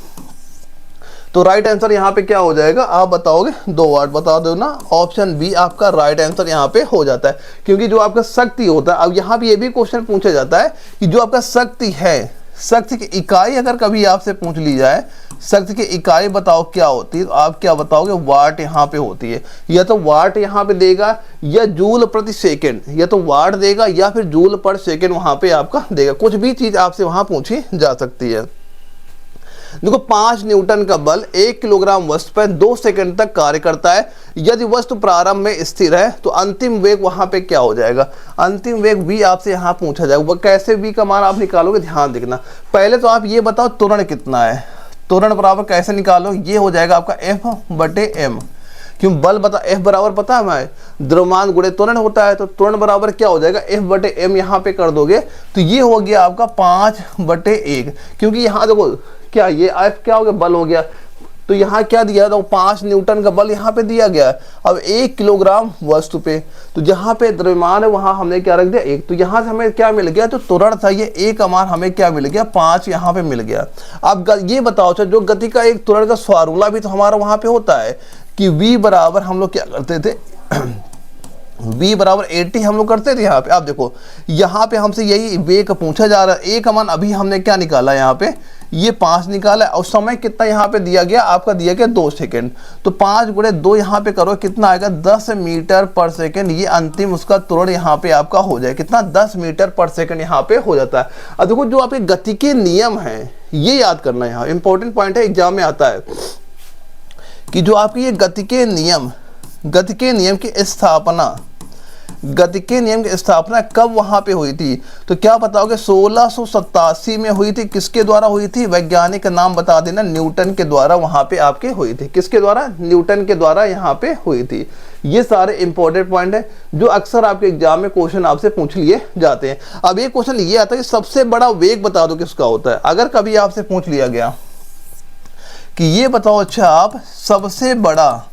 तो राइट आंसर यहाँ पे क्या हो जाएगा, आप बताओगे 2 वर्ड बता दो ना, ऑप्शन बी आपका राइट आंसर यहाँ पे हो जाता है। क्योंकि जो आपका शक्ति होता है, अब यहाँ पे ये भी क्वेश्चन पूछा जाता है कि जो आपका शक्ति है, शक्ति की इकाई अगर कभी आपसे पूछ ली जाए, शक्ति की इकाई बताओ क्या होती है, तो आप क्या बताओगे, वाट यहाँ पे होती है। या तो वाट यहाँ पे देगा या जूल प्रति सेकंड, या तो वाट देगा या फिर जूल पर सेकंड वहां पे आपका देगा, कुछ भी चीज आपसे वहां पूछी जा सकती है। देखो 5 न्यूटन का बल 1 किलोग्राम वस्तु पर 2 सेकंड तक कार्य करता है। यदि वस्तु प्रारंभ में स्थिर है तो अंतिम वेग वहां पे क्या हो जाएगा, अंतिम वेग v आपसे यहाँ पूछा जाएगा। वह कैसे v का मान आप निकालोगे, ध्यान देखना। पहले तो आप ये बताओ त्वरण कितना है, त्वरण बराबर कैसे निकालो, ये हो जाएगा आपका F बटे m। क्यों, बल बता F बराबर पता है हमें, द्रव्यमान गुणे त्वरण होता है, तो त्वरण बराबर क्या हो जाएगा F बटे m, यहाँ पे कर दोगे तो ये हो गया आपका 5 बटे 1। क्योंकि यहाँ देखो क्या ये F क्या हो गया, बल हो गया, तो यहाँ क्या दिया था, 5 न्यूटन का बल यहाँ पे दिया गया। अब 1 किलोग्राम वस्तु पे, तो जहाँ पे द्रव्यमान है वहां हमने क्या रख दिया 1, तो यहाँ से हमें क्या मिल गया, तो त्वरण था ये 1 का मान हमें क्या मिल गया 5 यहाँ पे मिल गया। अब ये बताओ अच्छा, जो गति का एक त्वरण का फार्मूला भी तो हमारा वहां पे होता है कि v बराबर हम लोग क्या करते थे v बराबर 80 हम लोग करते थे यहाँ पे। आप देखो यहाँ पे हमसे यही वेग पूछा जा रहा है। a का मान अभी हमने क्या निकाला यहाँ पे, ये 5 निकाला है, और समय कितना यहाँ पे दिया गया, आपका दिया गया 2 सेकेंड। तो 5 गुणे 2 यहाँ पे करो, कितना आएगा 10 मीटर पर सेकेंड। ये अंतिम उसका त्वरण यहाँ पे आपका हो जाए कितना, 10 मीटर पर सेकेंड यहाँ पे हो जाता है। अब देखो जो आपके गति के नियम है ये याद करना है, यहाँ इंपॉर्टेंट पॉइंट है, एग्जाम में आता है कि जो आपके ये गति के नियम की स्थापना, गति के नियम की स्थापना कब वहां पे हुई थी, तो क्या बताओगे 1687 में हुई थी। किसके द्वारा हुई थी, वैज्ञानिक का नाम बता देना, न्यूटन के द्वारा वहां पे आपके हुई थी। किसके द्वारा, न्यूटन के द्वारा यहाँ पे हुई थी। ये सारे इंपॉर्टेंट पॉइंट है जो अक्सर आपके एग्जाम में क्वेश्चन आपसे पूछ लिए जाते हैं। अब ये क्वेश्चन ये आता है कि सबसे बड़ा वेग बता दो किसका होता है। अगर कभी आपसे पूछ लिया गया कि ये बताओ अच्छा आप सबसे बड़ा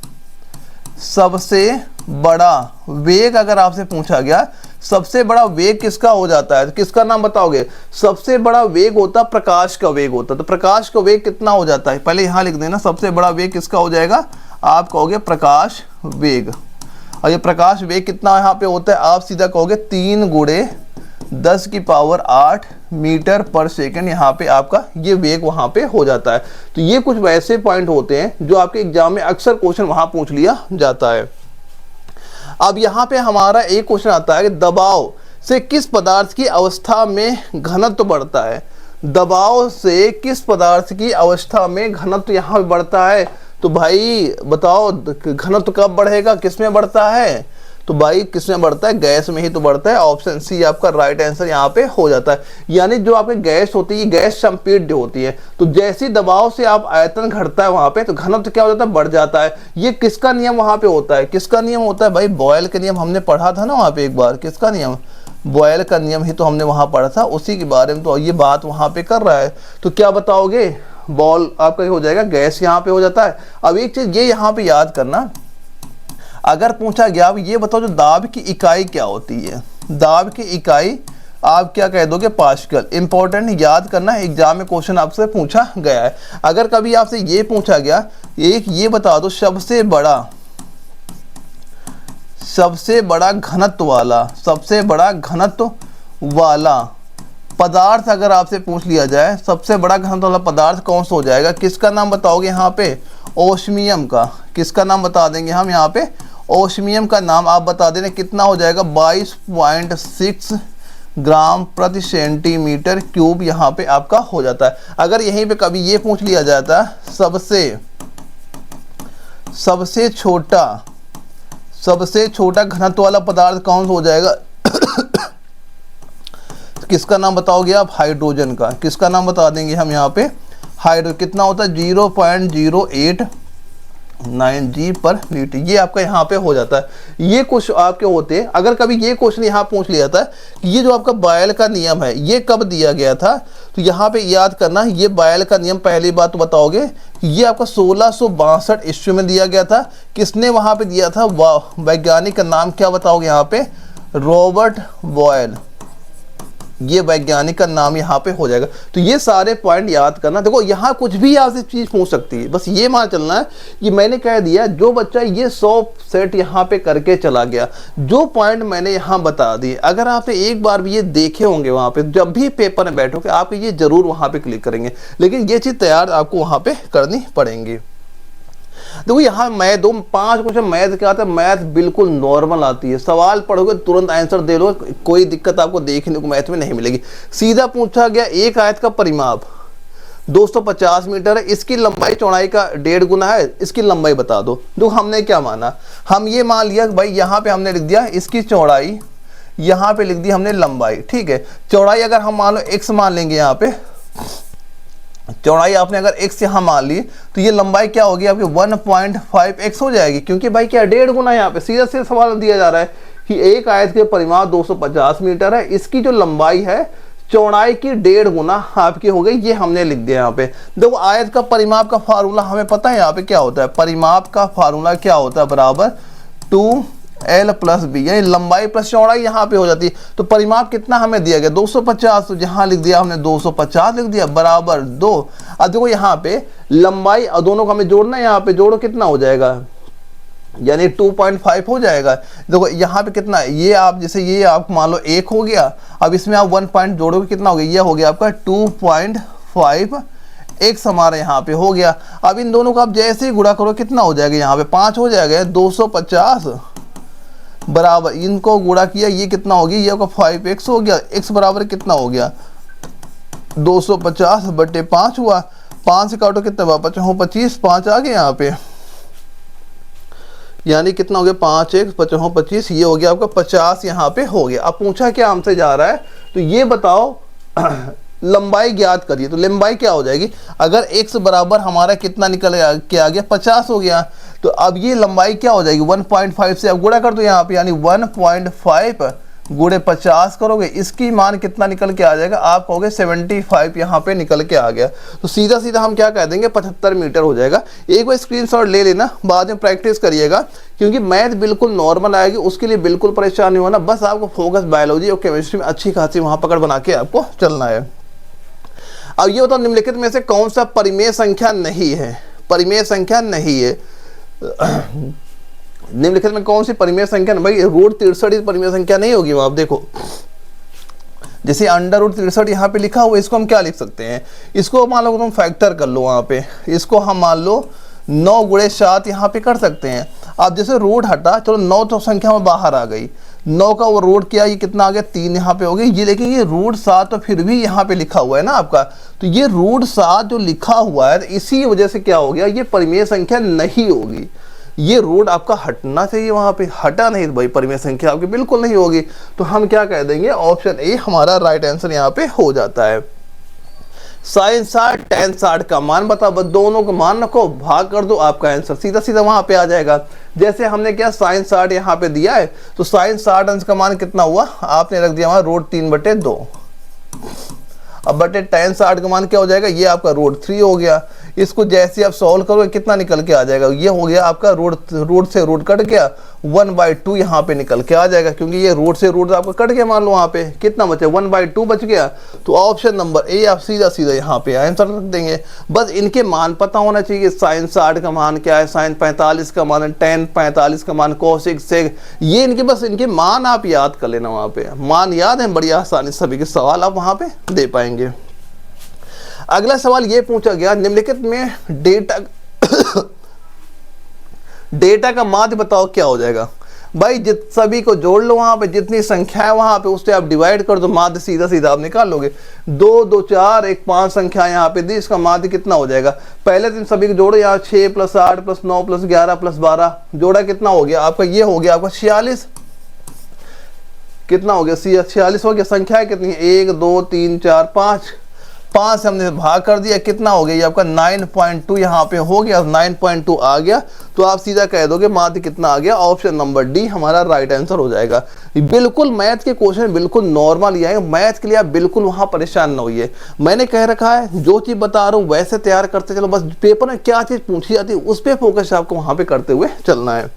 वेग, अगर आपसे पूछा गया सबसे बड़ा वेग किसका हो जाता है, तो किसका नाम बताओगे, सबसे बड़ा वेग होता प्रकाश का वेग होता। तो प्रकाश का वेग कितना हो जाता है, पहले यहां लिख देना, सबसे बड़ा वेग किसका हो जाएगा, आप कहोगे प्रकाश वेग। और ये प्रकाश वेग कितना यहाँ पे होता है, आप सीधा कहोगे 3 गुणे 10 की पावर 8 मीटर पर सेकंड यहाँ पे आपका ये वेग वहां पे हो जाता है। तो ये कुछ वैसे पॉइंट होते हैं जो आपके एग्जाम में अक्सर क्वेश्चन वहां पूछ लिया जाता है। अब यहाँ पे हमारा एक क्वेश्चन आता है कि दबाव से किस पदार्थ की अवस्था में घनत्व बढ़ता है। दबाव से किस पदार्थ की अवस्था में घनत्व यहाँ पे बढ़ता है, तो भाई बताओ घनत्व कब बढ़ेगा, किसमें बढ़ता है, तो भाई किसमें बढ़ता है, गैस में ही तो बढ़ता है। ऑप्शन सी आपका राइट आंसर यहाँ पे हो जाता है। यानी जो आपकी गैस होती है, गैस संपीड्य होती है, तो जैसी दबाव से आप आयतन घटता है वहां पे, तो घनत्व क्या हो जाता है, बढ़ जाता है। ये किसका नियम वहां पे होता है, किसका नियम होता है भाई, बॉयल का नियम हमने पढ़ा था ना वहां पे एक बार। किसका नियम, बॉयल का नियम ही तो हमने वहां पढ़ा था, उसी के बारे में तो ये बात वहां पे कर रहा है। तो क्या बताओगे, बॉल आपका हो जाएगा, गैस यहाँ पे हो जाता है। अब एक चीज ये यहाँ पे याद करना, अगर पूछा गया अब ये बताओ जो दाब की इकाई क्या होती है, दाब की इकाई आप क्या कह दोगे, पास्कल। इंपॉर्टेंट याद करना है, एग्जाम में क्वेश्चन आपसे पूछा गया है। अगर कभी आपसे ये पूछा गया, एक ये बता दो सबसे बड़ा घनत्व वाला पदार्थ अगर आपसे पूछ लिया जाए, सबसे बड़ा घनत्व वाला पदार्थ कौन सा हो जाएगा, किसका नाम बताओगे यहाँ पे, ओस्मियम का। किसका नाम बता देंगे हम यहाँ पे, ओस्मियम का नाम आप बता देना, कितना हो जाएगा 22.6 ग्राम प्रति सेंटीमीटर क्यूब यहाँ पे आपका हो जाता है। अगर यहीं पे कभी ये पूछ लिया जाता सबसे छोटा घनत्व वाला पदार्थ कौन सा हो जाएगा किसका नाम बताओगे आप, हाइड्रोजन का। किसका नाम बता देंगे हम यहाँ पे, हाइड्रोजन। कितना होता है 0.089 जी पर लीटर, ये आपका यहाँ पे हो जाता है। ये कुछ आपके होते हैं। अगर कभी ये क्वेश्चन यहाँ पूछ लिया था कि ये जो आपका बॉयल का नियम है ये कब दिया गया था, तो यहाँ पे याद करना, ये बॉयल का नियम पहली बात तो बताओगे कि ये आपका 1662 ईस्वी में दिया गया था। किसने वहां पे दिया था, वैज्ञानिक का नाम क्या बताओगे यहाँ पे, रॉबर्ट बॉयल। ये वैज्ञानिक का नाम यहाँ पे हो जाएगा। तो ये सारे पॉइंट याद करना। देखो यहाँ कुछ भी आपसे चीज पूछ सकती है, बस ये मान चलना है कि मैंने कह दिया जो बच्चा ये 100 सेट यहाँ पे करके चला गया, जो पॉइंट मैंने यहाँ बता दिए, अगर आपने एक बार भी ये देखे होंगे वहां पे, जब भी पेपर में बैठोगे आप ये जरूर वहां पे क्लिक करेंगे, लेकिन ये चीज तैयार आपको वहां पे करनी पड़ेंगी। देखो यहाँ मैथ 5 क्वेश्चन मैथ क्या आता है, मैथ बिल्कुल नॉर्मल आती है, सवाल पढ़ोगे तुरंत आंसर दे लो, कोई दिक्कत आपको देखने को मैथ में नहीं मिलेगी। सीधा पूछा गया एक आयत का परिमाप 250 मीटर है, इसकी लंबाई चौड़ाई का 1.5 गुना है, इसकी लंबाई बता दो। देखो हमने क्या माना, हम ये मान लिया भाई यहाँ पे हमने लिख दिया इसकी चौड़ाई, यहाँ पे लिख दी हमने लंबाई, ठीक है। चौड़ाई अगर हम मान लो x मान लेंगे, यहाँ पे चौड़ाई आपने अगर x यहाँ मान ली तो ये लंबाई क्या होगी आपकी 1.5x हो जाएगी, क्योंकि भाई क्या 1.5 गुना यहाँ पे सीधा सीधा सवाल दिया जा रहा है कि एक आयत के परिमाप 250 मीटर है, इसकी जो लंबाई है चौड़ाई की 1.5 गुना आपकी हो गई, ये हमने लिख दिया यहाँ पे। देखो आयत का परिमाप का फार्मूला हमें पता है यहाँ पे क्या होता है, परिमाप का फार्मूला क्या होता है, बराबर 2l + b, यानी लंबाई प्लस चौड़ाई यहाँ पे हो जाती है। तो परिमाप कितना हमें दिया गया 250, तो जहाँ लिख दिया हमने 250 लिख दिया, बराबर 2। अब देखो यहाँ पे लंबाई और दोनों को हमें जोड़ना है, यहाँ पे जोड़ो कितना हो जाएगा यानी 2.5 हो जाएगा। देखो यहाँ पे कितना है, ये आप जैसे ये आप मान लो 1 हो गया, अब इसमें आप 1 पॉइंट जोड़ोगे कितना हो गया, ये हो गया आपका 2.5 x हमारा यहाँ पे हो गया। अब इन दोनों को आप जैसे ही गुणा करो कितना हो जाएगा, यहाँ पे 5 हो जाएगा, 250 बराबर इनको गुणा किया, ये कितना हो गया, ये आपका 5x हो गया, x बराबर कितना हो गया 250 बटे 5 हुआ, 5 से काटो कितना हुआ 5 25, 5 आ गया यहाँ पे, यानी कितना हो गया 5x 5 25, ये हो गया आपका 50 यहाँ पे हो गया। अब पूछा क्या हमसे जा रहा है, तो ये बताओ लंबाई ज्ञात करिए। तो लंबाई क्या हो जाएगी, अगर x बराबर हमारा कितना निकल के आ गया 50 हो गया, तो अब ये लंबाई क्या हो जाएगी 1.5 से अब गुणा कर दो यहाँ पे, यानी 1.5 गुणे 50 करोगे, इसकी मान कितना निकल के आ जाएगा, आप कहोगे 75 यहाँ पे निकल के आ गया। तो सीधा सीधा हम क्या कह देंगे 75 मीटर हो जाएगा। एक बार स्क्रीनशॉट ले लेना, बाद में प्रैक्टिस करिएगा, क्योंकि मैथ बिल्कुल नॉर्मल आएगी, उसके लिए बिल्कुल परेशान नहीं होना, बस आपको फोकस बायोलॉजी और केमिस्ट्री में अच्छी खासी वहाँ पकड़ बना के आपको चलना है। अब ये बताओ निम्नलिखित में से कौन सा परिमेय संख्या नहीं है, परिमेय संख्या नहीं है, निम्नलिखित में कौन सी परिमेय संख्या नहीं, भाई √63 परिमेय संख्या नहीं होगी। आप देखो जैसे √63 यहाँ पे लिखा हुआ, इसको हम क्या लिख सकते हैं, इसको मान लो तुम फैक्टर कर लो, वहाँ पे इसको हम मान लो 9 गुणे 7 यहाँ पे कर सकते हैं। अब जैसे रूट हटा, चलो 9 तो संख्या में बाहर आ गई, 9 का वो रूट किया, ये कितना आ गया 3 यहाँ पे हो गई, ये लेकिन ये √7 तो फिर भी यहाँ पे लिखा हुआ है ना आपका, तो ये √7 जो लिखा हुआ है इसी वजह से क्या हो गया, ये परिमेय संख्या नहीं होगी, ये रूट आपका हटना चाहिए, वहाँ पे हटा नहीं भाई, परिमेय संख्या आपकी बिल्कुल नहीं होगी। तो हम क्या कह देंगे, ऑप्शन ए हमारा राइट आंसर यहाँ पे हो जाता है। sin 60 tan 60 का मान बताओ, बस दोनों को मान रखो, भाग कर दो, आपका आंसर सीधा सीधा वहां पे आ जाएगा। जैसे हमने क्या sin 60 यहाँ पे दिया है, तो sin 60 अंश का मान कितना हुआ, आपने रख दिया वहां √3/2, अब बटे tan 60 का मान क्या हो जाएगा, ये आपका √3 हो गया। इसको जैसे आप सॉल्व करोगे कितना निकल के आ जाएगा, ये हो गया आपका रूट से रूट कट गया, 1/2 यहाँ पे निकल के आ जाएगा, क्योंकि ये रूट से रूट आपका कट गया, मान लो वहाँ पे कितना बचे 1/2 बच गया। तो ऑप्शन नंबर ए आप सीधा सीधा यहाँ पे आंसर रख देंगे। बस इनके मान पता होना चाहिए, sin 60 का मान क्या है, sin 45 का मान, tan 45 का मान, cos sec, ये इनके बस इनके मान आप याद कर लेना, वहाँ पे मान याद है, बड़ी आसानी सभी के सवाल आप वहाँ पे दे पाएंगे। अगला सवाल ये पूछा गया, निम्नलिखित में डेटा का माध्य बताओ क्या हो जाएगा। भाई सभी को जोड़ लो, वहां पे जितनी संख्या है वहां पे उससे आप डिवाइड कर दो, माध्य सीधा सीधा आप निकाल लोगे। 2 2 4 1 5 संख्या यहाँ पे दी, इसका माध्य कितना हो जाएगा, पहले दिन सभी को जोड़ो, यहाँ 6 + 8 + 9 + 11 + 12 जोड़ा कितना हो गया आपका, ये हो गया आपका 46, कितना हो गया 46 हो गया। संख्या कितनी है 1 2 3 4 5, 5 से हमने भाग कर दिया, कितना हो गया ये आपका 9.2 यहाँ पे हो गया, 9.2 आ गया, तो आप सीधा कह दोगे माध्य कितना आ गया, ऑप्शन नंबर डी हमारा राइट आंसर हो जाएगा। बिल्कुल मैथ के क्वेश्चन बिल्कुल नॉर्मल ही आएंगे, मैथ के लिए आप बिल्कुल वहां परेशान ना होइए, मैंने कह रखा है जो चीज बता रहा हूँ वैसे तैयार करते चलो, बस पेपर में क्या चीज पूछी जाती है उस पर फोकस आपको वहां पे करते हुए चलना है।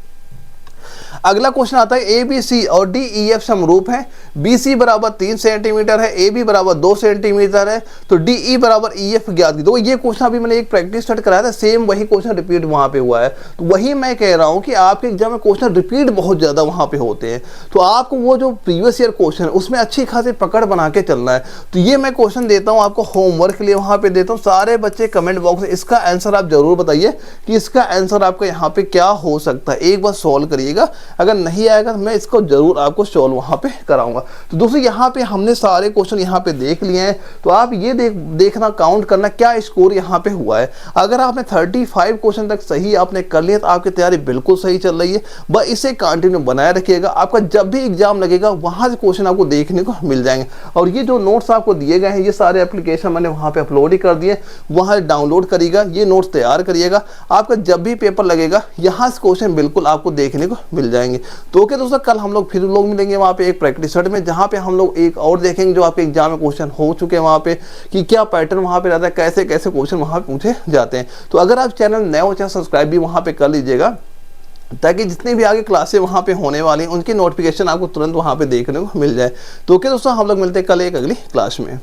अगला क्वेश्चन आता है ABC और DEF समरूप है, BC बराबर 3 सेंटीमीटर है, AB बराबर 2 सेंटीमीटर है, तो DE बराबर EF ज्ञात कीजिए। तो ये क्वेश्चन अभी मैंने एक प्रैक्टिस सेट कराया था, सेम वही क्वेश्चन रिपीट वहां पे हुआ है। तो वही मैं कह रहा हूं कि आपके एग्जाम में क्वेश्चन रिपीट बहुत ज्यादा वहां पे होते हैं, तो आपको वो जो प्रीवियस ईयर क्वेश्चन है उसमें अच्छी खासी पकड़ बना के चलना है। तो ये मैं क्वेश्चन देता हूँ आपको होमवर्क के लिए, वहां पे देता हूँ, सारे बच्चे कमेंट बॉक्स में इसका आंसर आप जरूर बताइए कि इसका आंसर आपका यहाँ पे क्या हो सकता है, एक बार सॉल्व करिएगा, अगर नहीं आएगा तो मैं इसको जरूर आपको सॉल्व वहां पे कराऊंगा। तो दोस्तों यहाँ पे हमने सारे क्वेश्चन यहाँ पे देख लिए हैं, तो आप ये देखना काउंट करना क्या स्कोर यहाँ पे हुआ है। अगर आपने 35 क्वेश्चन तक सही आपने कर लिया तो आपकी तैयारी बिल्कुल सही चल रही है, बस इसे कंटिन्यू बनाए रखिएगा, आपका जब भी एग्जाम लगेगा वहां से क्वेश्चन आपको देखने को मिल जाएंगे। और ये जो नोट्स आपको दिए गए हैं ये सारे एप्लीकेशन मैंने वहां पे अपलोड ही कर दिए, वहां डाउनलोड करिएगा, ये नोट्स तैयार करिएगा, आपका जब भी पेपर लगेगा यहाँ से क्वेश्चन बिल्कुल आपको देखने को मिल जाएंगे। तो ओके दोस्तों, कल हम लोग फिर मिलेंगे वहाँ पे एक प्रैक्टिस सेट में, जहाँ पे हम लोग एक और देखेंगे जो आपके एग्जाम में क्वेश्चन हो चुके हैं वहाँ पे कि क्या पैटर्न वहाँ पे रहता है, कैसे कैसे क्वेश्चन वहाँ पे पूछे जाते हैं। तो अगर आप चैनल नए हो, चैनल सब्सक्राइब भी वहाँ पे कर लीजिएगा, ताकि जितनी भी आगे क्लासें वहाँ पे होने वाली हैं उनकी नोटिफिकेशन आपको तुरंत वहाँ पे देखने को मिल जाए। तो ओके दोस्तों, हम लोग मिलते हैं कल एक अगली क्लास में।